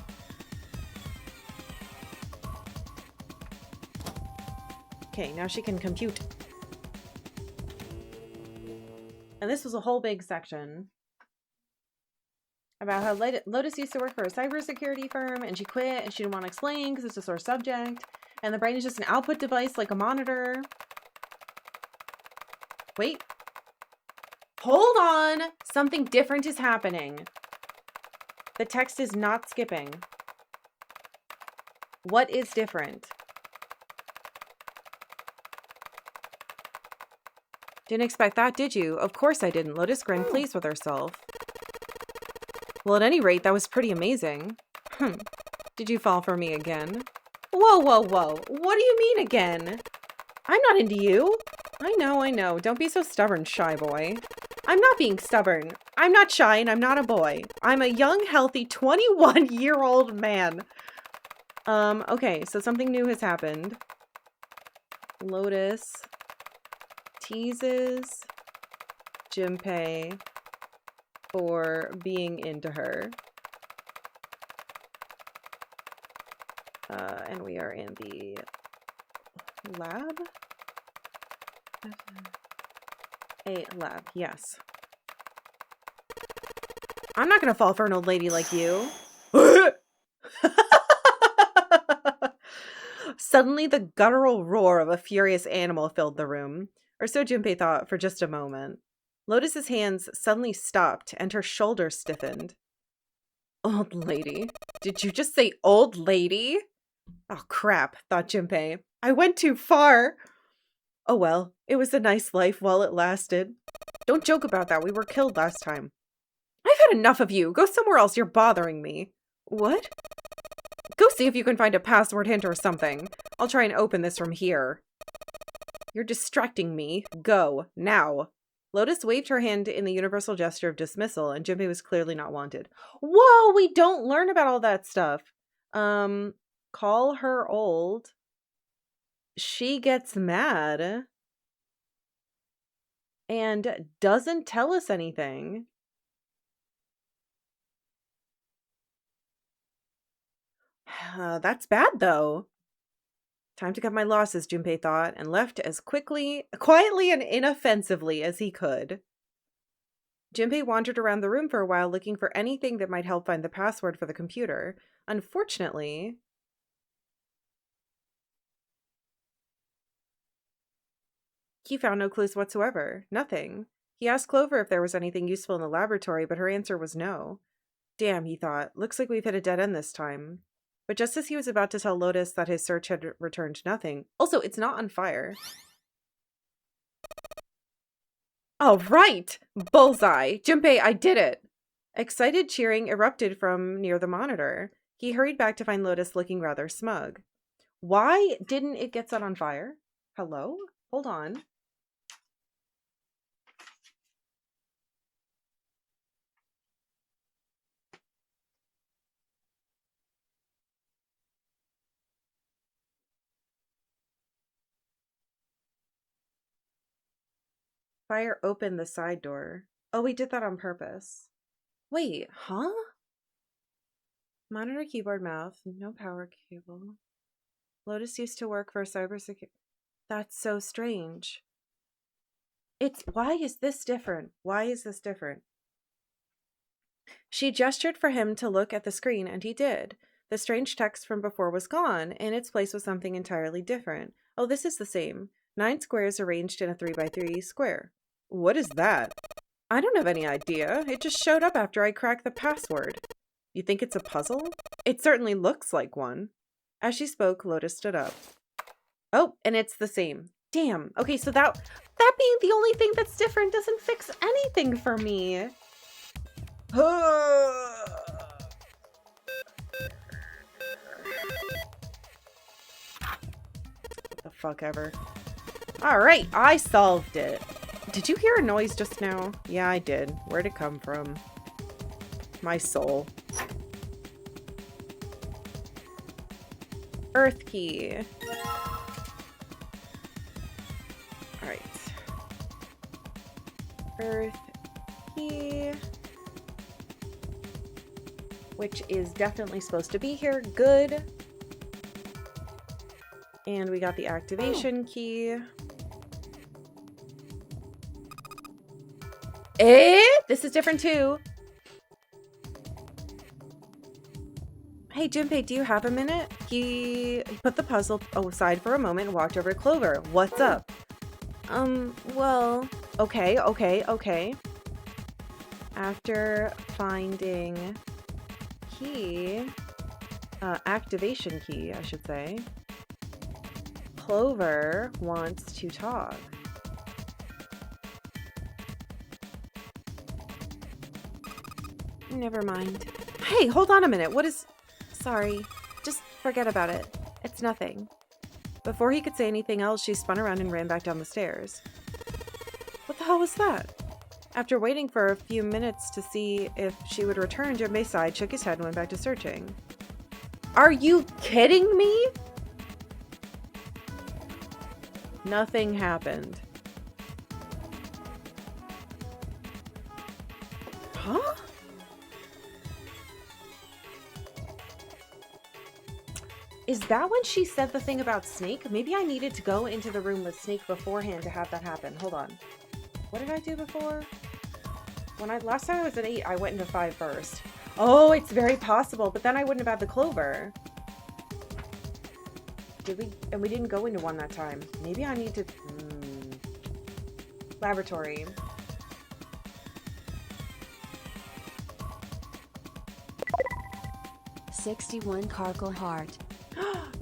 Okay, now she can compute. And this was a whole big section about how Lotus used to work for a cybersecurity firm and she quit and she didn't want to explain because it's a sore subject. And the brain is just an output device like a monitor. Wait. Hold on! Something different is happening. The text is not skipping. What is different? Didn't expect that, did you? Of course I didn't. Lotus grinned, pleased with herself. Well, at any rate, that was pretty amazing. Did you fall for me again? Whoa, whoa, whoa. What do you mean again? I'm not into you. I know. Don't be so stubborn, shy boy. I'm not being stubborn. I'm not shy and I'm not a boy. I'm a young, healthy, 21-year-old man. Okay, so something new has happened. Lotus teases Junpei for being into her. And we are in the lab? A lab, yes. I'm not gonna fall for an old lady like you. Suddenly, the guttural roar of a furious animal filled the room. Or so Junpei thought for just a moment. Lotus's hands suddenly stopped and her shoulders stiffened. Old lady? Did you just say old lady? Oh crap, thought Junpei. I went too far. Oh well, it was a nice life while it lasted. Don't joke about that, we were killed last time. I've had enough of you. Go somewhere else, you're bothering me. What? Go see if you can find a password hint or something. I'll try and open this from here. You're distracting me. Go, now. Lotus waved her hand in the universal gesture of dismissal, and Junpei was clearly not wanted. Whoa, we don't learn about all that stuff. Call her old. She gets mad. And doesn't tell us anything. That's bad, though. Time to cut my losses, Junpei thought, and left as quietly and inoffensively as he could. Junpei wandered around the room for a while looking for anything that might help find the password for the computer. Unfortunately, he found no clues whatsoever. Nothing. He asked Clover if there was anything useful in the laboratory, but her answer was no. Damn, he thought. Looks like we've hit a dead end this time. But just as he was about to tell Lotus that his search had returned nothing. Also, it's not on fire. Oh, right! Bullseye! Junpei, I did it! Excited cheering erupted from near the monitor. He hurried back to find Lotus looking rather smug. Why didn't it get set on fire? Hello? Hold on. Fire opened the side door. Oh, we did that on purpose. Wait, huh? Monitor, keyboard, mouse, no power cable. Lotus used to work for cybersecurity. That's so strange. Why is this different? Why is this different? She gestured for him to look at the screen, and he did. The strange text from before was gone. In its place was something entirely different. Oh, this is the same. 9 squares arranged in a 3x3 square. What is that? I don't have any idea. It just showed up after I cracked the password. You think it's a puzzle? It certainly looks like one. As she spoke, Lotus stood up. Oh, and it's the same. Damn. Okay, so that being the only thing that's different doesn't fix anything for me. What the fuck ever. Alright, I solved it. Did you hear a noise just now? Yeah, I did. Where'd it come from? My soul. Earth key. Alright. Earth key. Which is definitely supposed to be here. Good. And we got the activation key. This is different too. Hey, Junpei, do you have a minute? He put the puzzle aside for a moment and walked over to Clover. What's up? Well, okay. After finding key, activation key, I should say, Clover wants to talk. Never mind. Hey, hold on a minute. What is... Sorry. Just forget about it. It's nothing. Before he could say anything else, she spun around and ran back down the stairs. What the hell was that? After waiting for a few minutes to see if she would return, Junpei sighed, shook his head, and went back to searching. Are you kidding me? Nothing happened. Huh? Is that when she said the thing about Snake? Maybe I needed to go into the room with Snake beforehand to have that happen. Hold on. What did I do before? Last time I was at 8, I went into 5 first. Oh, it's very possible, but then I wouldn't have had the Clover. Did we? And we didn't go into 1 that time. Maybe I need to... Laboratory. $61 Karkalla heart.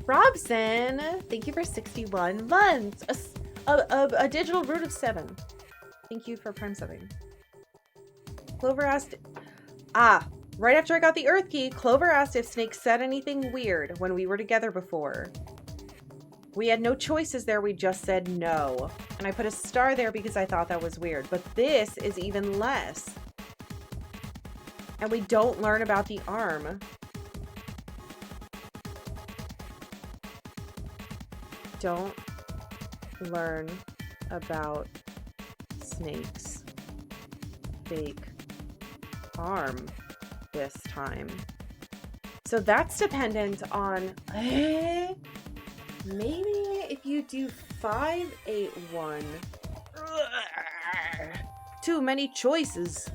Robson, thank you for 61 months. A digital root of 7. Thank you for prime subbing. Clover asked... right after I got the Earth key, Clover asked if Snake said anything weird when we were together before. We had no choices there, we just said no. And I put a star there because I thought that was weird. But this is even less. And we don't learn about the arm. Don't learn about Snake's fake arm this time. So that's dependent on maybe if you do 581. Too many choices.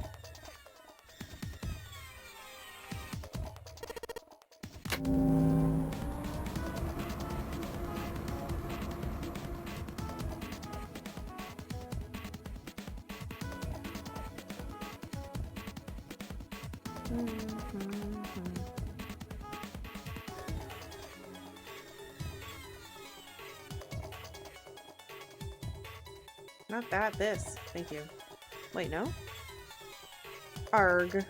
Not that, this. Thank you. Wait, no? Arg.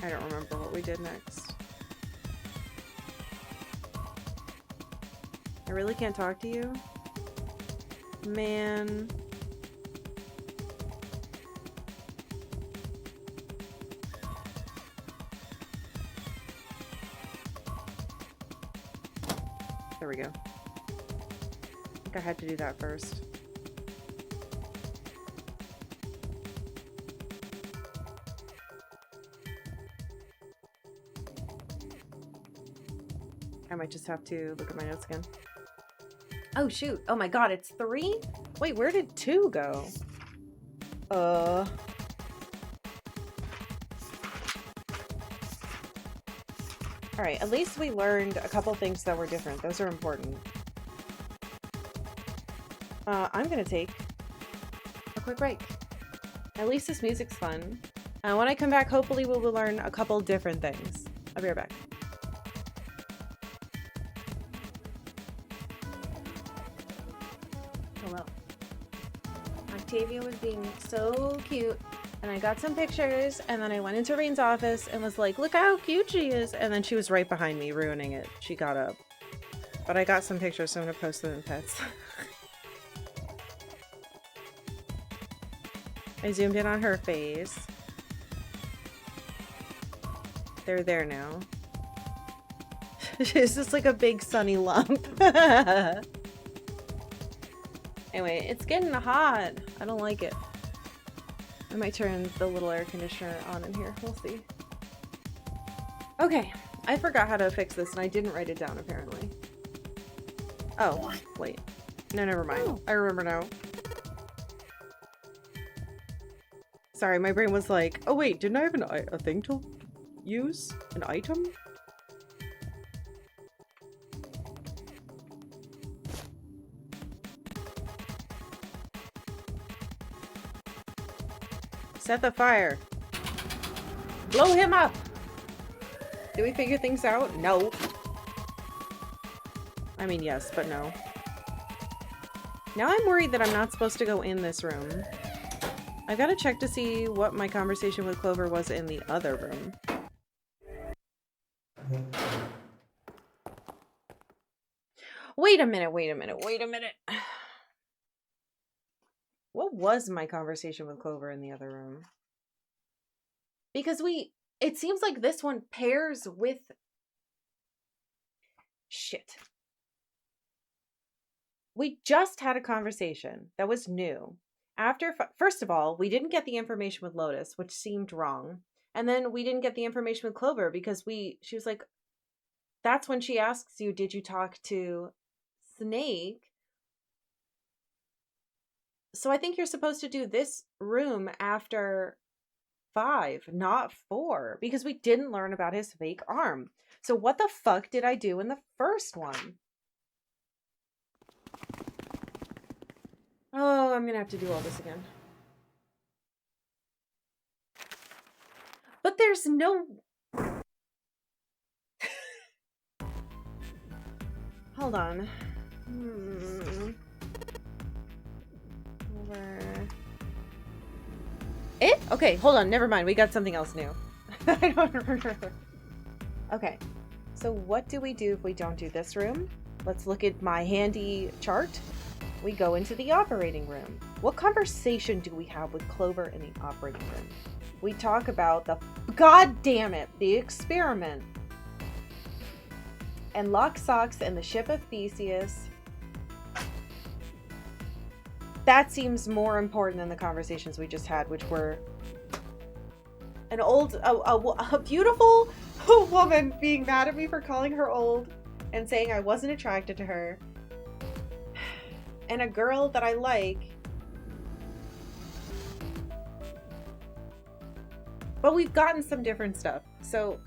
I don't remember what we did next. I really can't talk to you? Man. There we go. I think I had to do that first. I might just have to look at my notes again. Oh shoot. Oh my god, it's 3? Wait, where did 2 go? Alright, at least we learned a couple things that were different. Those are important. I'm gonna take a quick break. At least this music's fun. When I come back, hopefully we'll learn a couple different things. I'll be right back. Hello. Octavia was being so cute, and I got some pictures, and then I went into Rain's office and was like, look how cute she is, and then she was right behind me, ruining it. She got up. But I got some pictures, so I'm gonna post them in pets. I zoomed in on her face. They're there now. She's just like a big sunny lump. Anyway, it's getting hot. I don't like it. I might turn the little air conditioner on in here. We'll see. Okay. I forgot how to fix this and I didn't write it down apparently. Oh, wait. No, never mind. Oh. I remember now. Sorry, my brain was like, oh wait, didn't I have a thing to use? An item? Set the fire. Blow him up! Did we figure things out? No. I mean, yes, but no. Now I'm worried that I'm not supposed to go in this room. I gotta check to see what my conversation with Clover was in the other room. Wait a minute. What was my conversation with Clover in the other room? Because it seems like this one pairs with... Shit. We just had a conversation that was new. First of all, we didn't get the information with Lotus, which seemed wrong. And then we didn't get the information with Clover because she was like, that's when she asks you, did you talk to Snake? So I think you're supposed to do this room after 5, not 4, because we didn't learn about his fake arm. So what the fuck did I do in the first one? Oh, I'm gonna have to do all this again. But there's no... Hold on. Over... Okay, hold on. Never mind. We got something else new. I don't remember. Okay. So what do we do if we don't do this room? Let's look at my handy chart. We go into the operating room. What conversation do we have with Clover in the operating room? We talk about God damn it, the experiment. And Lock Socks and the ship of Theseus. That seems more important than the conversations we just had, which were a beautiful woman being mad at me for calling her old and saying I wasn't attracted to her. And a girl that I like. But we've gotten some different stuff. So,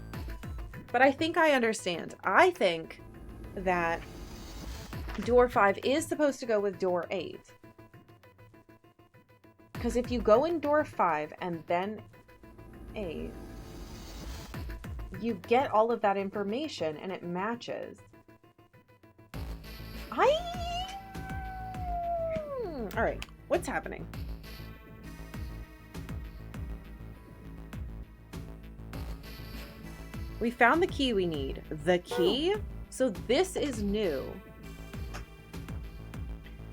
but I think I understand. I think that door 5 is supposed to go with door 8. Because if you go in door 5 and then 8, you get all of that information and it matches. Alright, what's happening? We found the key we need. The key? So this is new.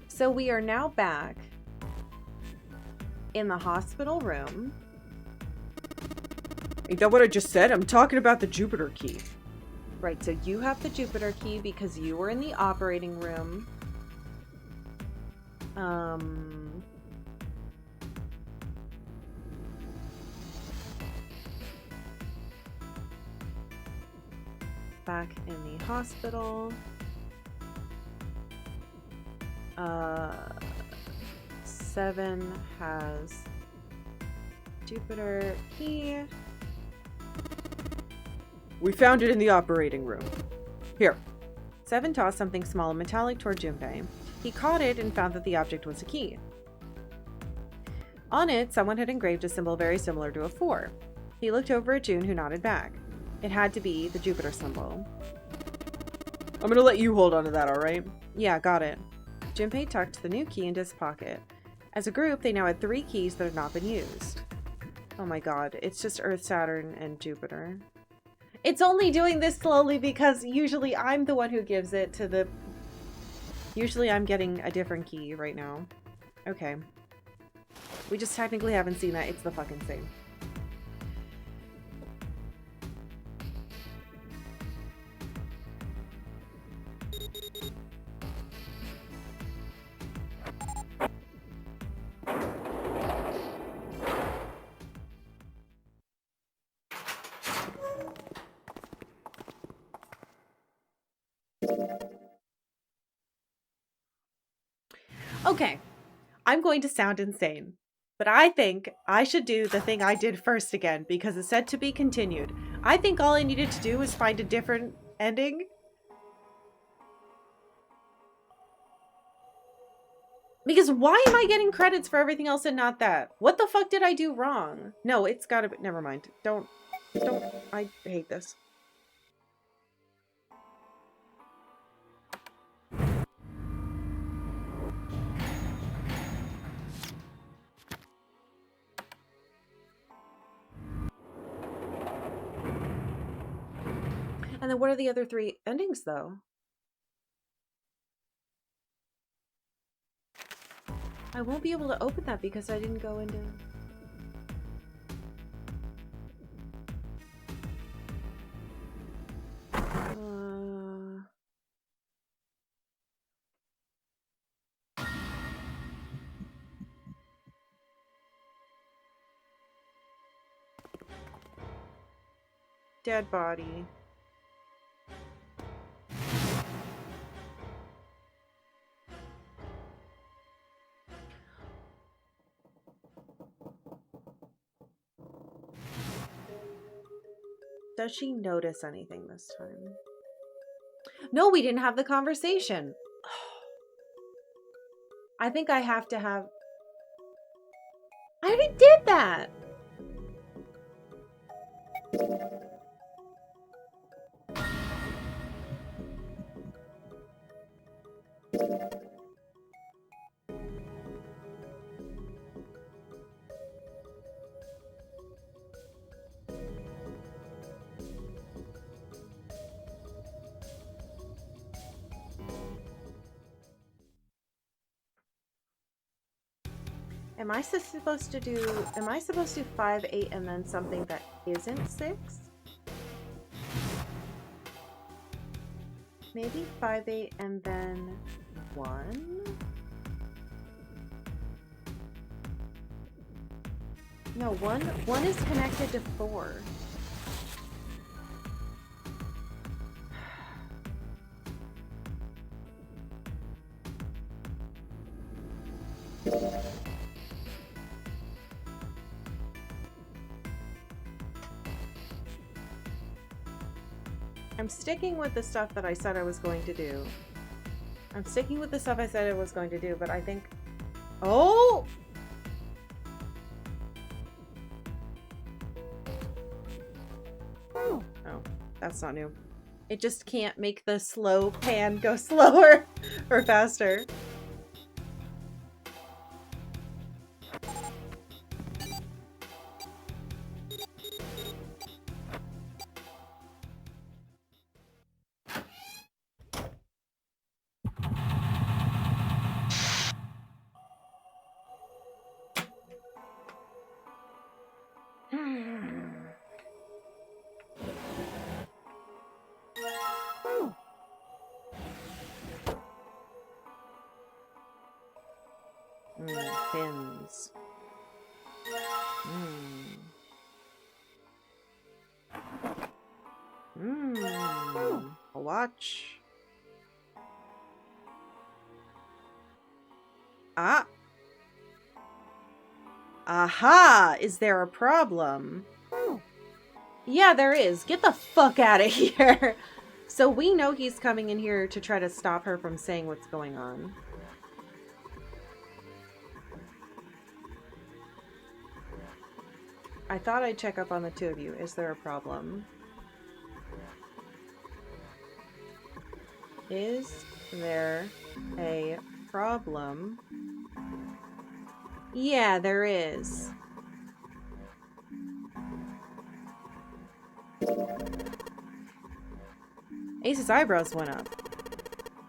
So we are now back in the hospital room. Ain't that what I just said? I'm talking about the Jupiter key. Right, so you have the Jupiter key because you were in the operating room. Back in the hospital. 7 has Jupiter key. We found it in the operating room. Here. 7 tossed something small and metallic toward Junpei. He caught it and found that the object was a key. On it, someone had engraved a symbol very similar to a 4. He looked over at June, who nodded back. It had to be the Jupiter symbol. I'm gonna let you hold on to that, alright? Yeah, got it. Junpei tucked the new key into his pocket. As a group, they now had 3 keys that had not been used. Oh my god, it's just Earth, Saturn, and Jupiter. It's only doing this slowly because usually I'm the one who gives it to the... Usually I'm getting a different key right now. Okay. We just technically haven't seen that. It's the fucking same. Okay, I'm going to sound insane, but I think I should do the thing I did first again because it said to be continued. I think all I needed to do was find a different ending. Because why am I getting credits for everything else and not that? What the fuck did I do wrong? No, it's gotta be, never mind. Don't, I hate this. And then what are the other 3 endings, though? I won't be able to open that because I didn't go into... Dead body. Does she notice anything this time? No, we didn't have the conversation. I think I have to have... I already did that! Am I supposed to do 5, 8, and then something that isn't 6? Maybe 5, 8, and then 1? No, 1 is connected to 4. I'm sticking with the stuff that I said I was going to do. I'm sticking with the stuff I said I was going to do, but I think... Oh! Oh, that's not new. It just can't make the slow pan go slower or faster. Pins. A watch. Ah. Aha! Is there a problem? Yeah, there is. Get the fuck out of here. So we know he's coming in here to try to stop her from saying what's going on. I thought I'd check up on the two of you. Is there a problem? Is there a problem? Yeah, there is. Ace's eyebrows went up.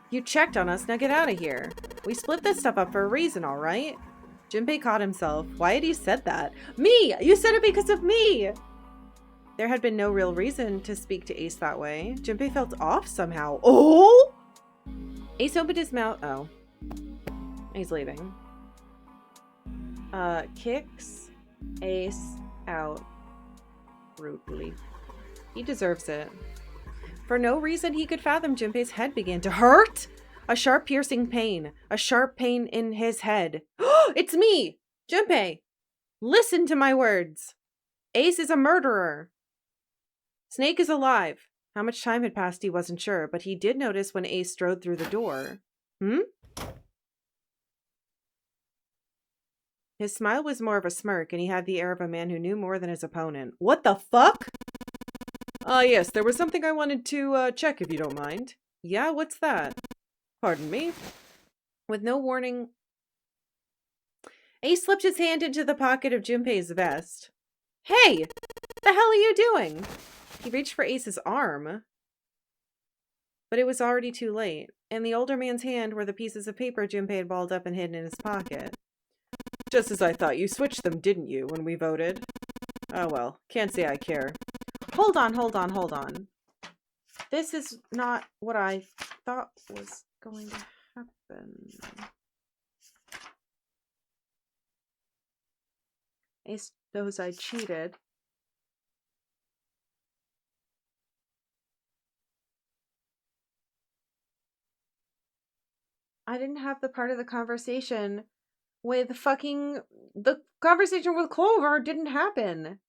You checked on us, now get out of here. We split this stuff up for a reason, alright? Junpei caught himself. Why had he said that? Me! You said it because of me! There had been no real reason to speak to Ace that way. Junpei felt off somehow. Oh! Ace opened his mouth. Oh. He's leaving. Kicks Ace out rudely. He deserves it. For no reason he could fathom, Junpei's head began to hurt. A sharp, piercing pain. A sharp pain in his head. It's me! Junpei! Listen to my words. Ace is a murderer. Snake is alive. How much time had passed he wasn't sure, but he did notice when Ace strode through the door. His smile was more of a smirk, and he had the air of a man who knew more than his opponent. What the fuck? Yes, there was something I wanted to check if you don't mind. Yeah, what's that? Pardon me? With no warning, Ace slipped his hand into the pocket of Junpei's vest. Hey! The hell are you doing? He reached for Ace's arm, but it was already too late. In the older man's hand were the pieces of paper Junpei had balled up and hidden in his pocket. Just as I thought. You switched them, didn't you, when we voted? Oh well, can't say I care. Hold on, hold on, hold on. This is not what I thought was going to happen. Ace knows I cheated. I didn't have the part of the conversation with the conversation with Clover didn't happen.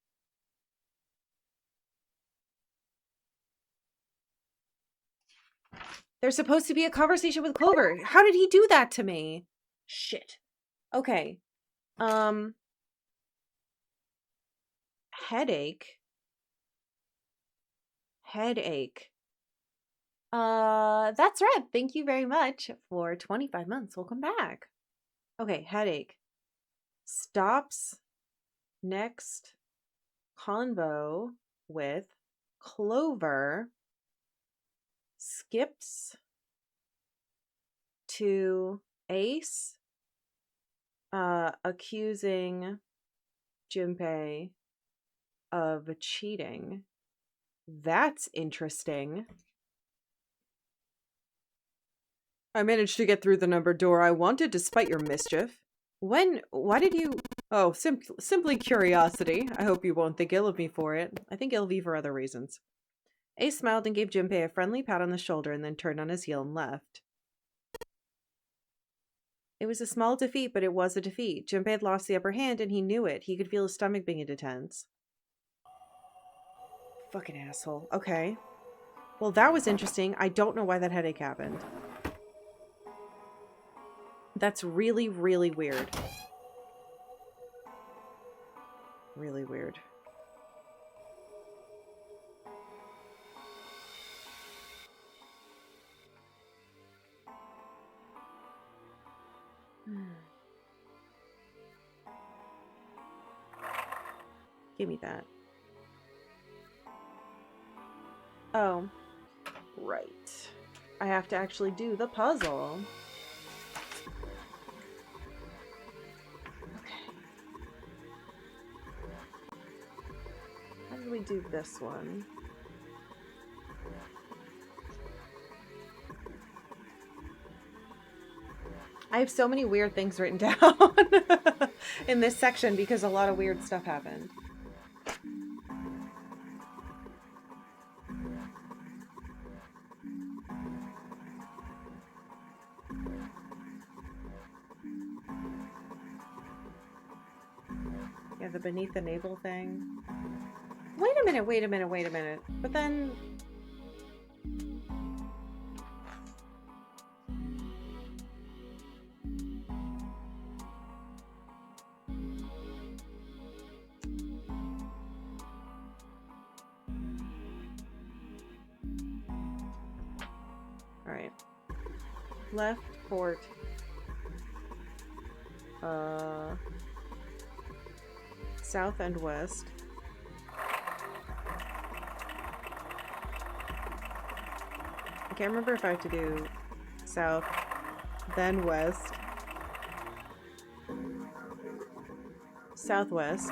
There's supposed to be a conversation with Clover. How did he do that to me? Shit. Okay. Headache. Headache. That's right. Thank you very much for 25 months. Welcome back. Okay, headache. Stops next convo with Clover. Skips to Ace, accusing Junpei of cheating. That's interesting. I managed to get through the numbered door I wanted despite your mischief. Why did you... Oh, simply curiosity. I hope you won't think ill of me for it. I think ill of you for other reasons. Ace smiled and gave Junpei a friendly pat on the shoulder and then turned on his heel and left. It was a small defeat, but it was a defeat. Junpei had lost the upper hand and he knew it. He could feel his stomach beginning to tense. Fucking asshole. Okay. Well, that was interesting. I don't know why that headache happened. That's really, really weird. Really weird. Give me that. Oh. Right. I have to actually do the puzzle. Okay. do this one. I have so many weird things written down in this section because a lot of weird stuff happened. Yeah, the beneath the navel thing. Wait a minute, wait a minute, wait a minute. But then... Alright. Left port. South and west. I can't remember if I have to do south, then west. Southwest.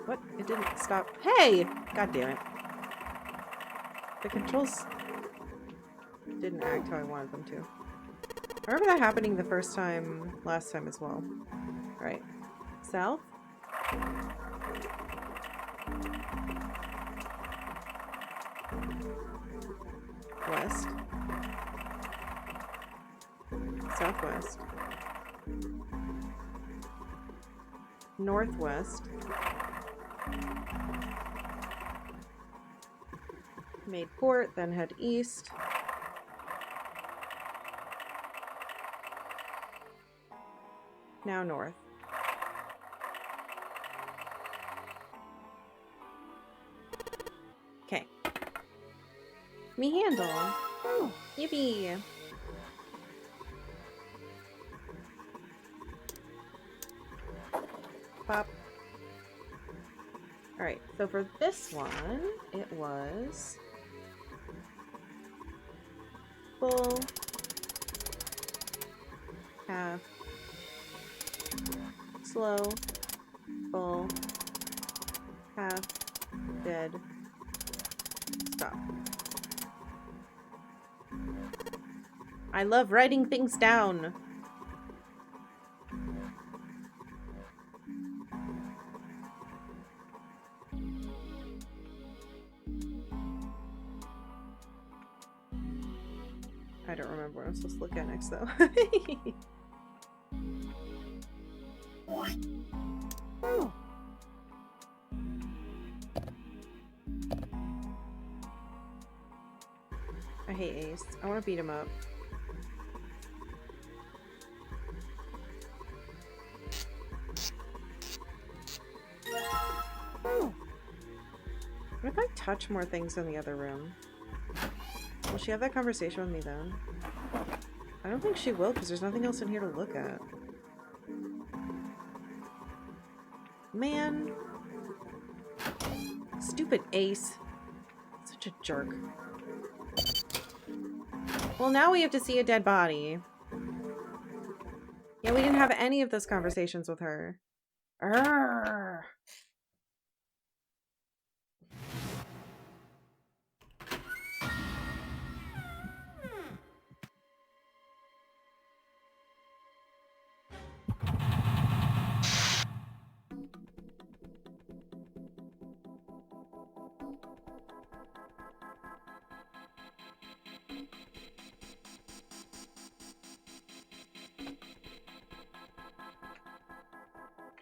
What? It didn't stop. Hey! God damn it. The controls didn't act how I wanted them to. I remember that happening the first time, last time as well. Alright. South. West. Southwest. Northwest. Made port, then head east. Now north. Okay. Me handle. Oh, yippee. Pop. Alright, so for this one, it was full, half, slow, full, half, dead, stop. I love writing things down. I don't remember what I'm supposed to look at next, though. I hate Ace. I want to beat him up. What if I touch more things in the other room? Will she have that conversation with me then? I don't think she will because there's nothing else in here to look at. Man. Stupid Ace. Such a jerk. Well, now we have to see a dead body. Yeah, we didn't have any of those conversations with her. Arrgh.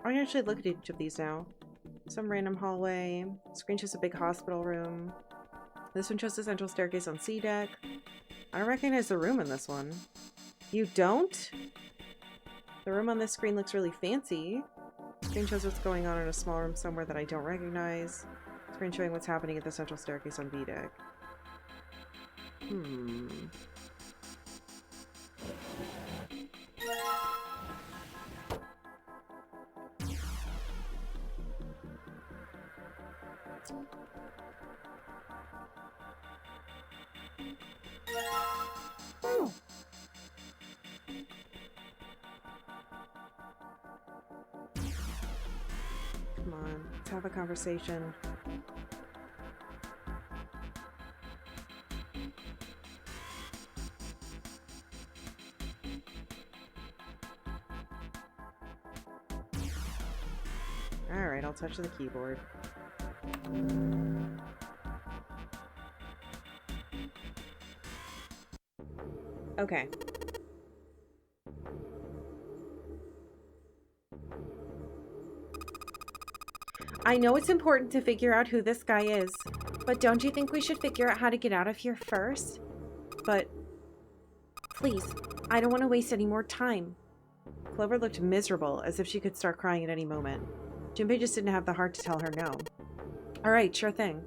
I can actually look at each of these now. Some random hallway. Screen shows a big hospital room. This one shows the central staircase on C deck. I don't recognize the room in this one. You don't? The room on this screen looks really fancy. Screen shows what's going on in a small room somewhere that I don't recognize. Screen showing what's happening at the central staircase on B deck. Come on. Let's have a conversation. All right, I'll touch the keyboard. Okay. I know it's important to figure out who this guy is, but don't you think we should figure out how to get out of here first? But please, I don't want to waste any more time. Clover looked miserable, as if she could start crying at any moment. Junpei just didn't have the heart to tell her no. All right, sure thing.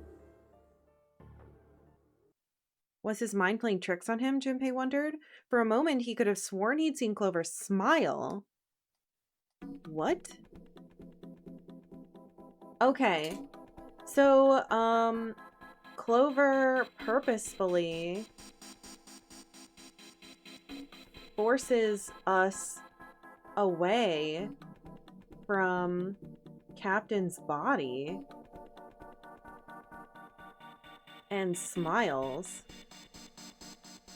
Was his mind playing tricks on him, Junpei wondered? For a moment, he could have sworn he'd seen Clover smile. What? Okay. So, Clover purposefully forces us away from Captain's body and smiles,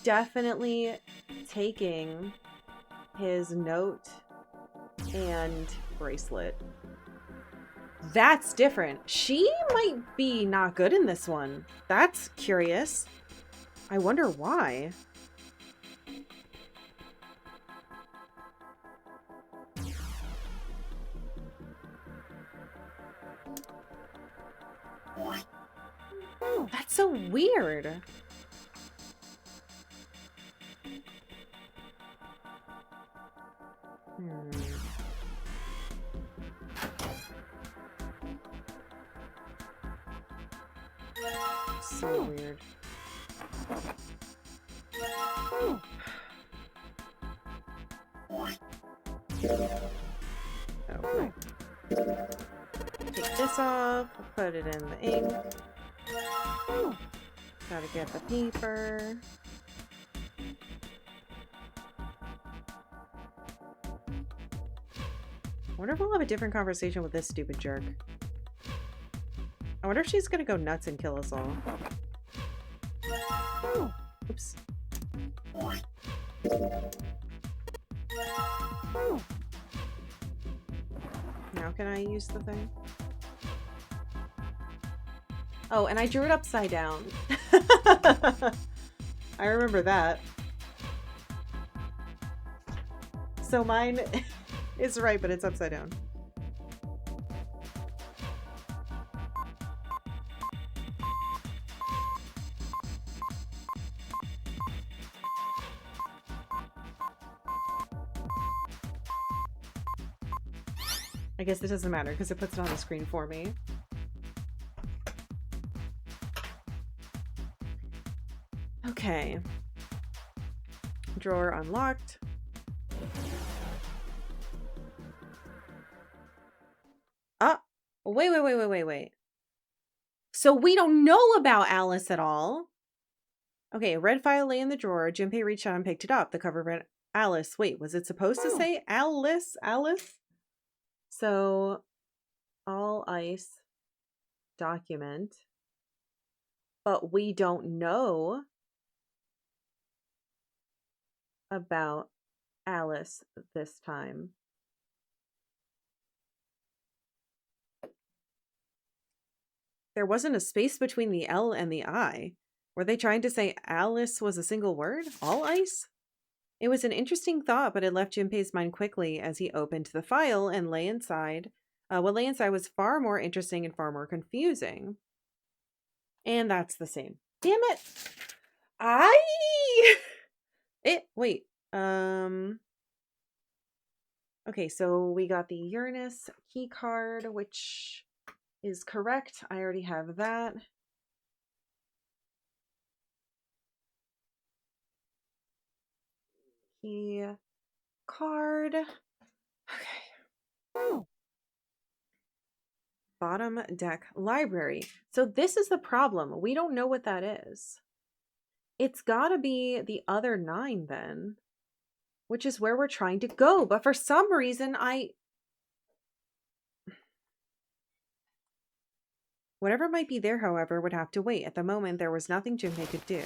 definitely taking his note and bracelet. That's different. She might be not good in this one. That's curious. I wonder why. That's so weird. So weird. Okay. Take this off, put it in the ink. Gotta get the paper. I wonder if we'll have a different conversation with this stupid jerk. I wonder if she's gonna go nuts and kill us all. Oops. Now can I use the thing? Oh, and I drew it upside down. I remember that. So mine is right, but it's upside down. I guess it doesn't matter because it puts it on the screen for me. Okay. Drawer unlocked. Ah, wait. So we don't know about Alice at all. Okay, a red file lay in the drawer. Junpei reached out and picked it up. The cover read Alice. Wait, was it supposed to say Alice? Alice? So, all ice document. But we don't know about Alice this time. There wasn't a space between the L and the I. Were they trying to say Alice was a single word? All ice? It was an interesting thought, but it left Junpei's mind quickly as he opened the file and lay inside. What lay inside was far more interesting and far more confusing. And that's the same. Damn it! Wait. Okay, so we got the Uranus key card, which is correct. I already have that. Key card. Okay. Bottom deck library. So this is the problem. We don't know what that is. It's gotta be the other 9 then, which is where we're trying to go. But for some reason, Whatever might be there, however, would have to wait. At the moment, there was nothing Junpei could do.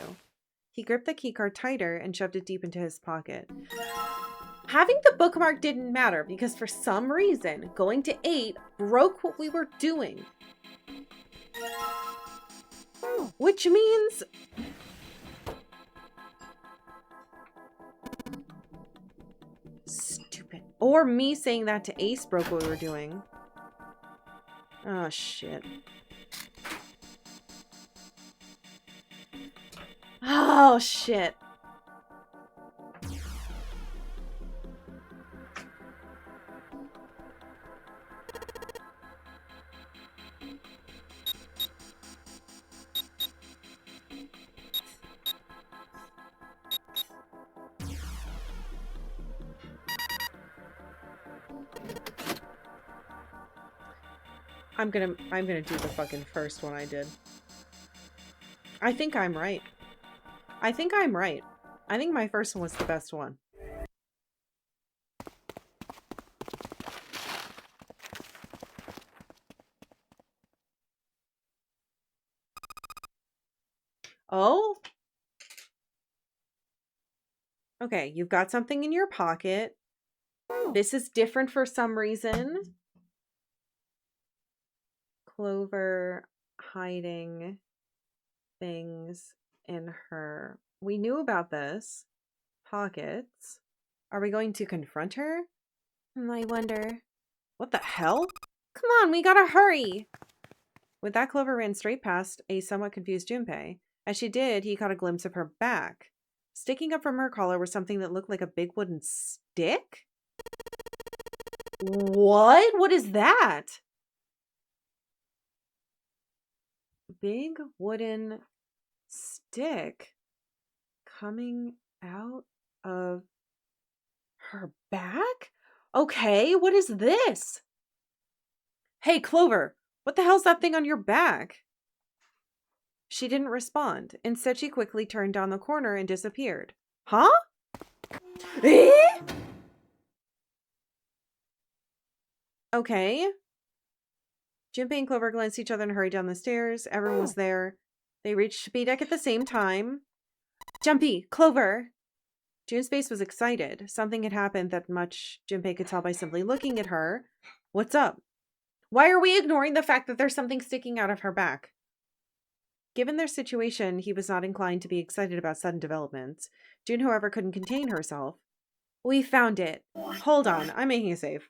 He gripped the keycard tighter and shoved it deep into his pocket. Having the bookmark didn't matter because for some reason, going to 8 broke what we were doing. Which means... Stupid. Or me saying that to Ace broke what we were doing. Oh, shit. Oh, shit. I'm gonna do the fucking first one I did. I think I'm right. I think I'm right. I think my first one was the best one. Oh? Okay, you've got something in your pocket. This is different for some reason. Clover hiding things in her. We knew about this. Pockets. Are we going to confront her? I wonder. What the hell? Come on, we gotta hurry! With that, Clover ran straight past a somewhat confused Junpei. As she did, he caught a glimpse of her back. Sticking up from her collar was something that looked like a big wooden stick? What? What is that? Big wooden stick coming out of her back? Okay, what is this? Hey, Clover, what the hell's that thing on your back? She didn't respond. Instead, she quickly turned down the corner and disappeared. Huh? Eh? Okay. Junpei and Clover glanced at each other and hurried down the stairs. Everyone was there. They reached B deck at the same time. Jumpy, Clover! June's face was excited. Something had happened that much Junpei could tell by simply looking at her. What's up? Why are we ignoring the fact that there's something sticking out of her back? Given their situation, he was not inclined to be excited about sudden developments. June, however, couldn't contain herself. We found it. Hold on, I'm making a save.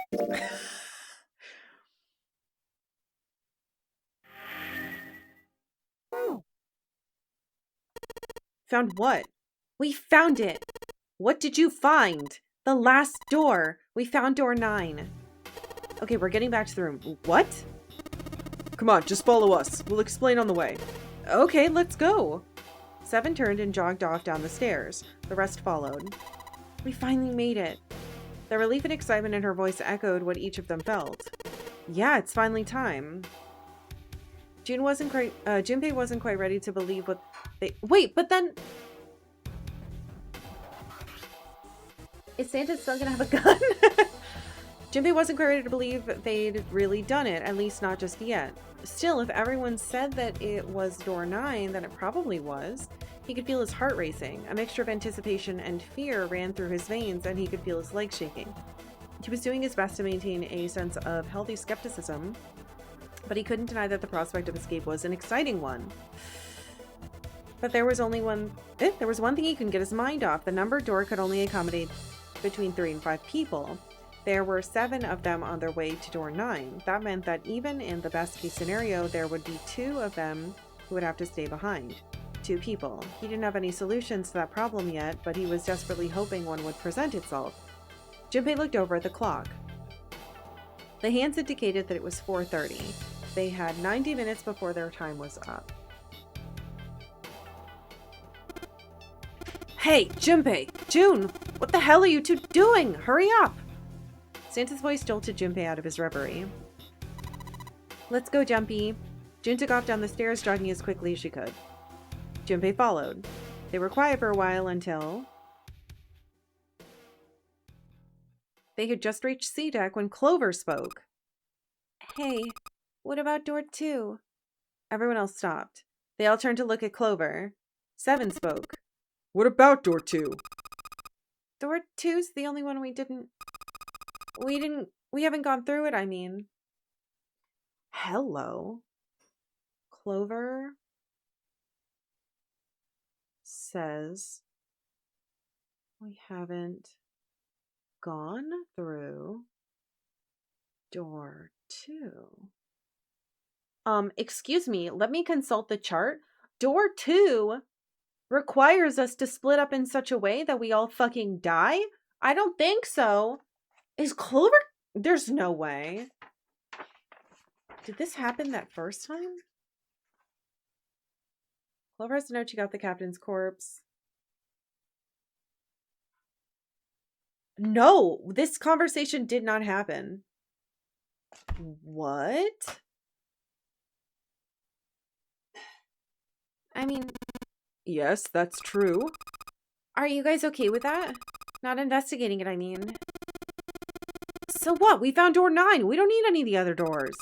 Found what? We found it. What did you find? The last door. We found door 9. Okay, we're getting back to the room. What? Come on, just follow us. We'll explain on the way. Okay, let's go. 7 turned and jogged off down the stairs. The rest followed. We finally made it. The relief and excitement in her voice echoed what each of them felt. Yeah, it's finally time. Junpei wasn't quite ready to believe what they... Wait, but then... Is Santa still gonna have a gun? Junpei wasn't quite ready to believe they'd really done it, at least not just yet. Still, if everyone said that it was door 9, then it probably was. He could feel his heart racing. A mixture of anticipation and fear ran through his veins, and he could feel his legs shaking. He was doing his best to maintain a sense of healthy skepticism, but he couldn't deny that the prospect of escape was an exciting one. But there was only one... there was one thing he couldn't get his mind off. The numbered door could only accommodate between 3 and 5 people. There were 7 of them on their way to door 9. That meant that even in the best case scenario, there would be 2 of them who would have to stay behind. 2 people. He didn't have any solutions to that problem yet, but he was desperately hoping one would present itself. Junpei looked over at the clock. The hands indicated that it was 4:30. They had 90 minutes before their time was up. Hey, Junpei! June! What the hell are you two doing? Hurry up! Santa's voice jolted Junpei out of his reverie. Let's go, Jumpy. June took off down the stairs, jogging as quickly as she could. Junpei followed. They were quiet for a while until... They had just reached C-Deck when Clover spoke. Hey, what about door 2? Everyone else stopped. They all turned to look at Clover. 7 spoke. What about door 2? Door 2's the only one we haven't gone through it, I mean. Hello. Clover says we haven't gone through door 2. Excuse me, let me consult the chart. Door 2 requires us to split up in such a way that we all fucking die? I don't think so. Is Clover? There's no way. Did this happen that first time? Clover has to know she got the captain's corpse. No, this conversation did not happen. What? I mean, Yes, that's true. are you guys okay with that? Not investigating it, I mean. So what? We found door 9. We don't need any of the other doors.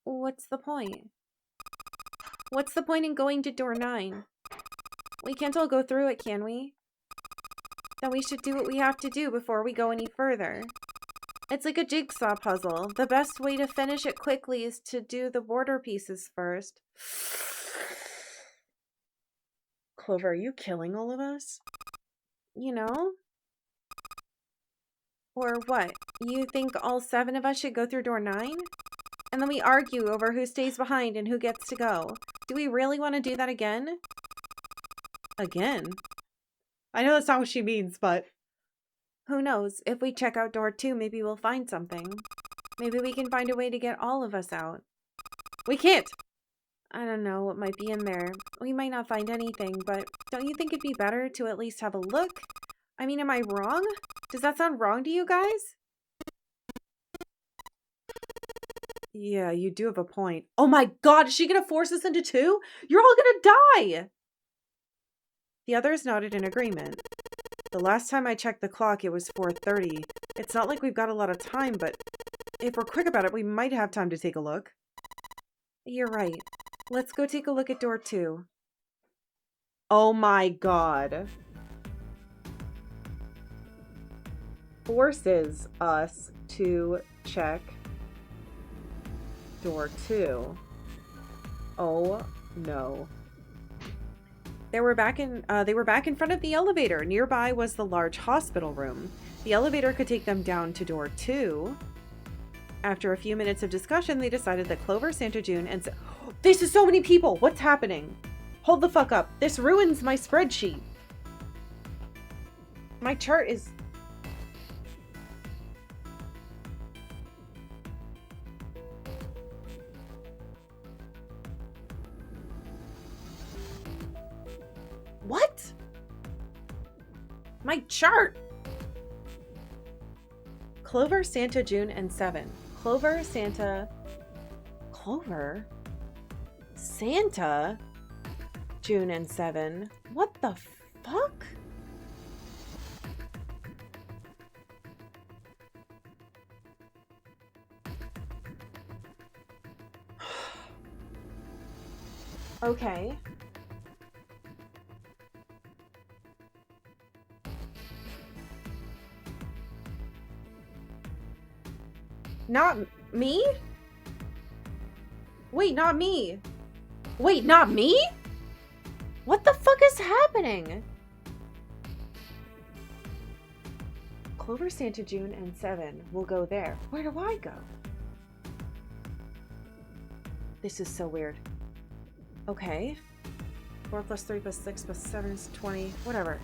What's the point? What's the point in going to door 9? We can't all go through it, can we? Then we should do what we have to do before we go any further. It's like a jigsaw puzzle. The best way to finish it quickly is to do the border pieces first. Clover, are you killing all of us? You know? Or what? You think all 7 of us should go through door 9? And then we argue over who stays behind and who gets to go. Do we really want to do that again? Again? I know that's not what she means, but... Who knows? If we check out door 2, maybe we'll find something. Maybe we can find a way to get all of us out. We can't! I don't know what might be in there. We might not find anything, but don't you think it'd be better to at least have a look? I mean, am I wrong? Does that sound wrong to you guys? Yeah, you do have a point. Oh my god, is she gonna force us into 2? You're all gonna die! The others nodded in agreement. The last time I checked the clock, it was 4:30. It's not like we've got a lot of time, but if we're quick about it, we might have time to take a look. You're right. Let's go take a look at door 2. Oh my god. Forces us to check door 2. Oh no. They were back in front of the elevator. Nearby was the large hospital room. The elevator could take them down to door 2. After a few minutes of discussion, they decided that Clover, Santa June, and this is so many people! What's happening? Hold the fuck up. This ruins my spreadsheet. My chart is... What? My chart! Clover, Santa, June, and 7. Clover, Santa... Clover? Santa? June, and 7. What the fuck? Okay. Not me? Wait, not me. Wait, not me? What the fuck is happening? Clover, Santa, June, and 7 will go there. Where do I go? This is so weird. Okay. 4 plus 3 plus 6 plus 7 is 20. Whatever.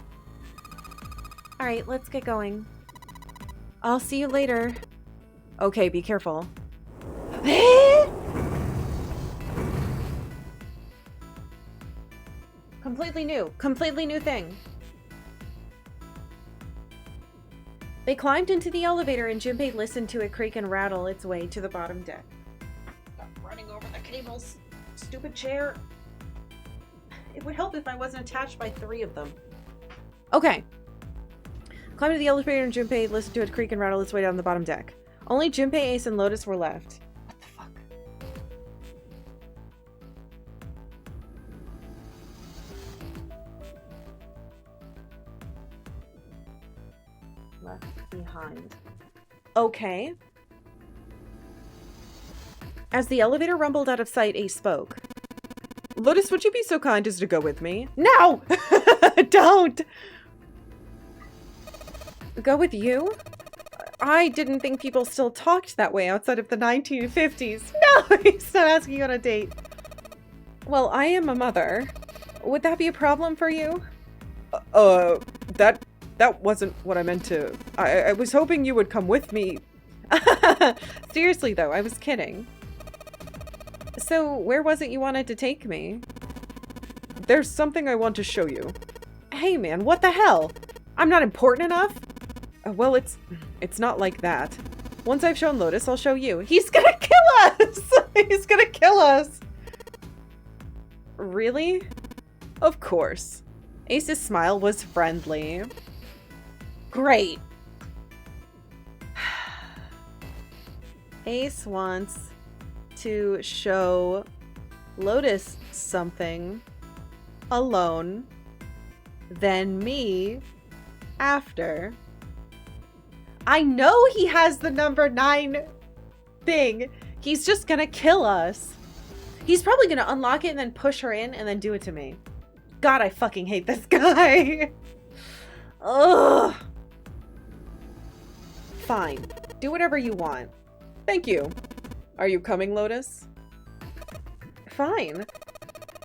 Alright, let's get going. I'll see you later. Okay, be careful. Completely new thing. They climbed into the elevator and Junpei listened to it creak and rattle its way to the bottom deck. Stop running over the cables, stupid chair. It would help if I wasn't attached by 3 of them. Okay. Climbed to the elevator and Junpei listened to it creak and rattle its way down the bottom deck. Only Junpei, Ace, and Lotus were left. What the fuck? left behind. Okay. As the elevator rumbled out of sight, Ace spoke. Lotus, would you be so kind as to go with me? No! Don't! Go with you? I didn't think people still talked that way outside of the 1950s. No, he's not asking you on a date. Well, I am a mother. Would that be a problem for you? That wasn't what I meant to... I was hoping you would come with me. Seriously, though, I was kidding. So, where was it you wanted to take me? There's something I want to show you. Hey, man, what the hell? I'm not important enough? Well, it's not like that. Once I've shown Lotus, I'll show you. He's gonna kill us! He's gonna kill us! Really? Of course. Ace's smile was friendly. Great. Ace wants to show Lotus something alone, then me after. I know he has the number 9 thing. He's just gonna kill us. He's probably gonna unlock it and then push her in and then do it to me. God, I fucking hate this guy. Ugh. Fine. Do whatever you want. Thank you. Are you coming, Lotus? Fine.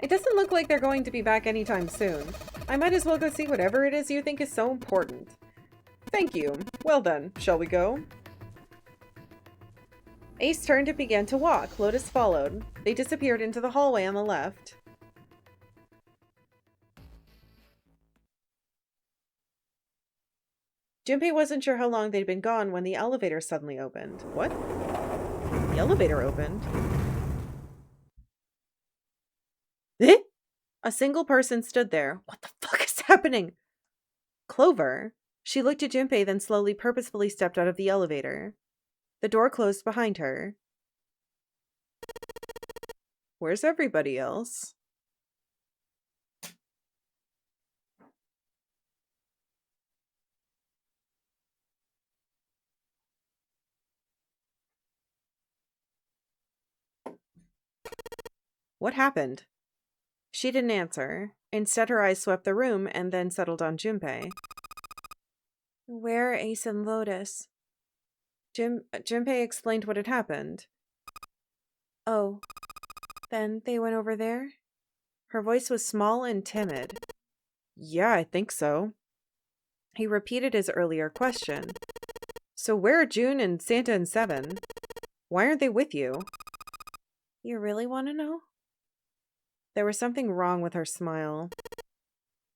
It doesn't look like they're going to be back anytime soon. I might as well go see whatever it is you think is so important. Thank you. Well then, shall we go? Ace turned and began to walk. Lotus followed. They disappeared into the hallway on the left. Junpei wasn't sure how long they'd been gone when the elevator suddenly opened. What? The elevator opened? Eh? A single person stood there. What the fuck is happening? Clover. She looked at Junpei, then slowly, purposefully stepped out of the elevator. The door closed behind her. Where's everybody else? What happened? She didn't answer. Instead, her eyes swept the room and then settled on Junpei. Where are Ace and Lotus? Junpei explained what had happened. Oh, then they went over there? Her voice was small and timid. Yeah, I think so. He repeated his earlier question. So where are June and Santa and Seven? Why aren't they with you? You really want to know? There was something wrong with her smile.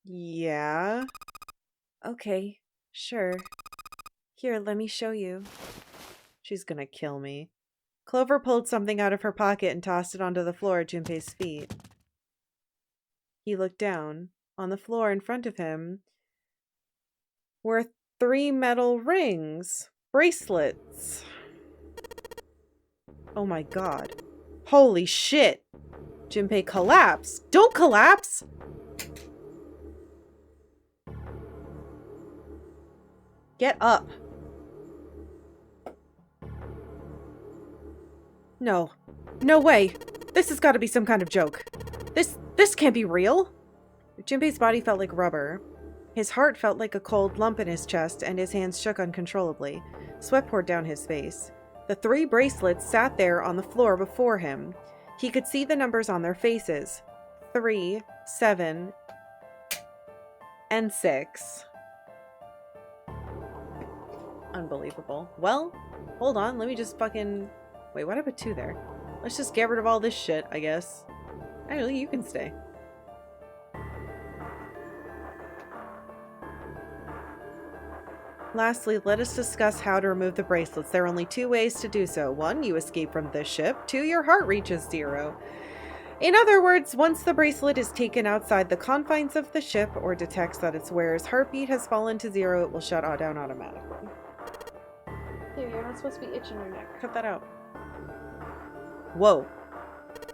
Yeah? Okay, sure. Here, let me show you. She's gonna kill me. Clover pulled something out of her pocket and tossed it onto the floor at Junpei's feet. He looked down. On the floor in front of him were 3 metal rings. Bracelets. Oh my god. Holy shit! Junpei collapsed. Don't collapse! Get up. No. No way. This has got to be some kind of joke. This can't be real. Junpei's body felt like rubber. His heart felt like a cold lump in his chest, and his hands shook uncontrollably. Sweat poured down his face. The 3 bracelets sat there on the floor before him. He could see the numbers on their faces. 3, 7, and 6. Unbelievable. Well, hold on. Let me just fucking... Wait, why did I put 2 there? Let's just get rid of all this shit, I guess. Actually, you can stay. Lastly, let us discuss how to remove the bracelets. There are only 2 ways to do so. 1, you escape from this ship. 2, your heart reaches 0. In other words, once the bracelet is taken outside the confines of the ship or detects that its wearer's heartbeat has fallen to 0, it will shut down automatically. Here, you're not supposed to be itching your neck. Cut that out. Whoa.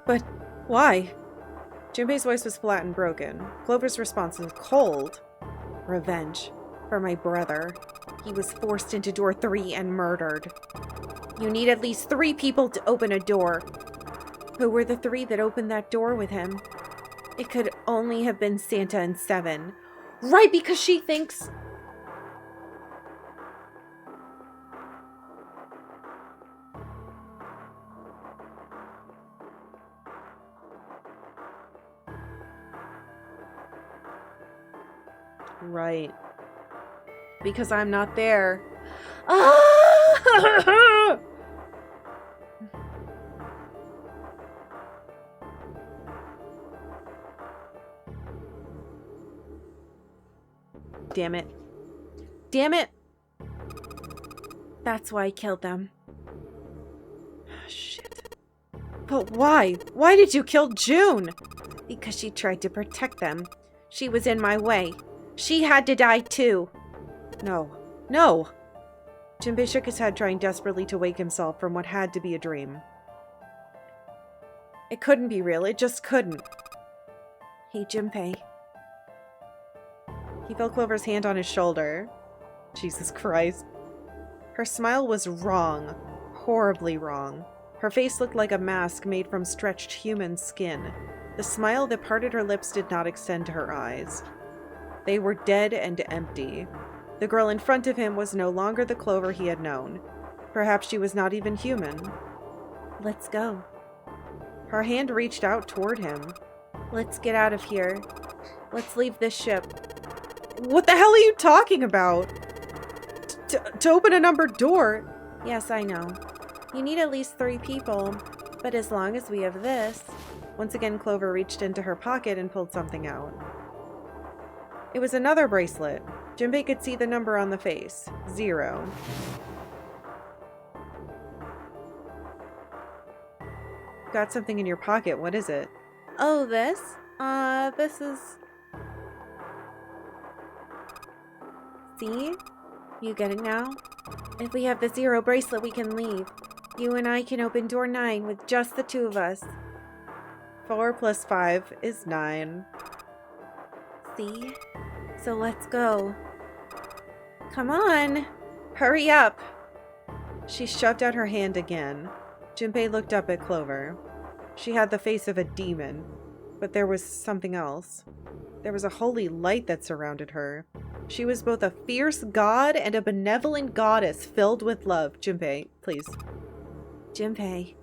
But why? Junpei's voice was flat and broken. Clover's response was cold. Revenge. For my brother. He was forced into door 3 and murdered. You need at least 3 people to open a door. Who were the 3 that opened that door with him? It could only have been Santa and Seven. Right, because she thinks... Right. Because I'm not there. Ah! Damn it. Damn it! That's why I killed them. Shit. But why? Why did you kill June? Because she tried to protect them. She was in my way. She had to die too. No. No! Junpei shook his head, trying desperately to wake himself from what had to be a dream. It couldn't be real. It just couldn't. Hey, Junpei. He felt Clover's hand on his shoulder. Jesus Christ. Her smile was wrong. Horribly wrong. Her face looked like a mask made from stretched human skin. The smile that parted her lips did not extend to her eyes. They were dead and empty. The girl in front of him was no longer the Clover he had known. Perhaps she was not even human. Let's go. Her hand reached out toward him. Let's get out of here. Let's leave this ship. What the hell are you talking about? To open a numbered door? Yes, I know. You need at least 3 people. But as long as we have this... Once again, Clover reached into her pocket and pulled something out. It was another bracelet. Junpei could see the number on the face. 0. Got something in your pocket. What is it? Oh, this? This is... See? You get it now? If we have the 0 bracelet, we can leave. You and I can open door 9 with just the 2 of us. 4 plus 5 is 9. See? So let's go. Come on! Hurry up! She shoved out her hand again. Junpei looked up at Clover. She had the face of a demon, but there was something else. There was a holy light that surrounded her. She was both a fierce god and a benevolent goddess filled with love. Junpei, please. Junpei.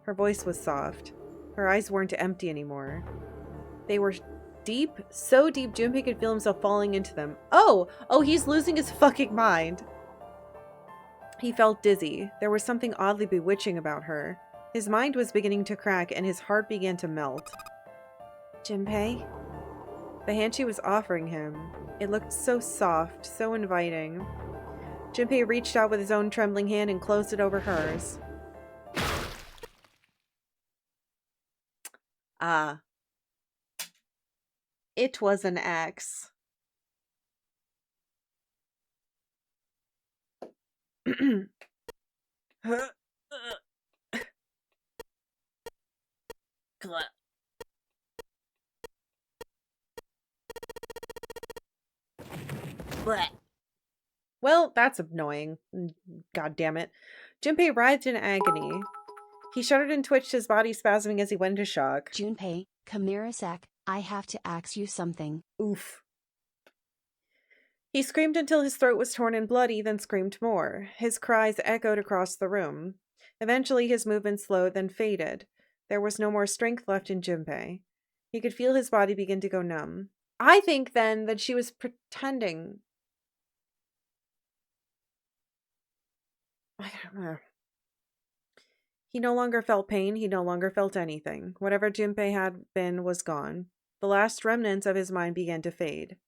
Her voice was soft. Her eyes weren't empty anymore. They were deep, so deep Junpei could feel himself falling into them. Oh, he's losing his fucking mind. He felt dizzy. There was something oddly bewitching about her. His mind was beginning to crack and his heart began to melt. Junpei? The hand she was offering him. It looked so soft, so inviting. Junpei reached out with his own trembling hand and closed it over hers. Ah. It was an axe. Well, that's annoying. God damn it. Junpei writhed in agony. He shuddered and twitched, his body spasming as he went into shock. Junpei, come here a sec. I have to ask you something. Oof. He screamed until his throat was torn and bloody, then screamed more. His cries echoed across the room. Eventually, his movement slowed, then faded. There was no more strength left in Junpei. He could feel his body begin to go numb. I think, then, that she was pretending. I don't know. He no longer felt pain. He no longer felt anything. Whatever Junpei had been was gone. The last remnants of his mind began to fade.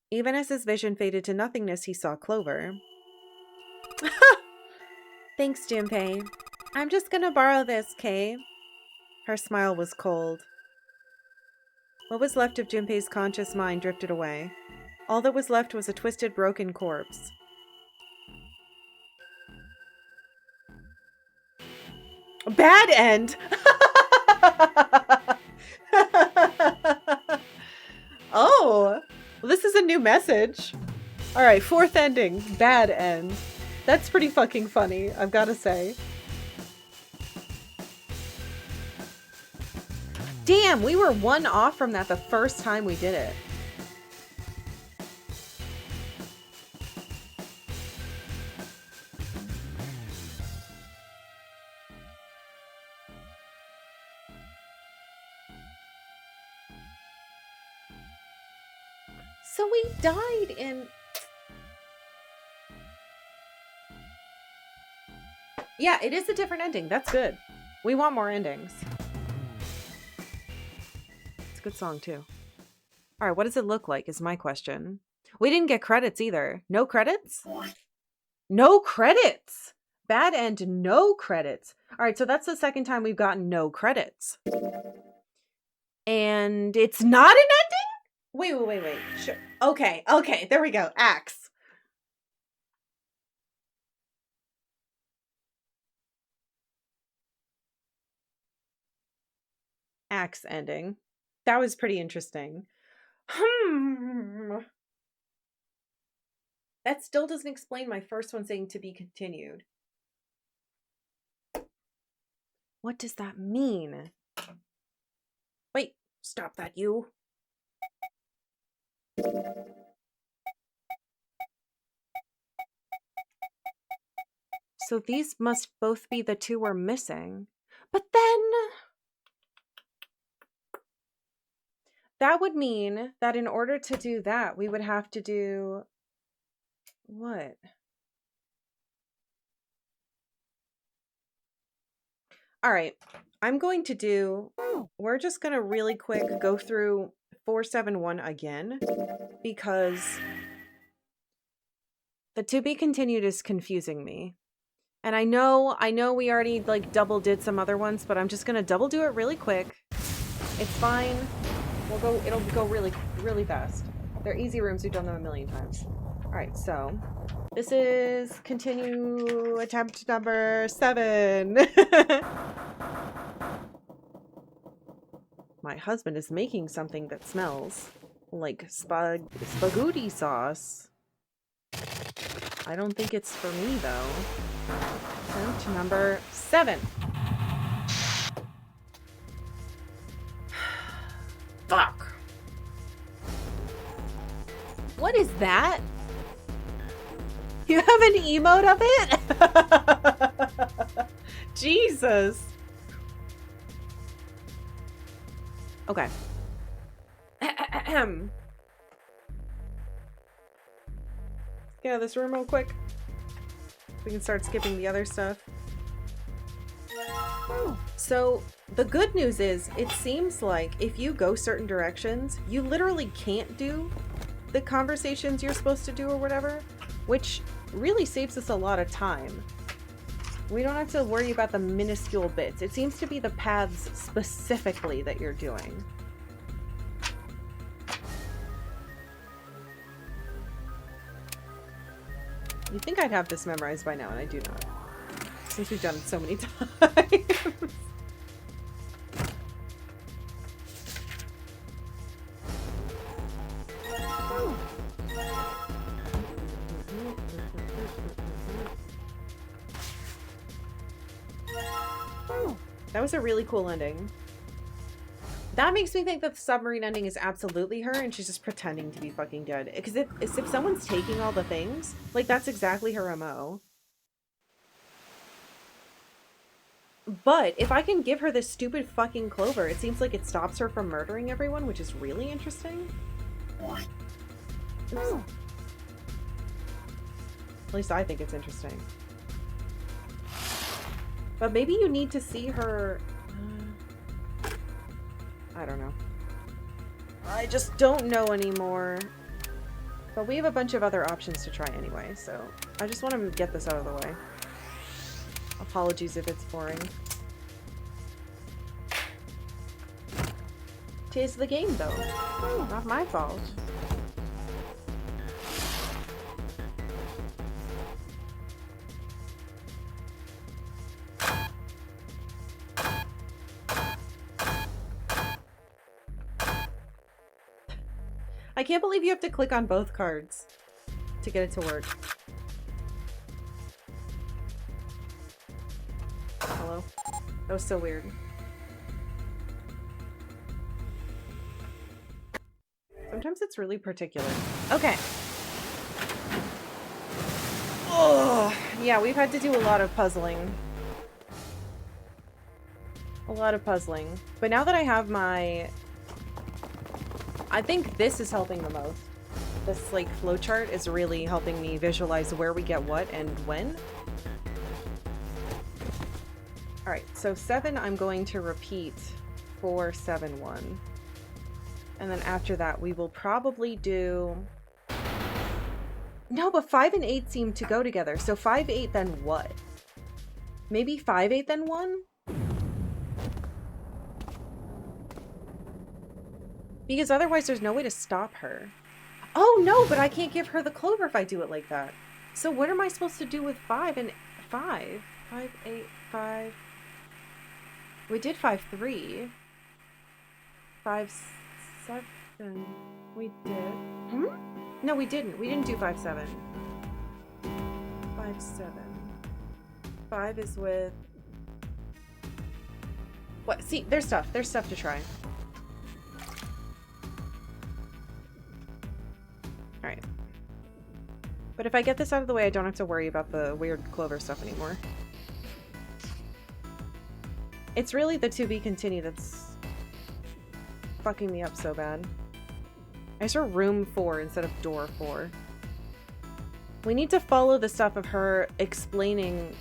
Even as his vision faded to nothingness, he saw Clover. Thanks, Junpei. I'm just gonna borrow this, Kay. Her smile was cold. What was left of Junpei's conscious mind drifted away. All that was left was a twisted, broken corpse. Bad end! Oh! Well, this is a new message. All right, fourth ending, bad end. That's pretty fucking funny, I've got to say. Damn, we were one off from that the first time we did it. So we died in... Yeah, it is a different ending. That's good. We want more endings. It's a good song, too. All right, what does it look like is my question. We didn't get credits either. No credits? No credits! Bad end, no credits. All right, so that's the second time we've gotten no credits. And it's not an ending? Wait. Sure. Okay, there we go. Axe. Axe ending. That was pretty interesting. That still doesn't explain my first one saying to be continued. What does that mean? Wait, stop that, you. So these must both be the two we're missing. But then... that would mean that in order to do that, we would have to do... what? All right, I'm going to do... we're just going to really quick go through 471 again, because the to be continued is confusing me. And I know we already like double did some other ones, but I'm just going to double do it really quick. It's fine. It'll go really, really fast. They're easy rooms. We've done them a million times. All right, so this is continue attempt number 7. My husband is making something that smells like spaghetti sauce. I don't think it's for me though. Attempt number 7. Fuck. What is that? You have an emote of it? Jesus. Okay. Get out of this room real quick. We can start skipping the other stuff. So the good news is it seems like if you go certain directions, you literally can't do the conversations you're supposed to do or whatever, which really saves us a lot of time. We don't have to worry about the minuscule bits. It seems to be the paths specifically that you're doing. You'd think I'd have this memorized by now, and I do not. Since we've done it so many times. That was a really cool ending. That makes me think that the submarine ending is absolutely her and she's just pretending to be fucking dead. Because if someone's taking all the things, like that's exactly her MO. But if I can give her this stupid fucking clover, it seems like it stops her from murdering everyone, which is really interesting. Oops. At least I think it's interesting. But maybe you need to see her... I don't know. I just don't know anymore. But we have a bunch of other options to try anyway, so I just want to get this out of the way. Apologies if it's boring. 'Tis the game, though. Not my fault. I can't believe you have to click on both cards. to get it to work. Hello? That was so weird. Sometimes it's really particular. Okay. Oh, yeah, we've had to do a lot of puzzling. A lot of puzzling. But now that I have my... I think this is helping the most. This, like, flowchart is really helping me visualize where we get what and when. Alright, so 7 I'm going to repeat 4, 7, 1. And then after that we will probably do... No, but 5 and 8 seem to go together. So 5, 8, then what? Maybe 5, 8, then 1? Because otherwise there's no way to stop her. Oh no, but I can't give her the clover if I do it like that. So what am I supposed to do with 5 and 5? 5, 8, 5... We did 5, 3. 5, 7. We did. Hmm? No, we didn't. We didn't do 5, 7. 5, 7. 5 is with... What? See, there's stuff. There's stuff to try. Alright. But if I get this out of the way, I don't have to worry about the weird clover stuff anymore. It's really the to be continued that's fucking me up so bad. I saw room 4 instead of door 4. We need to follow the stuff of her explaining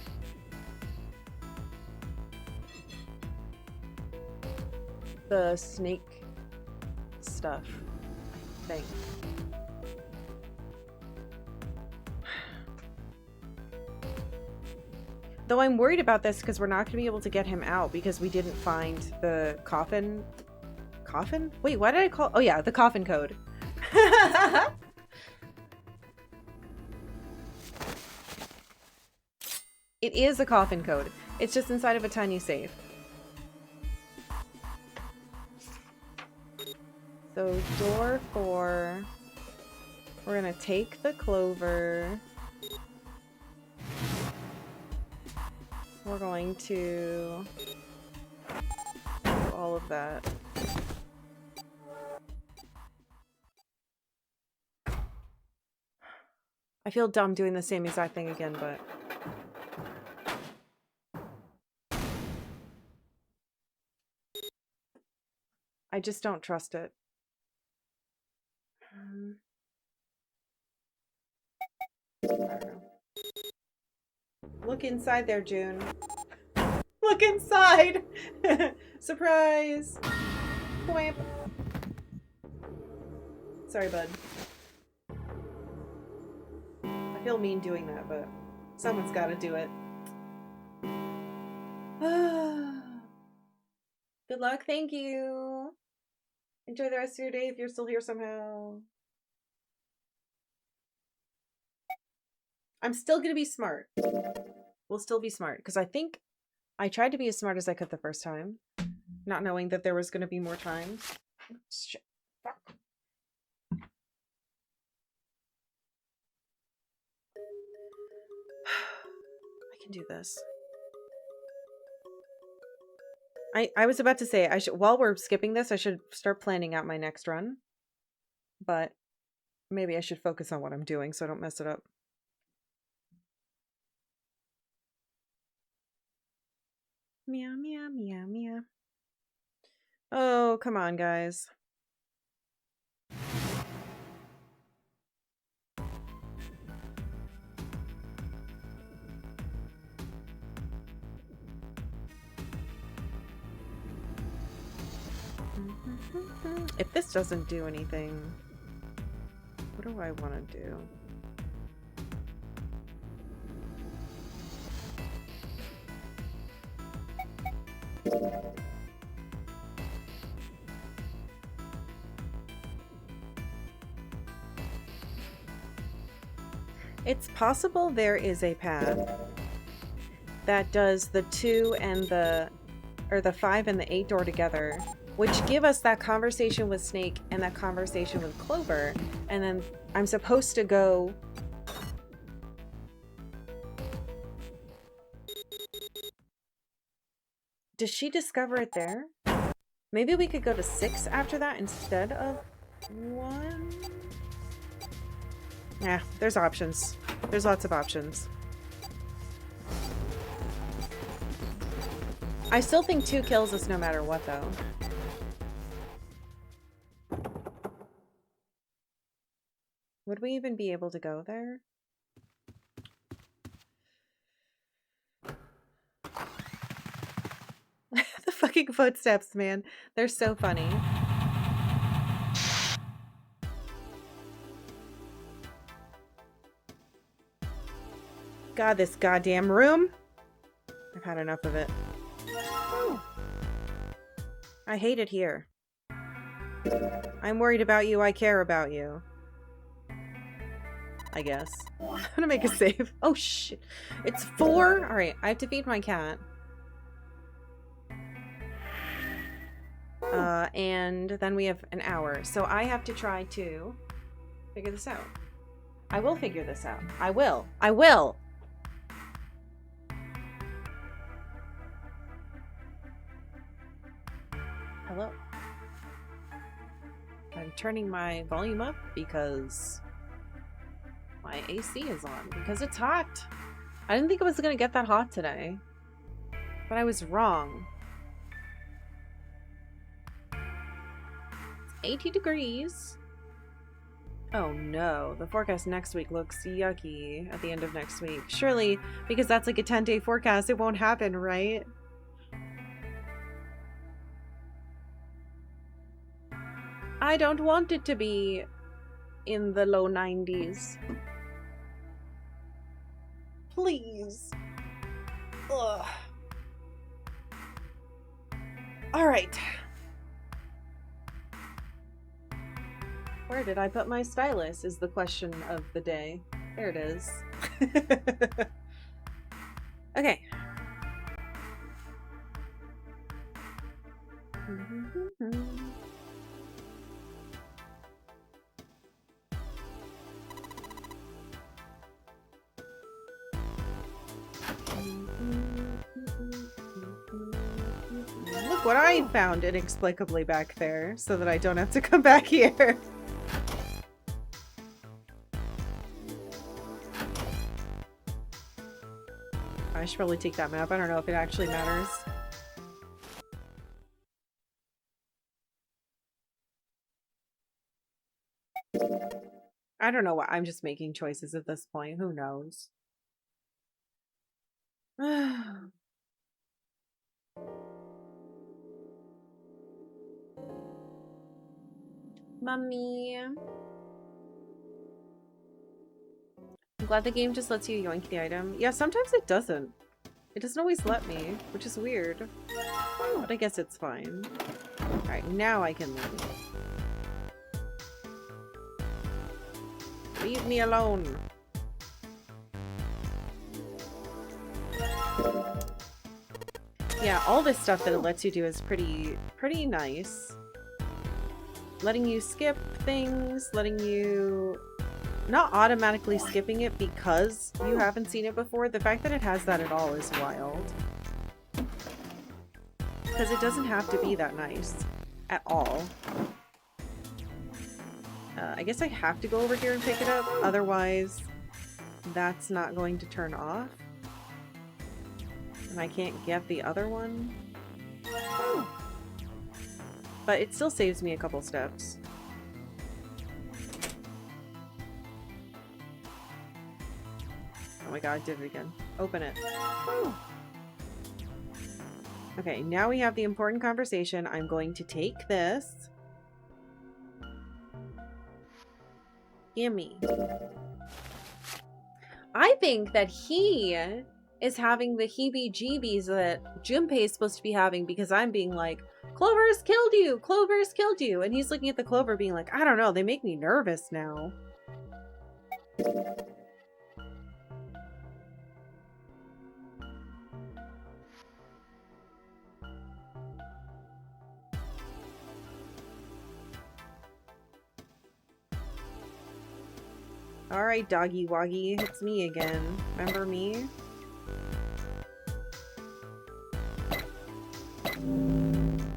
the snake stuff, I think. Though I'm worried about this because we're not going to be able to get him out because we didn't find the coffin. Coffin? Wait, why did I call? Oh yeah, the coffin code. It is a coffin code. It's just inside of a tiny safe. So door 4. We're gonna take the clover. We're going to do all of that. I feel dumb doing the same exact thing again, but... I just don't trust it. I don't know. Look inside there, June. Look inside! Surprise! Wham. Sorry, bud. I feel mean doing that, but someone's got to do it. Good luck, thank you. Enjoy the rest of your day if you're still here somehow. I'm still gonna be smart. We'll still be smart, because I think I tried to be as smart as I could the first time, not knowing that there was gonna be more time. Shit. Fuck. I can do this. I was about to say, I should, while we're skipping this, I should start planning out my next run. But maybe I should focus on what I'm doing so I don't mess it up. Meow, meow, meow, meow. Oh, come on, guys. If this doesn't do anything, what do I want to do? It's possible there is a path that does the 2 and the 5 and the 8 door together, which give us that conversation with Snake and that conversation with Clover, and then I'm supposed to go Does she discover it there? Maybe we could go to 6 after that instead of 1? Yeah, there's options. There's lots of options. I still think 2 kills us no matter what, though. Would we even be able to go there? The fucking footsteps, man. They're so funny. God, this goddamn room. I've had enough of it. I hate it here. I'm worried about you. I care about you. I guess. I'm gonna make a save. Oh, shit. It's 4? Alright, I have to feed my cat. And then we have an hour. So I have to try to figure this out. I will figure this out. I will. I will! Hello. I'm turning my volume up because my AC is on. Because it's hot. I didn't think it was going to get that hot today. But I was wrong. It's 80 degrees. Oh no. The forecast next week looks yucky at the end of next week. Surely, because that's like a 10-day forecast, it won't happen, right? I don't want it to be in the low 90s. Please. Ugh. Alright. Where did I put my stylus is the question of the day. There it is. Okay. Look what I found inexplicably back there, so that I don't have to come back here. I should probably take that map. I don't know if it actually matters. I don't know what. I'm just making choices at this point. Who knows? Mummy. I'm glad the game just lets you yoink the item. Yeah, sometimes it doesn't. It doesn't always let me, which is weird. But I guess it's fine. Alright, now I can leave. Leave me alone. Yeah, all this stuff that it lets you do is pretty nice. Letting you skip things, letting you... Not automatically skipping it because you haven't seen it before. The fact that it has that at all is wild. Because it doesn't have to be that nice. At all. I guess I have to go over here and pick it up. Otherwise, that's not going to turn off. And I can't get the other one. But it still saves me a couple steps. Oh my god, I did it again. Open it. Okay, now we have the important conversation. I'm going to take this. Gimme. I think that he is having the heebie-jeebies that Junpei is supposed to be having because I'm being like, Clover's killed you! Clover's killed you! And he's looking at the Clover being like, I don't know, they make me nervous now. Alright, doggy woggy, it's me again. Remember me?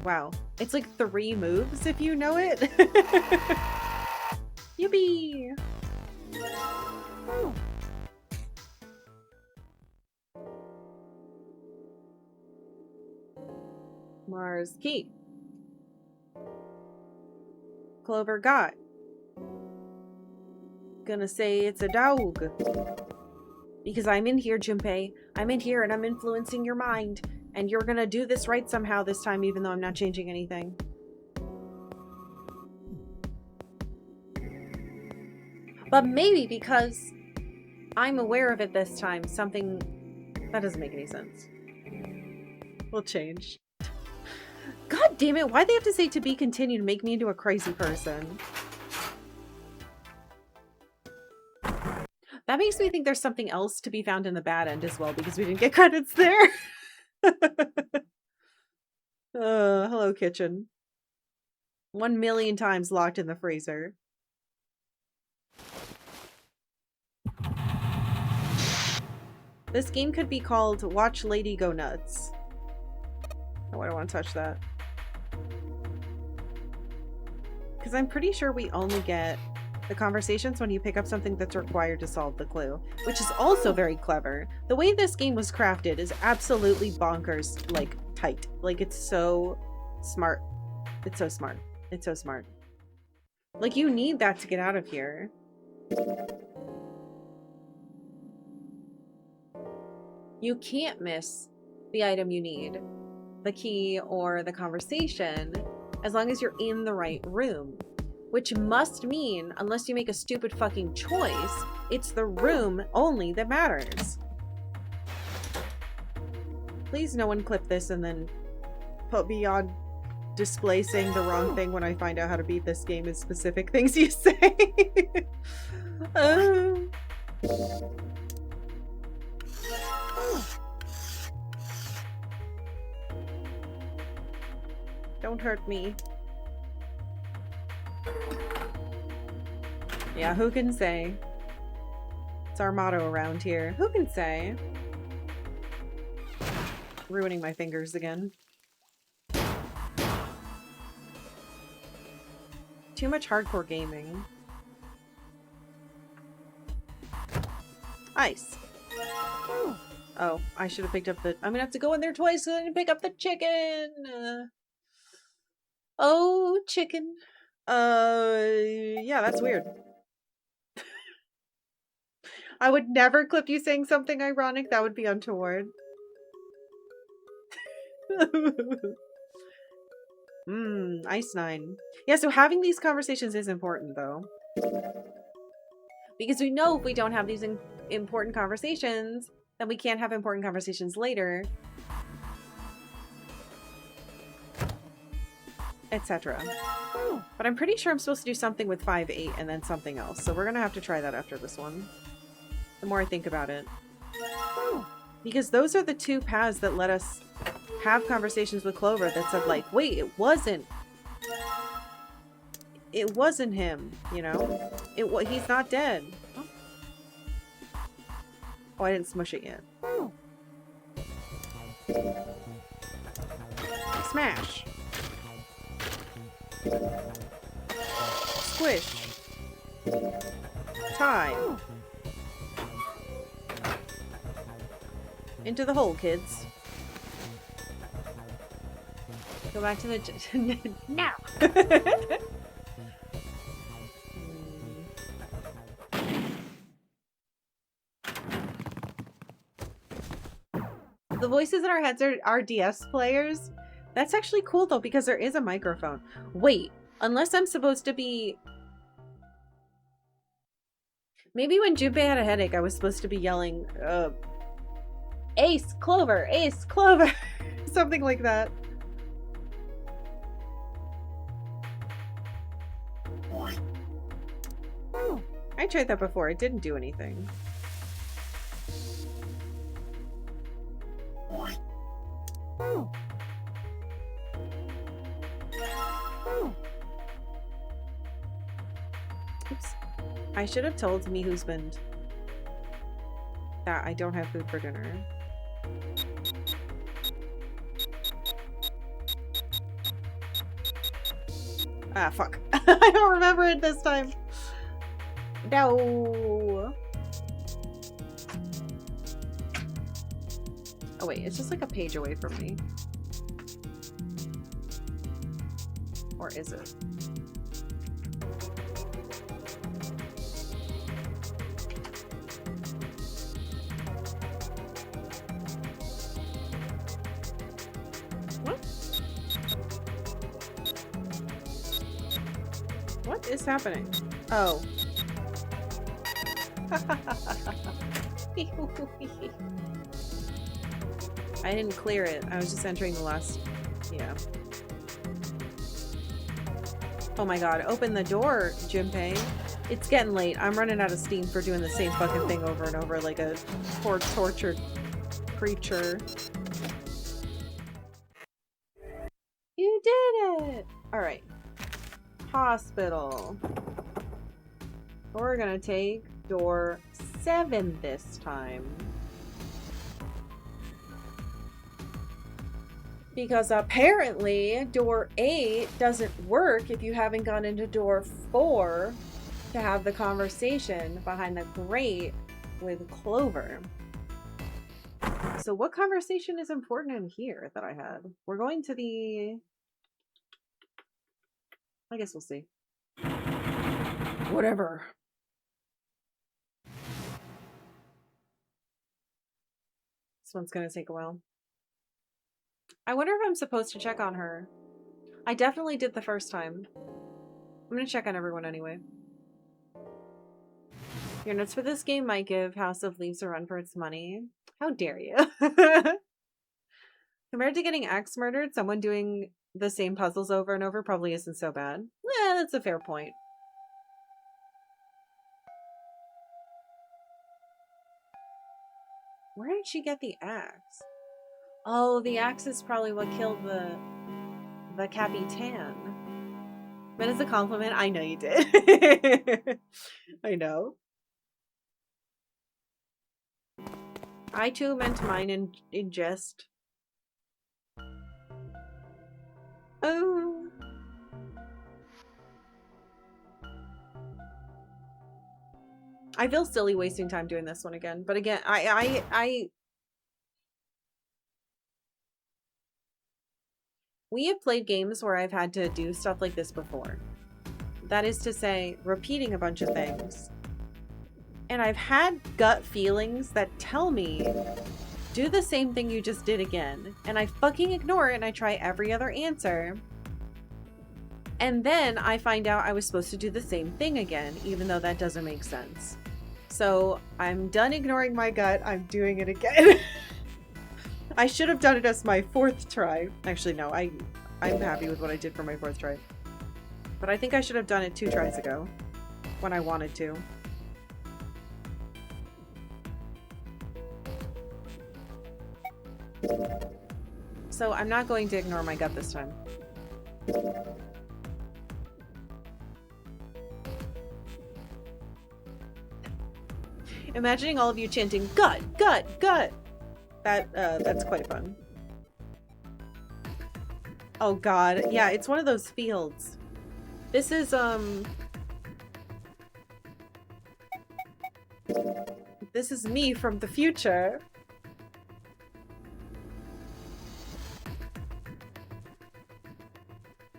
Wow. It's like 3 moves if you know it. Yippee! Mars key. Clover got. Gonna say it's a dog. Because I'm in here, Junpei. I'm in here and I'm influencing your mind. And you're gonna do this right somehow this time, even though I'm not changing anything. But maybe because I'm aware of it this time, something... That doesn't make any sense. We'll change. God damn it, why'd they have to say to be continued to make me into a crazy person? That makes me think there's something else to be found in the bad end as well, because we didn't get credits there. Hello, kitchen. 1,000,000 times locked in the freezer. This game could be called Watch Lady Go Nuts. Oh, I don't want to touch that. Because I'm pretty sure we only get the conversations when you pick up something that's required to solve the clue, which is also very clever. The way this game was crafted is absolutely bonkers, like, tight. Like, it's so smart. It's so smart. It's so smart. Like, you need that to get out of here. You can't miss the item you need, the key or the conversation, as long as you're in the right room. Which must mean, unless you make a stupid fucking choice, it's the room only that matters. Please no one clip this and then put me on display saying the wrong thing when I find out how to beat this game is specific things you say. Don't hurt me. Yeah, who can say? It's our motto around here. Who can say? Ruining my fingers again. Too much hardcore gaming. Ice. Oh, I should have picked up the... I'm gonna have to go in there twice so I can pick up the chicken! Oh, chicken. Yeah, that's weird. I would never clip you saying something ironic. That would be untoward. Ice 9. Yeah, so having these conversations is important, though. Because we know if we don't have these important conversations, then we can't have important conversations later. Etc. But I'm pretty sure I'm supposed to do something with 5-8 and then something else. So we're gonna have to try that after this one. The more I think about it. Because those are the 2 paths that let us have conversations with Clover that said like, wait, it wasn't him, you know? He's not dead. Oh, I didn't smush it yet. Smash. Squish. Tie. Into the hole, kids. Go back to the... No! The voices in our heads are DS players. That's actually cool, though, because there is a microphone. Wait, unless I'm supposed to be... Maybe when Junpei had a headache, I was supposed to be yelling, Ace, Clover, Ace, Clover! Something like that. I tried that before. It didn't do anything. Oops. I should have told me husband that I don't have food for dinner. Ah, fuck. I don't remember it this time. No. Oh wait, it's just like a page away from me. Or is it? What? What is happening? Oh. I didn't clear it. I was just entering the last... Yeah. Oh my god. Open the door, Junpei. It's getting late. I'm running out of steam for doing the same fucking thing over and over like a poor tortured creature. You did it! Alright. Hospital. We're gonna take door 7 this time. Because apparently door 8 doesn't work if you haven't gone into door 4 to have the conversation behind the grate with Clover. So what conversation is important in here that I had? We're going to the... I guess we'll see. Whatever. This one's gonna take a while. I wonder if I'm supposed to check on her. I definitely did the first time. I'm gonna check on everyone anyway. Your notes for this game might give House of Leaves a run for its money. How dare you? Compared to getting axe murdered, someone doing the same puzzles over and over probably isn't so bad. Yeah, that's a fair point. Where did she get the axe? Oh, the axe is probably what killed the Capitan. Meant as a compliment. I know you did. I know. I too meant mine in jest. Oh. I feel silly wasting time doing this one again, but again, we have played games where I've had to do stuff like this before. That is to say, repeating a bunch of things. And I've had gut feelings that tell me, do the same thing you just did again. And I fucking ignore it and I try every other answer. And then I find out I was supposed to do the same thing again, even though that doesn't make sense. So I'm done ignoring my gut. I'm doing it again. I should have done it as my 4th try. Actually, no, I'm happy with what I did for my 4th try. But I think I should have done it 2 tries ago when I wanted to. So I'm not going to ignore my gut this time. Imagining all of you chanting gut, gut, gut. That's quite fun. Oh god, yeah, it's one of those fields. This is this is me from the future.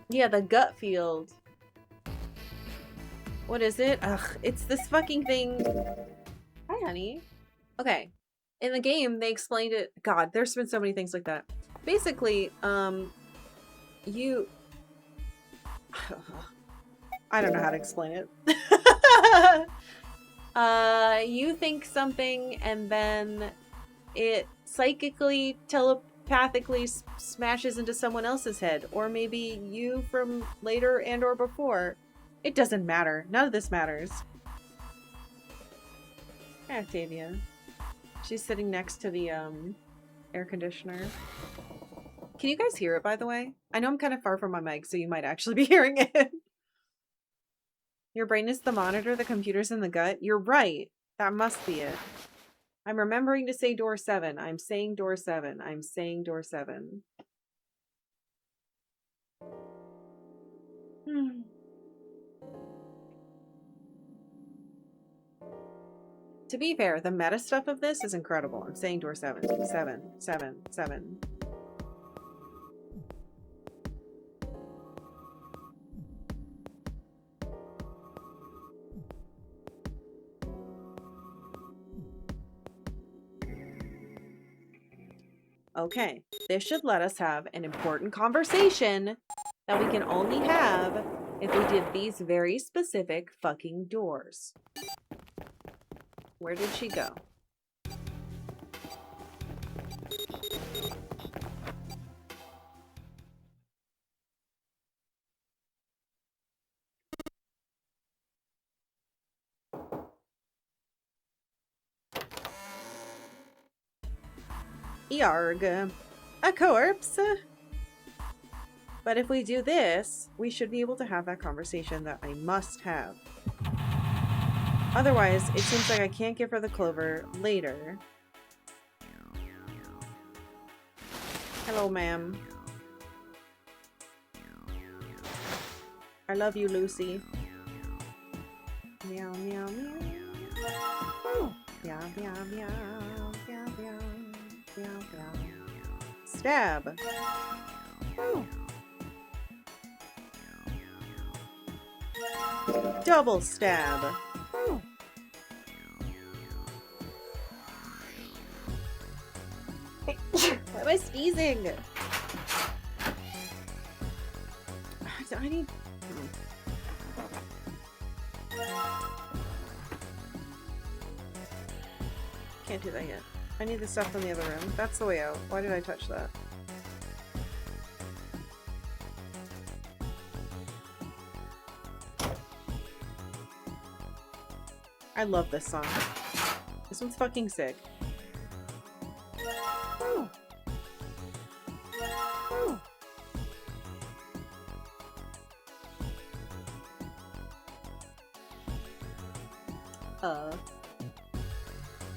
Yeah, the gut field. What is it? Ugh, it's this fucking thing. Hi, honey. Okay. In the game, they explained it. God, there's been so many things like that. Basically, you... I don't know how to explain it. You think something and then it psychically, telepathically smashes into someone else's head. Or maybe you from later and or before. It doesn't matter. None of this matters. Hi, Octavia. She's sitting next to the air conditioner. Can you guys hear it, by the way? I know I'm kind of far from my mic, so you might actually be hearing it. Your brain is the monitor, the computer's in the gut. You're right. That must be it. I'm remembering to say door 7. I'm saying door 7. I'm saying door 7. Hmm. To be fair, the meta stuff of this is incredible. I'm saying door 7. 7. 7. 7. Okay, this should let us have an important conversation that we can only have if we did these very specific fucking doors. Where did she go? Yarg. A corpse? But if we do this, we should be able to have that conversation that I must have. Otherwise, it seems like I can't give her the clover later. Hello, ma'am. I love you, Lucy. Meow, meow, meow. Meow, meow, meow, meow, meow, meow, meow. Stab. Double stab. Why am I sneezing? I need... Can't do that yet. I need the stuff from the other room. That's the way out. Why did I touch that? I love this song. This one's fucking sick.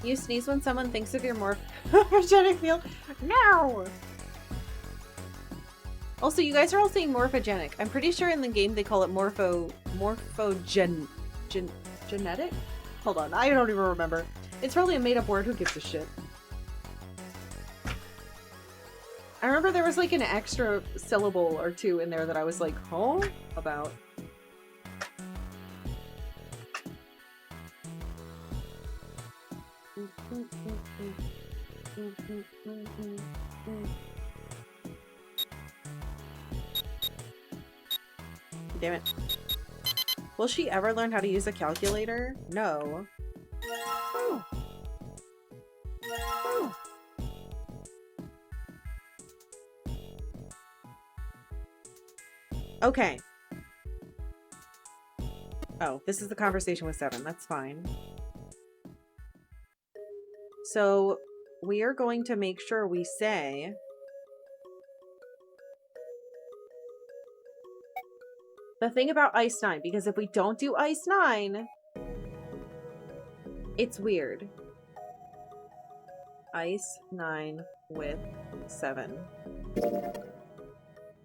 You sneeze when someone thinks of your morphogenic field? No! Also, you guys are all saying morphogenic. I'm pretty sure in the game they call it genetic? Hold on, I don't even remember. It's probably a made-up word, who gives a shit? I remember there was like an extra syllable or two in there that I was like, huh? About. Damn it. Will she ever learn how to use a calculator? No. Okay. Oh, this is the conversation with 7. That's fine. So, we are going to make sure we say... the thing about Ice 9, because if we don't do Ice 9, it's weird. Ice 9 with 7.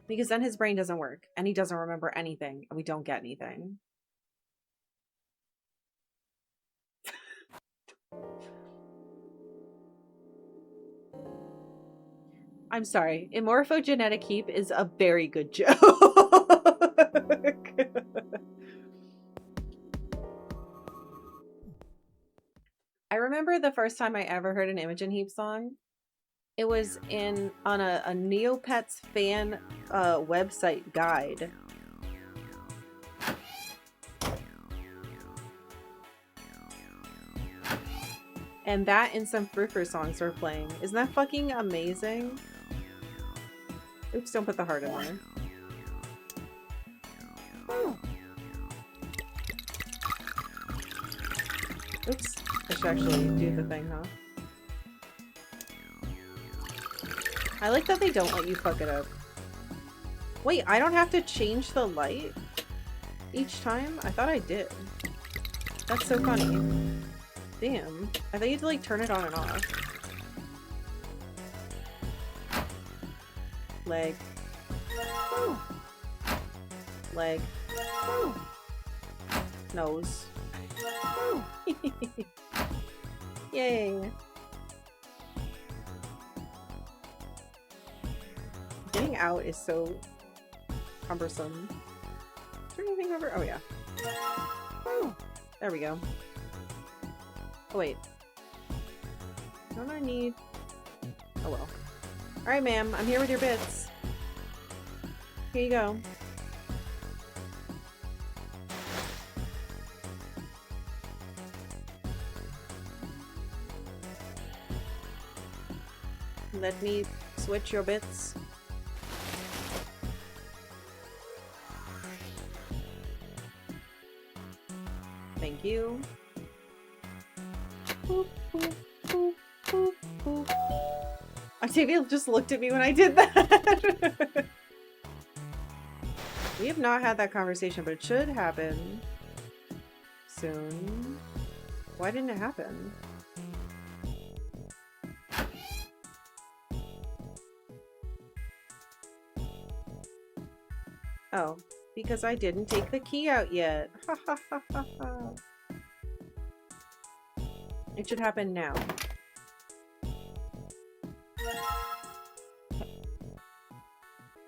Because then his brain doesn't work, and he doesn't remember anything, and we don't get anything. I'm sorry. A morphogenetic heap is a very good joke. I remember the first time I ever heard an Imogen Heap song. It was on a Neopets fan website guide. And that and some Fruffer songs were playing. Isn't that fucking amazing? Oops, don't put the heart in there. Oops. I should actually do the thing, huh? I like that they don't let you fuck it up. Wait, I don't have to change the light each time? I thought I did. That's so funny. Damn. I thought you had to like turn it on and off. Leg. Leg. Nose. Yay. Getting out is so cumbersome. Is there anything over? Oh, yeah. There we go. Oh, wait. Don't I need... Oh, well. Alright, ma'am. I'm here with your bits. Here you go. Let me switch your bits. Thank you. Boop, boop, boop, boop, boop. Octavia just looked at me when I did that. We have not had that conversation, but it should happen soon. Why didn't it happen? Oh, because I didn't take the key out yet. Ha ha ha ha ha. It should happen now.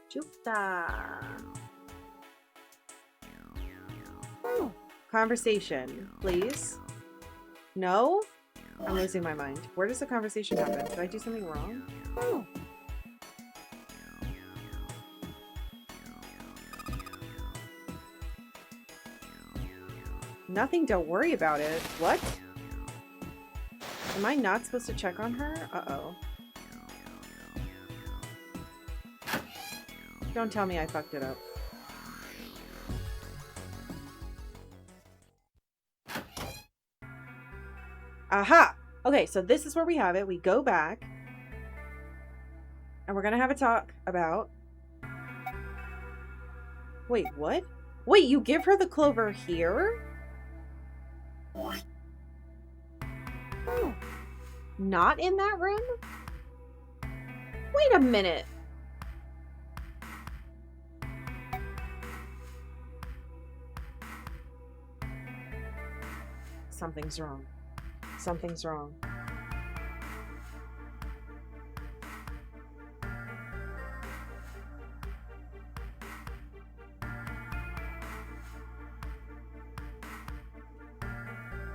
Chuta. Conversation, please. No? I'm losing my mind. Where does the conversation happen? Did I do something wrong? Nothing, don't worry about it. What? Am I not supposed to check on her? Uh-oh. Don't tell me I fucked it up. Aha! Okay, so this is where we have it. We go back. And we're gonna have a talk about... Wait, what? Wait, you give her the clover here? Not in that room? Wait a minute. Something's wrong. Something's wrong.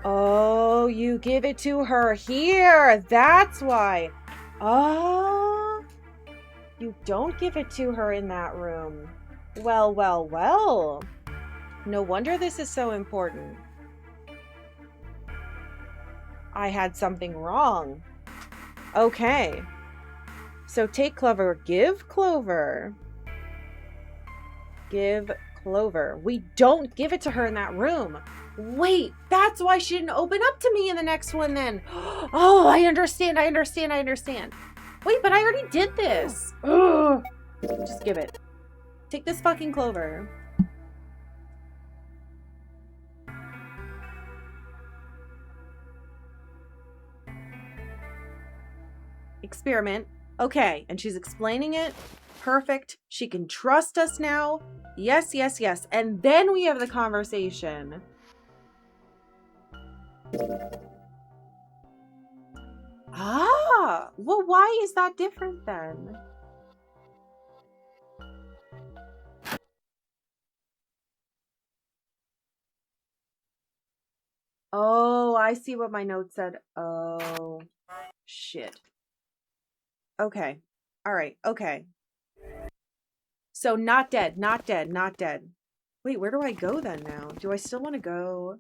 Oh, you give it to her here. That's why. Oh, you don't give it to her in that room. Well, well, well. No wonder this is so important. I had something wrong. Okay. So take Clover. Give Clover. Give Clover. We don't give it to her in that room. Wait, that's why she didn't open up to me in the next one then. Oh, I understand. I understand. I understand. Wait, but I already did this. Ugh. Just give it. Take this fucking Clover. Experiment. Okay, and she's explaining it. Perfect. She can trust us now. Yes, yes, yes. And then we have the conversation. Ah, well, why is that different then? Oh, I see what my note said. Oh, shit. Okay. All right. Okay. So not dead, not dead, not dead. Wait, where do I go then now? Do I still want to go?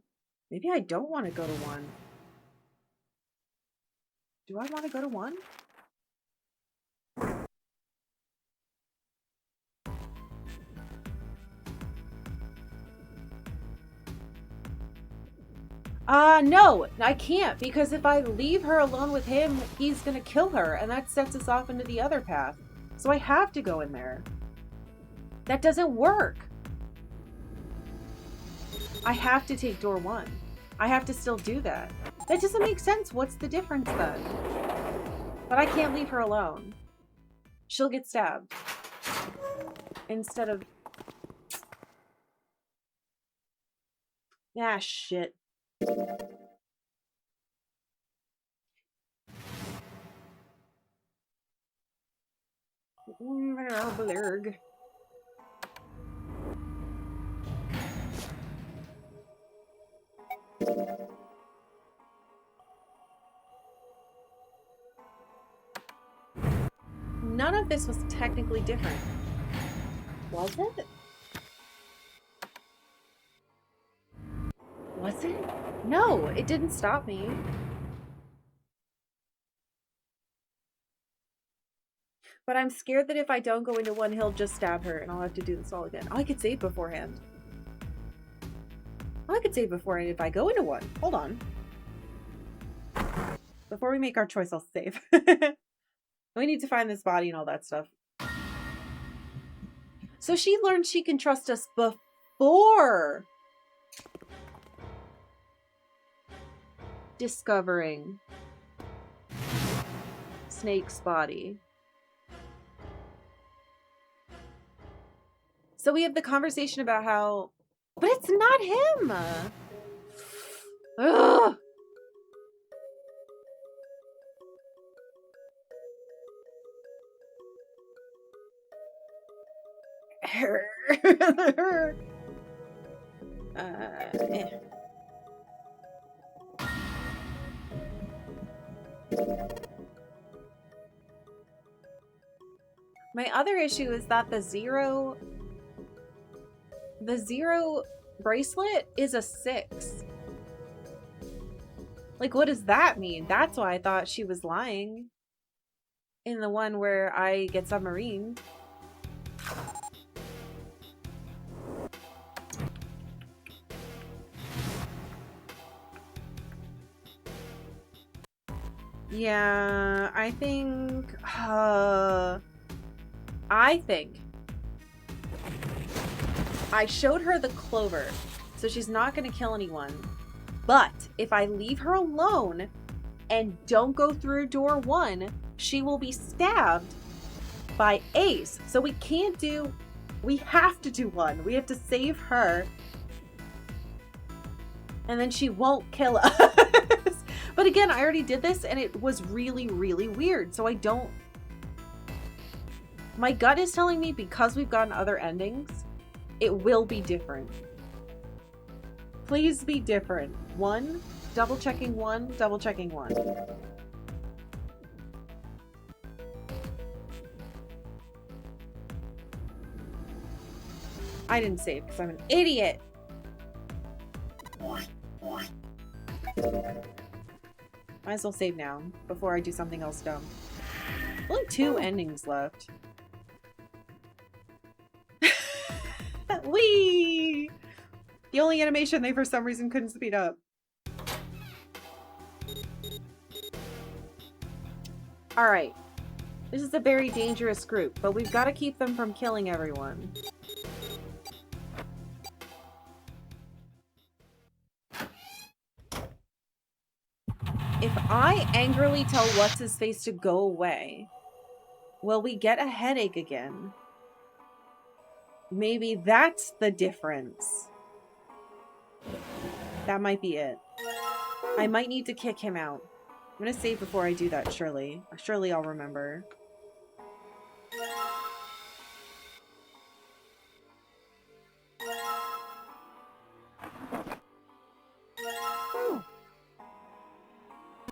Maybe I don't want to go to 1. Do I want to go to 1? No, I can't, because if I leave her alone with him, he's gonna kill her, and that sets us off into the other path. So I have to go in there. That doesn't work. I have to take door 1. I have to still do that. That doesn't make sense. What's the difference then? But I can't leave her alone. She'll get stabbed. Instead of... Ah, shit. Blurg. None of this was technically different. Was it? Was it? No, it didn't stop me. But I'm scared that if I don't go into one, he'll just stab her and I'll have to do this all again. Oh, I could save beforehand. Oh, I could save beforehand if I go into one. Hold on. Before we make our choice, I'll save. We need to find this body and all that stuff. So she learned she can trust us before discovering Snake's body. So we have the conversation about how, but it's not him. Ugh. Eh. My other issue is that the zero bracelet is a 6. Like, what does that mean? That's why I thought she was lying in the one where I get submarined. Yeah, I think I showed her the clover, so she's not going to kill anyone. But if I leave her alone and don't go through door 1, she will be stabbed by Ace. So we have to do 1. We have to save her. And then she won't kill us. But again, I already did this and it was really, really weird. So my gut is telling me because we've gotten other endings, it will be different. Please be different. 1, double checking 1, double checking 1. I didn't save because I'm an idiot. Might as well save now before I do something else dumb. Only 2 endings left. Whee! The only animation they for some reason couldn't speed up. Alright. This is a very dangerous group, but we've got to keep them from killing everyone. If I angrily tell What's-His-Face to go away, will we get a headache again? Maybe that's the difference. That might be it. I might need to kick him out. I'm gonna save before I do that, surely. Surely I'll remember.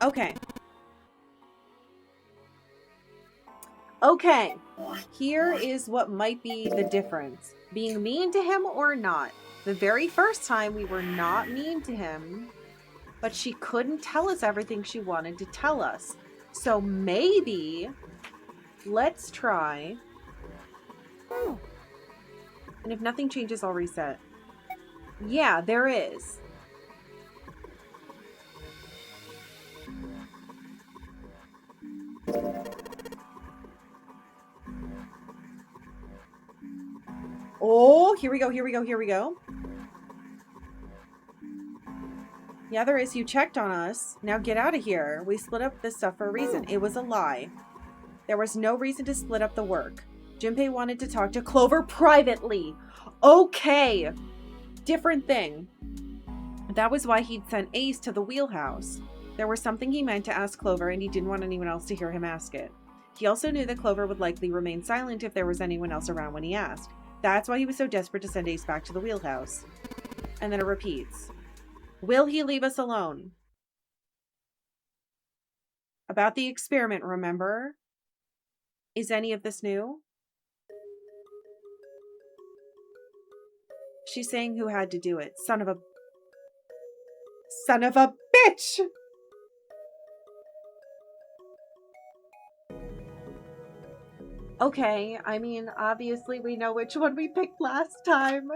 Okay. Okay. Here is what might be the difference. Being mean to him or not. The very first time we were not mean to him, but she couldn't tell us everything she wanted to tell us. So maybe let's try. And if nothing changes, I'll reset. Yeah, there is. Oh, here we go, here we go, here we go. Yeah, there is. You checked on us. Now get out of here. We split up this stuff for a reason. It was a lie. There was no reason to split up the work. Junpei wanted to talk to Clover privately. Okay. Different thing. That was why he'd sent Ace to the wheelhouse. There was something he meant to ask Clover, and he didn't want anyone else to hear him ask it. He also knew that Clover would likely remain silent if there was anyone else around when he asked. That's why he was so desperate to send Ace back to the wheelhouse. And then it repeats. Will he leave us alone? About the experiment, remember? Is any of this new? She's saying who had to do it. Son of a bitch! Okay, I mean, obviously we know which one we picked last time.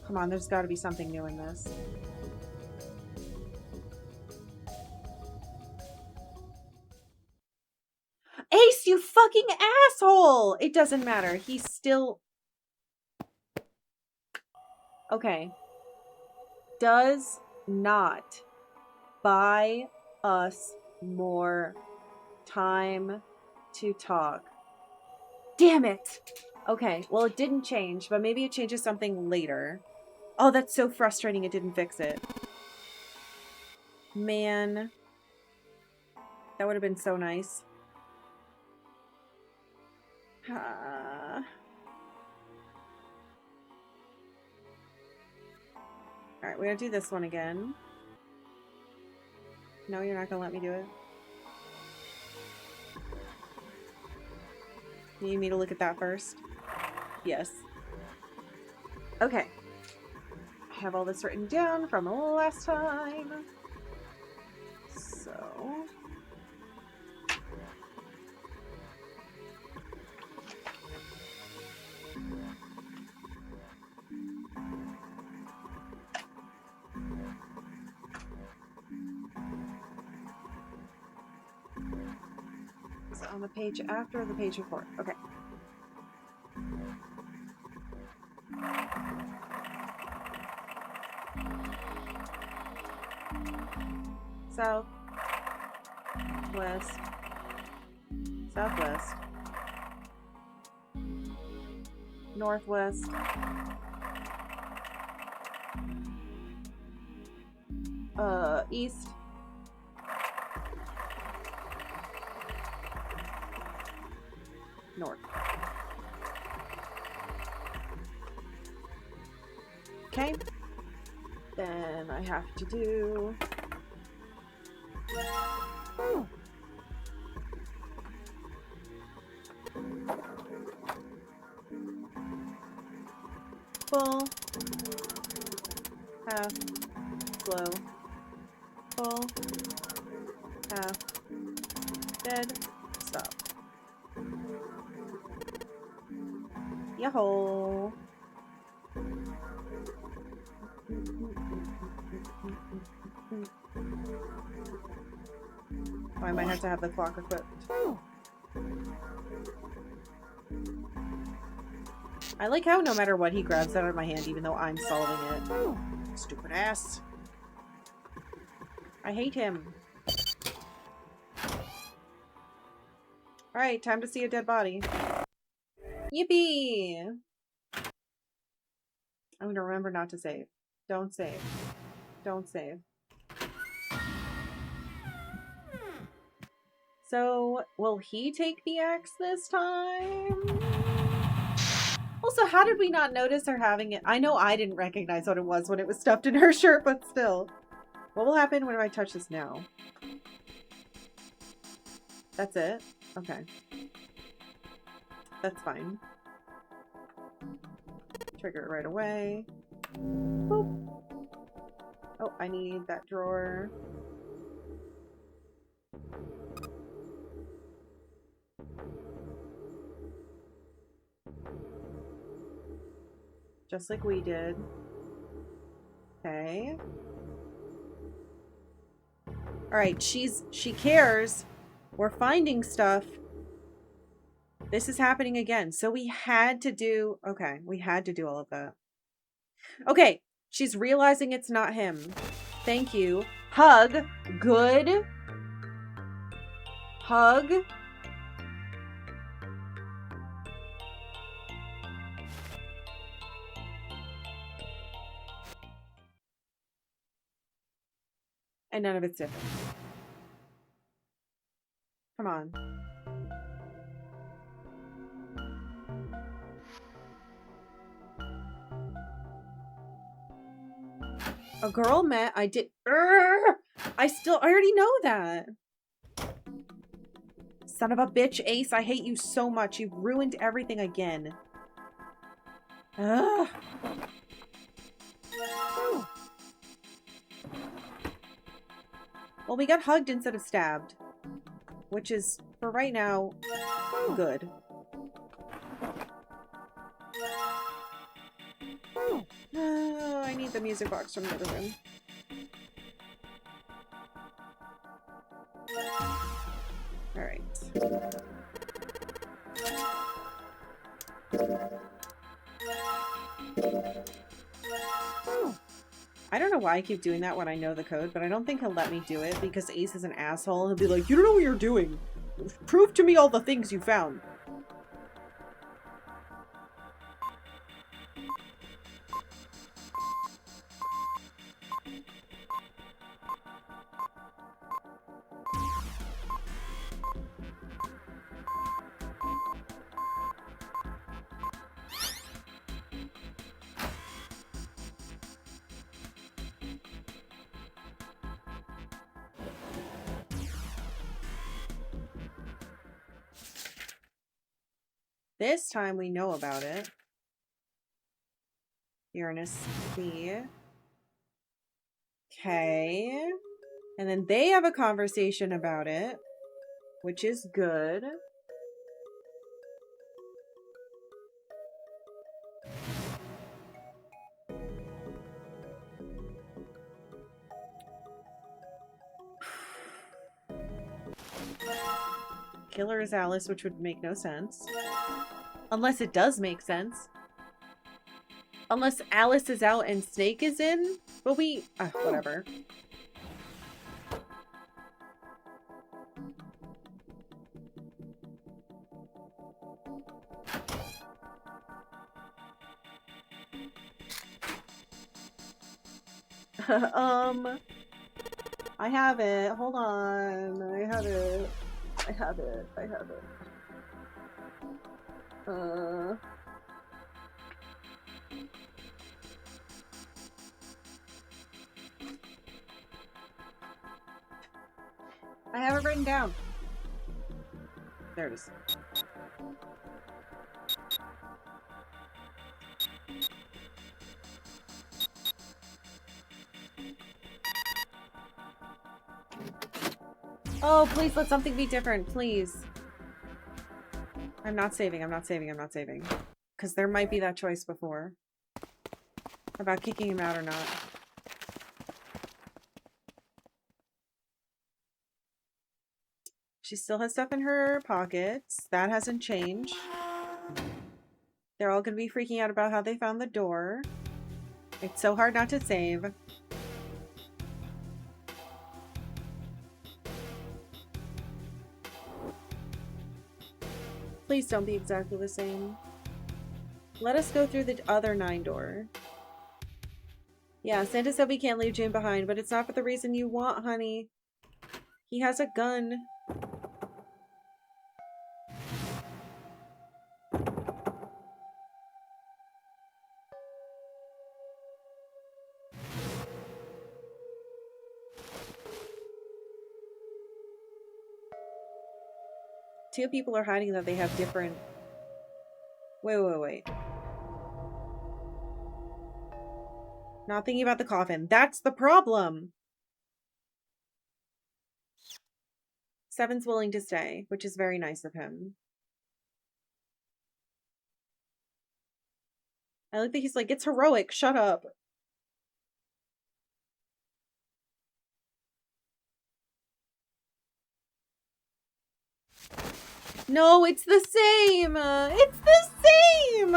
Come on, there's got to be something new in this. Ace, you fucking asshole! It doesn't matter. He's still... Okay. Does not buy us more time to talk. Damn it! Okay, well, it didn't change, but maybe it changes something later. Oh, that's so frustrating it didn't fix it. Man. That would have been so nice. Alright, we're gonna do this one again. No, you're not gonna let me do it? You need me to look at that first? Yes. Okay. I have all this written down from last time. So... on the page after or the page before? Okay. South, west, southwest, northwest, east, north. Okay. Then I have to do... Oh. Full. Half. Slow. Full. Half. Dead. Stop. Yahoo! Oh, I might have to have the clock equipped. I like how no matter what he grabs that out of my hand, even though I'm solving it. Stupid ass. I hate him. Alright, time to see a dead body. Yippee! I'm gonna remember not to save. Don't save. Don't save. So, will he take the axe this time? Also, how did we not notice her having it? I know I didn't recognize what it was when it was stuffed in her shirt, but still. What will happen when I touch this now? That's it? Okay. That's fine. Trigger it right away. Boop. Oh, I need that drawer. Just like we did. Okay. Alright, she cares. We're finding stuff. This is happening again. So we had to do... Okay, we had to do all of that. Okay, She's realizing it's not him. Thank you. Hug. Good. Hug. And none of it's different. Come on. A girl met. I did. I already know that. Son of a bitch, Ace. I hate you so much. You've ruined everything again. Ugh. Well, we got hugged instead of stabbed. Which is, for right now, good. Oh, I need the music box from the other room. Alright. I don't know why I keep doing that when I know the code, but I don't think he'll let me do it because Ace is an asshole. He'll be like, you don't know what you're doing. Prove to me all the things you found. This time we know about it. Uranus C. Okay. And then they have a conversation about it, which is good. Killer is Alice, which would make no sense. Unless it does make sense. Unless Alice is out and Snake is in. But we... whatever. I have it. Hold on. I have it. I have it. I have it. I have it written down. There it is. Oh, please let something be different, please. I'm not saving, I'm not saving, I'm not saving. Because there might be that choice before. About kicking him out or not. She still has stuff in her pockets. That hasn't changed. They're all gonna be freaking out about how they found the door. It's so hard not to save. Please don't be exactly the same. Let us go through the other 9 door. Yeah, Santa said we can't leave Jane behind, but it's not for the reason you want, honey. He has a gun. Two people are hiding that they have different... Wait. Not thinking about the coffin. That's the problem! Seven's willing to stay, which is very nice of him. I like that he's like, it's heroic, shut up. No, it's the same! It's the same!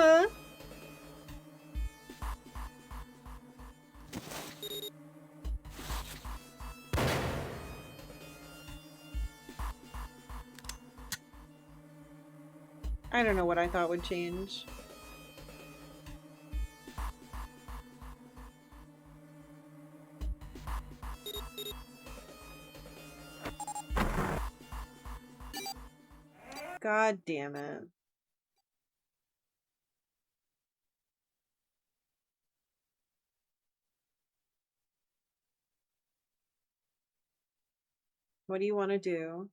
I don't know what I thought would change. God damn it. What do you want to do?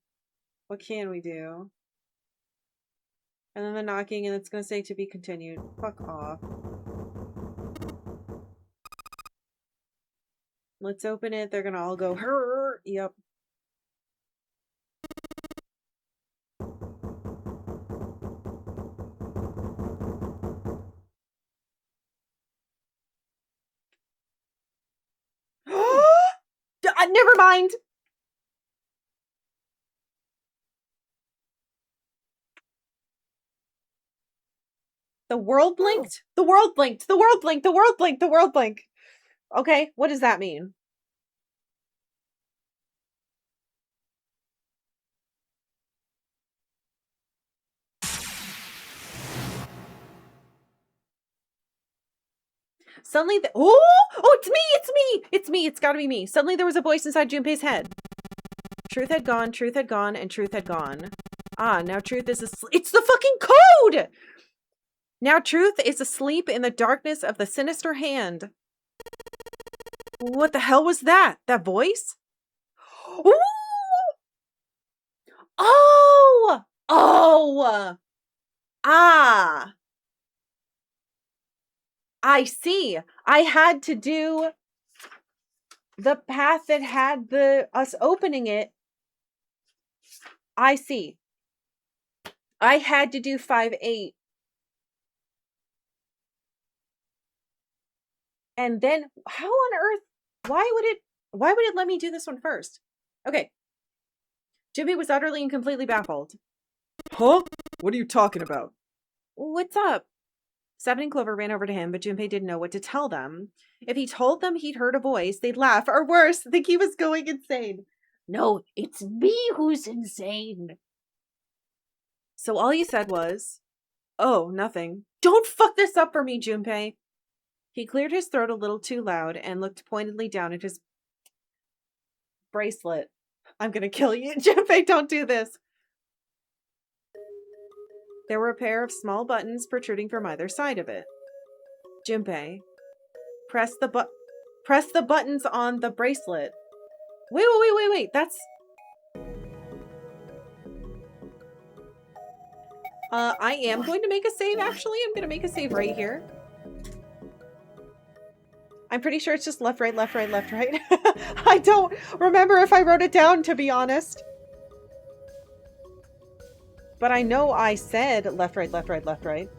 What can we do? And then the knocking, and it's going to say to be continued. Fuck off. Let's open it. They're going to all go, her. Yep. Never mind. The world blinked? The world blinked. The world blinked. The world blinked. The world blinked. Okay, what does that mean? Suddenly, it's me! It's me! It's me! It's gotta be me. Suddenly there was a voice inside Junpei's head. Truth had gone, and truth had gone. Ah, now truth is asleep. It's the fucking code! Now truth is asleep in the darkness of the sinister hand. What the hell was that? That voice? Ooh! Oh! Oh! Ah! I see. I had to do the path that had us opening it. I see. I had to do 5-8. And then how on earth, why would it let me do this one first? Okay. Jimmy was utterly and completely baffled. Huh? What are you talking about? What's up? Seven and Clover ran over to him, but Junpei didn't know what to tell them. If he told them he'd heard a voice, they'd laugh, or worse, think he was going insane. No, it's me who's insane. So all he said was, oh, nothing. Don't fuck this up for me, Junpei. He cleared his throat a little too loud and looked pointedly down at his bracelet. I'm gonna kill you. Junpei, don't do this. There were a pair of small buttons protruding from either side of it. Junpei, press the buttons on the bracelet. Wait. That's... I am going to make a save, actually. I'm gonna make a save right here. I'm pretty sure it's just left, right, left, right, left, right. I don't remember if I wrote it down, to be honest. But I know I said left, right, left, right, left, right.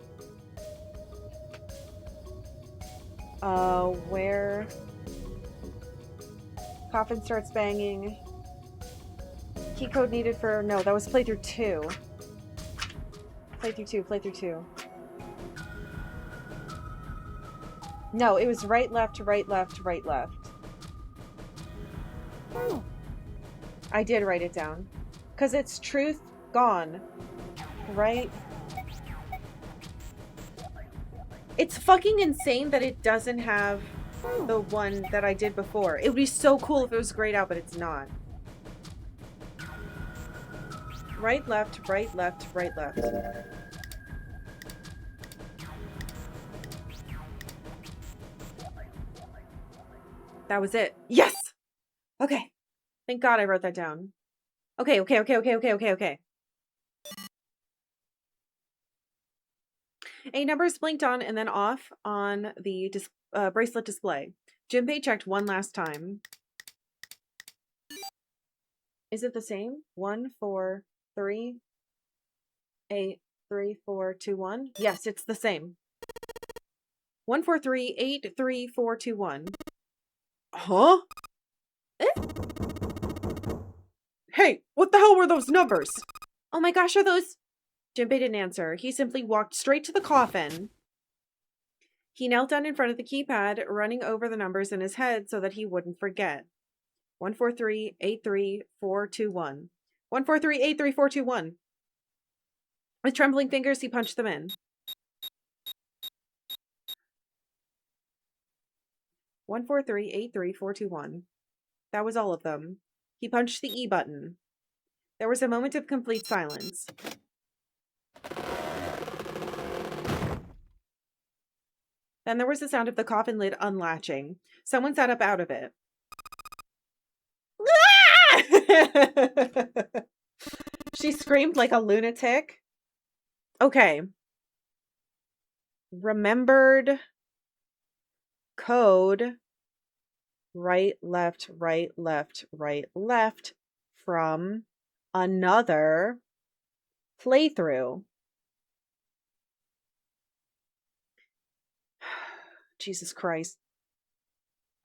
Where? Coffin starts banging. Key code needed for... No, that was playthrough 2. Playthrough 2. No, it was right, left, right, left, right, left. Oh. I did write it down. Because it's truth gone. Right? It's fucking insane that it doesn't have the one that I did before. It would be so cool if it was grayed out, but it's not. Right, left, right, left, right, left. That was it. Yes! Okay. Thank God I wrote that down. Okay. A numbers blinked on and then off on the bracelet display. Junpei checked one last time. Is it the same? 1, 4, 3, 8, 3, 4, 2, 1? Yes, it's the same. 1, 4, 3, 8, 3, 4, 2, 1. Huh? Eh? Hey, what the hell were those numbers? Oh my gosh, are those... Junpei didn't answer. He simply walked straight to the coffin. He knelt down in front of the keypad, running over the numbers in his head so that he wouldn't forget. 143834221. 143834221. With trembling fingers, he punched them in. 143-83421. That was all of them. He punched the E button. There was a moment of complete silence. Then there was the sound of the coffin lid unlatching. Someone sat up out of it. She screamed like a lunatic. Okay. Remembered code. Right, left, right, left, right, left from another playthrough. Jesus Christ.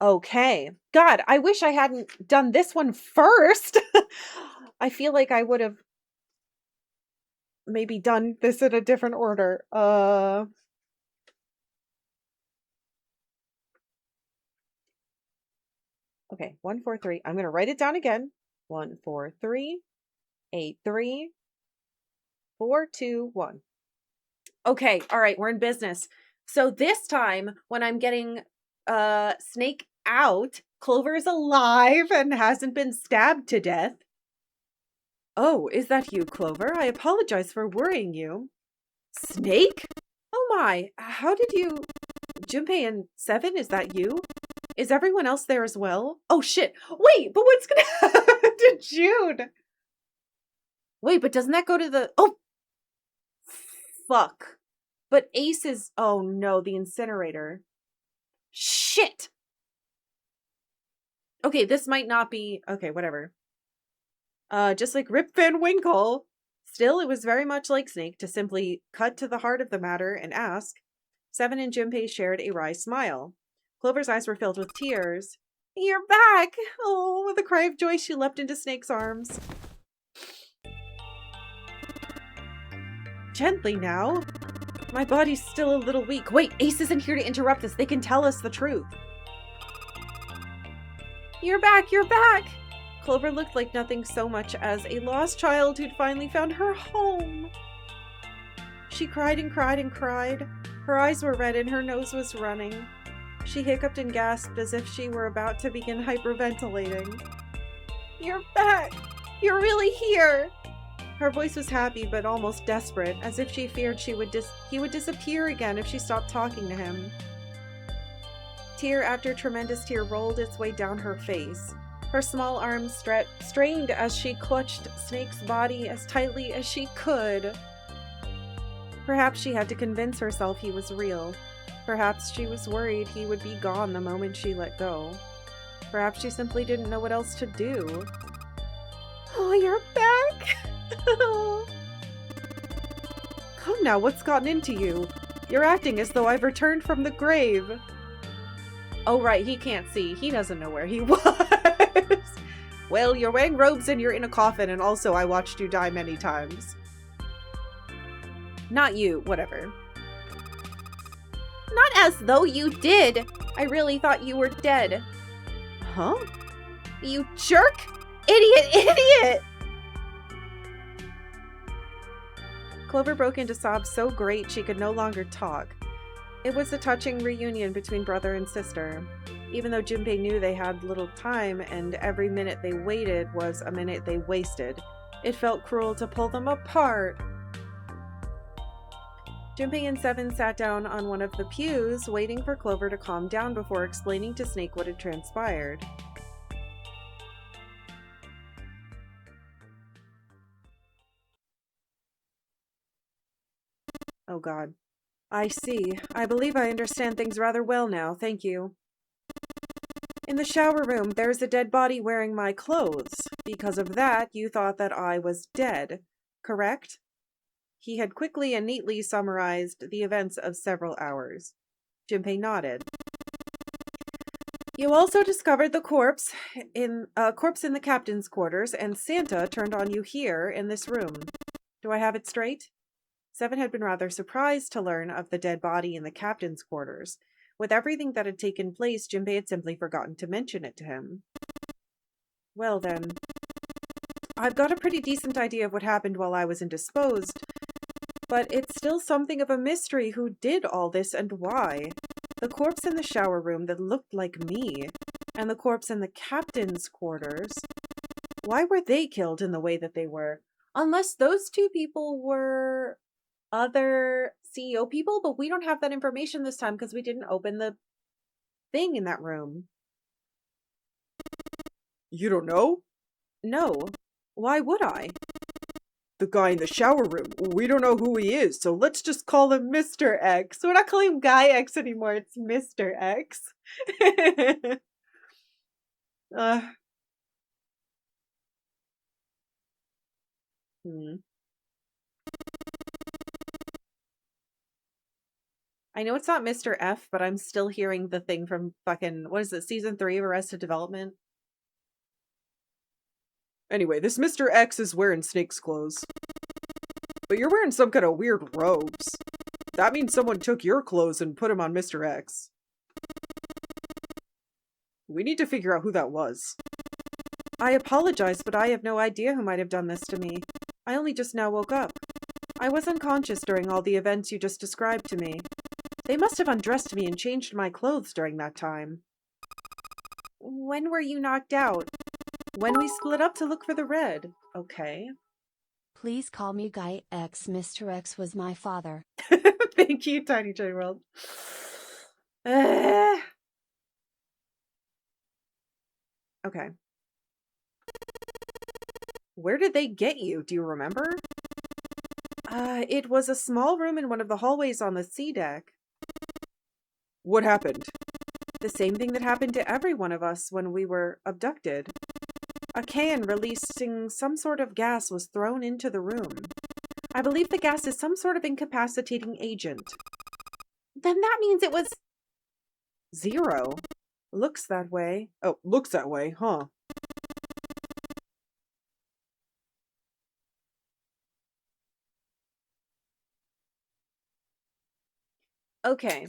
Okay. God, I wish I hadn't done this one first. I feel like I would have maybe done this in a different order. Okay, 143. I'm going to write it down again. 143-83421. Okay, all right, we're in business. So this time, when I'm getting Snake out, Clover is alive and hasn't been stabbed to death. Oh, is that you, Clover? I apologize for worrying you. Snake? Oh my, how did you... Junpei and Seven, is that you? Is everyone else there as well? Oh shit, wait, but what's gonna happen to June? Wait, but doesn't that go to the... Oh! Fuck. But Ace is... Oh no, the incinerator. Shit! Okay, this might not be... Okay, whatever. Just like Rip Van Winkle. Still, it was very much like Snake to simply cut to the heart of the matter and ask. Seven and Junpei shared a wry smile. Clover's eyes were filled with tears. You're back! Oh, with a cry of joy, she leapt into Snake's arms. Gently now. My body's still a little weak. Wait, Ace isn't here to interrupt us. They can tell us the truth. You're back! You're back! Clover looked like nothing so much as a lost child who'd finally found her home. She cried and cried and cried. Her eyes were red and her nose was running. She hiccuped and gasped as if she were about to begin hyperventilating. You're back! You're really here! Her voice was happy but almost desperate, as if she feared he would disappear again if she stopped talking to him. Tear after tremendous tear rolled its way down her face. Her small arms strained as she clutched Snake's body as tightly as she could. Perhaps she had to convince herself he was real. Perhaps she was worried he would be gone the moment she let go. Perhaps she simply didn't know what else to do. Oh, you're back! Come now, what's gotten into you? You're acting as though I've returned from the grave. Oh right, he can't see. He doesn't know where he was. Well, you're wearing robes and you're in a coffin, and also I watched you die many times. Not you, whatever. Not as though you did. I really thought you were dead. Huh? You jerk! Idiot! Clover broke into sobs so great she could no longer talk. It was a touching reunion between brother and sister. Even though Junpei knew they had little time and every minute they waited was a minute they wasted, it felt cruel to pull them apart. Junpei and Seven sat down on one of the pews, waiting for Clover to calm down before explaining to Snake what had transpired. Oh God. I see. I believe I understand things rather well now, thank you. In the shower room, there's a dead body wearing my clothes. Because of that, you thought that I was dead, correct? He had quickly and neatly summarized the events of several hours. Junpei nodded. You also discovered the corpse in the captain's quarters, and Santa turned on you here in this room. Do I have it straight? Seven had been rather surprised to learn of the dead body in the captain's quarters. With everything that had taken place, Junpei had simply forgotten to mention it to him. Well then, I've got a pretty decent idea of what happened while I was indisposed. But it's still something of a mystery who did all this and why. The corpse in the shower room that looked like me, and the corpse in the captain's quarters. Why were they killed in the way that they were? Unless those two people were other CEO people, but we don't have that information this time because we didn't open the thing in that room. You don't know? No. Why would I? The guy in the shower room. We don't know who he is, so let's just call him Mr. X. We're not calling him Guy X anymore. It's Mr. X. I know it's not Mr. F, but I'm still hearing the thing from fucking, what is it, season 3 of Arrested Development? Anyway, this Mr. X is wearing Snake's clothes. But you're wearing some kind of weird robes. That means someone took your clothes and put them on Mr. X. We need to figure out who that was. I apologize, but I have no idea who might have done this to me. I only just now woke up. I was unconscious during all the events you just described to me. They must have undressed me and changed my clothes during that time. When were you knocked out? When we split up to look for the red. Okay. Please call me Guy X. Mr. X was my father. Thank you, Tiny J World. Okay. Where did they get you? Do you remember? It was a small room in one of the hallways on the sea deck. What happened? The same thing that happened to every one of us when we were abducted. A can releasing some sort of gas was thrown into the room. I believe the gas is some sort of incapacitating agent. Then that means it was... Zero. Looks that way. Oh, looks that way, huh? Okay.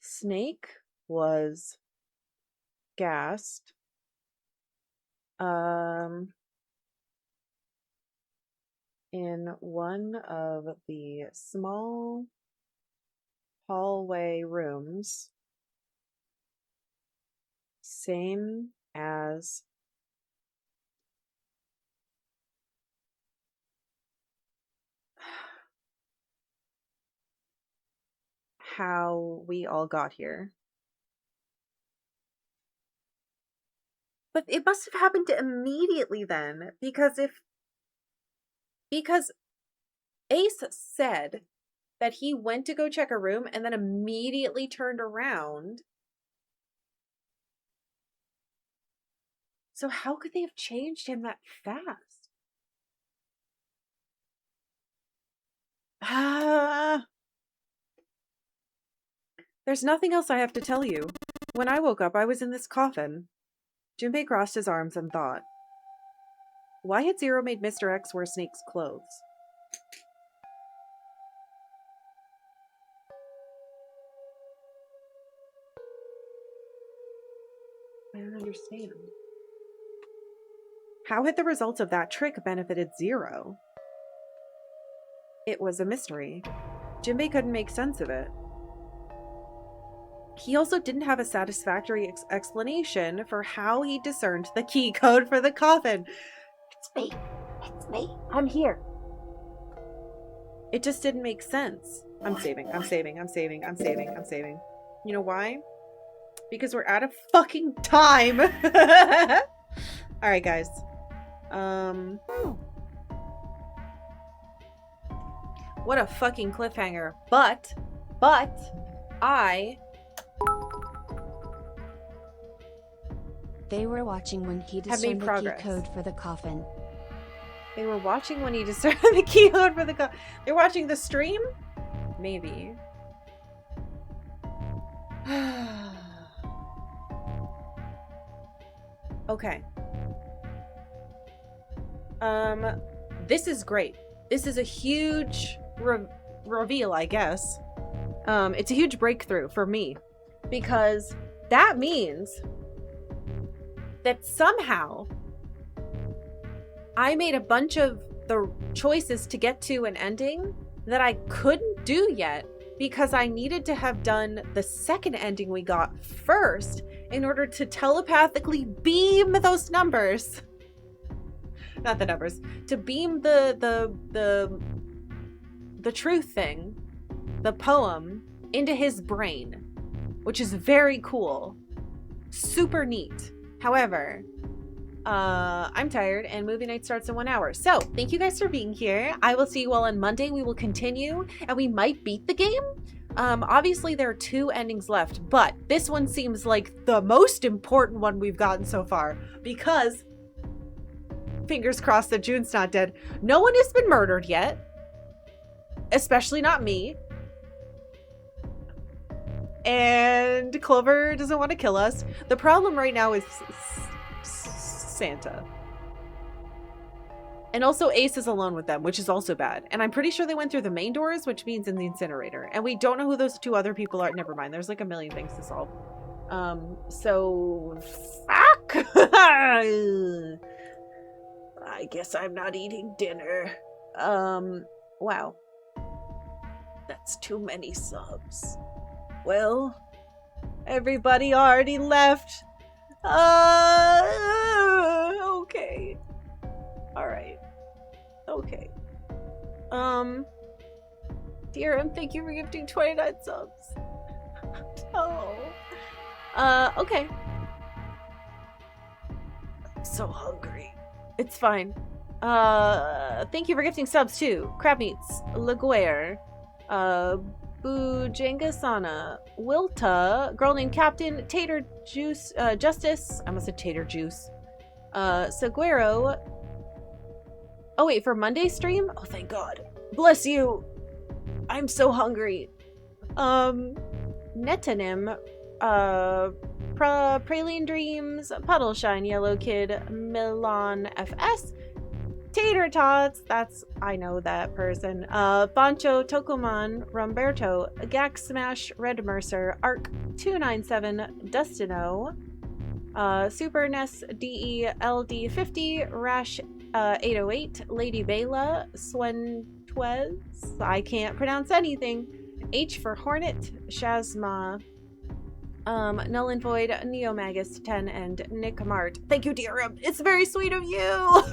Snake was gassed. In one of the small hallway rooms, same as how we all got here. But it must have happened immediately then, because Ace said that he went to go check a room and then immediately turned around. So how could they have changed him that fast? There's nothing else I have to tell you. When I woke up, I was in this coffin. Junpei crossed his arms and thought. Why had Zero made Mr. X wear Snake's clothes? I don't understand. How had the results of that trick benefited Zero? It was a mystery. Junpei couldn't make sense of it. He also didn't have a satisfactory explanation for how he discerned the key code for the coffin. It's me. It's me. I'm here. It just didn't make sense. I'm saving. You know why? Because we're out of fucking time. Alright, guys. What a fucking cliffhanger. But, They were watching when he discerned the key code for the coffin. They were watching when he discerned the key code for the coffin. They're watching the stream? Maybe. Okay. This is great. This is a huge reveal, I guess. It's a huge breakthrough for me. Because that means that somehow I made a bunch of the choices to get to an ending that I couldn't do yet because I needed to have done the second ending we got first in order to telepathically beam those numbers. Not the numbers. To beam the truth thing, the poem, into his brain, which is very cool. Super neat. However, I'm tired and movie night starts in 1 hour. So thank you guys for being here. I will see you all on Monday. We will continue and we might beat the game. Obviously there are 2 endings left, but this one seems like the most important one we've gotten so far because fingers crossed that June's not dead. No one has been murdered yet, especially not me. And Clover doesn't want to kill us. The problem right now is Santa. And also Ace is alone with them, which is also bad. And I'm pretty sure they went through the main doors, which means in the incinerator. And we don't know who those 2 other people are. Never mind. There's like a million things to solve. So fuck. I guess I'm not eating dinner. Wow. That's too many subs. Well, everybody already left. Okay. Alright. Okay. Dear, thank you for gifting 29 subs. Oh. Okay. I'm so hungry. It's fine. Thank you for gifting subs too. Crab Meats, Laguerre, Bujangasana, Wilta, Girl Named Captain, Tater Juice, Justice, I almost said Tater Juice, Seguero. Oh wait, for Monday's stream? Oh thank God. Bless you. I'm so hungry. Netanim, Praline Dreams, Puddle Shine, Yellow Kid, Milan FS, Tater Tots, that's, I know that person, Bancho, Tokuman, Romberto, Gax Smash, Red Mercer, Arc 297, Dustino, Super Ness, DELD50, Rash 808, Lady Bela, Swentwez, I can't pronounce anything, H for Hornet, Shazma, Null and Void, Neomagus 10, and Nick Mart. Thank you, dear. It's very sweet of you.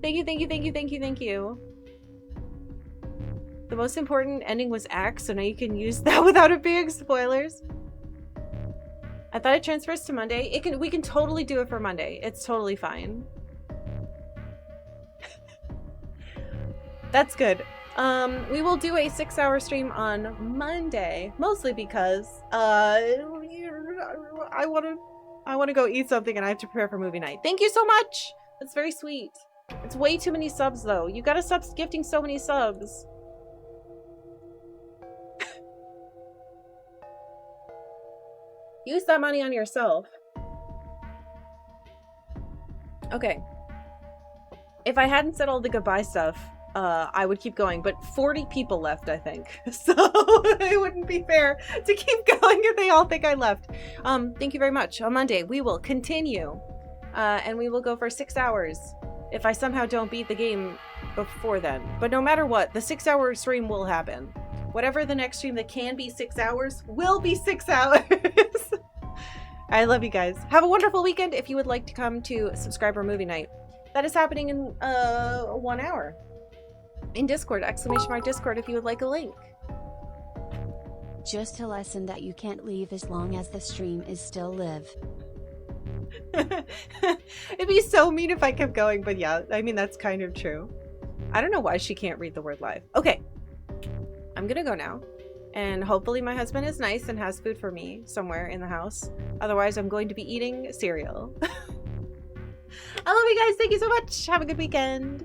Thank you, thank you, thank you, thank you, thank you. The most important ending was Axe, so now you can use that without it being spoilers. I thought it transfers to Monday. We can totally do it for Monday. It's totally fine. That's good. We will do a 6-hour stream on Monday, mostly because I want to go eat something and I have to prepare for movie night. Thank you so much. That's very sweet. It's way too many subs though. You gotta stop gifting so many subs. Use that money on yourself. Okay. If I hadn't said all the goodbye stuff, I would keep going, but 40 people left, I think. So it wouldn't be fair to keep going if they all think I left. Thank you very much. On Monday, we will continue. And we will go for 6 hours if I somehow don't beat the game before then. But no matter what, the 6-hour stream will happen. Whatever the next stream that can be 6 hours will be 6 hours. I love you guys. Have a wonderful weekend. If you would like to come to Subscriber Movie Night, that is happening in 1 hour. In Discord, !Discord if you would like a link. Just a lesson that you can't leave as long as the stream is still live. It'd be so mean if I kept going, but yeah, I mean, that's kind of true. I don't know why she can't read the word live. Okay, I'm gonna go now. And hopefully my husband is nice and has food for me somewhere in the house. Otherwise, I'm going to be eating cereal. I love you guys. Thank you so much. Have a good weekend.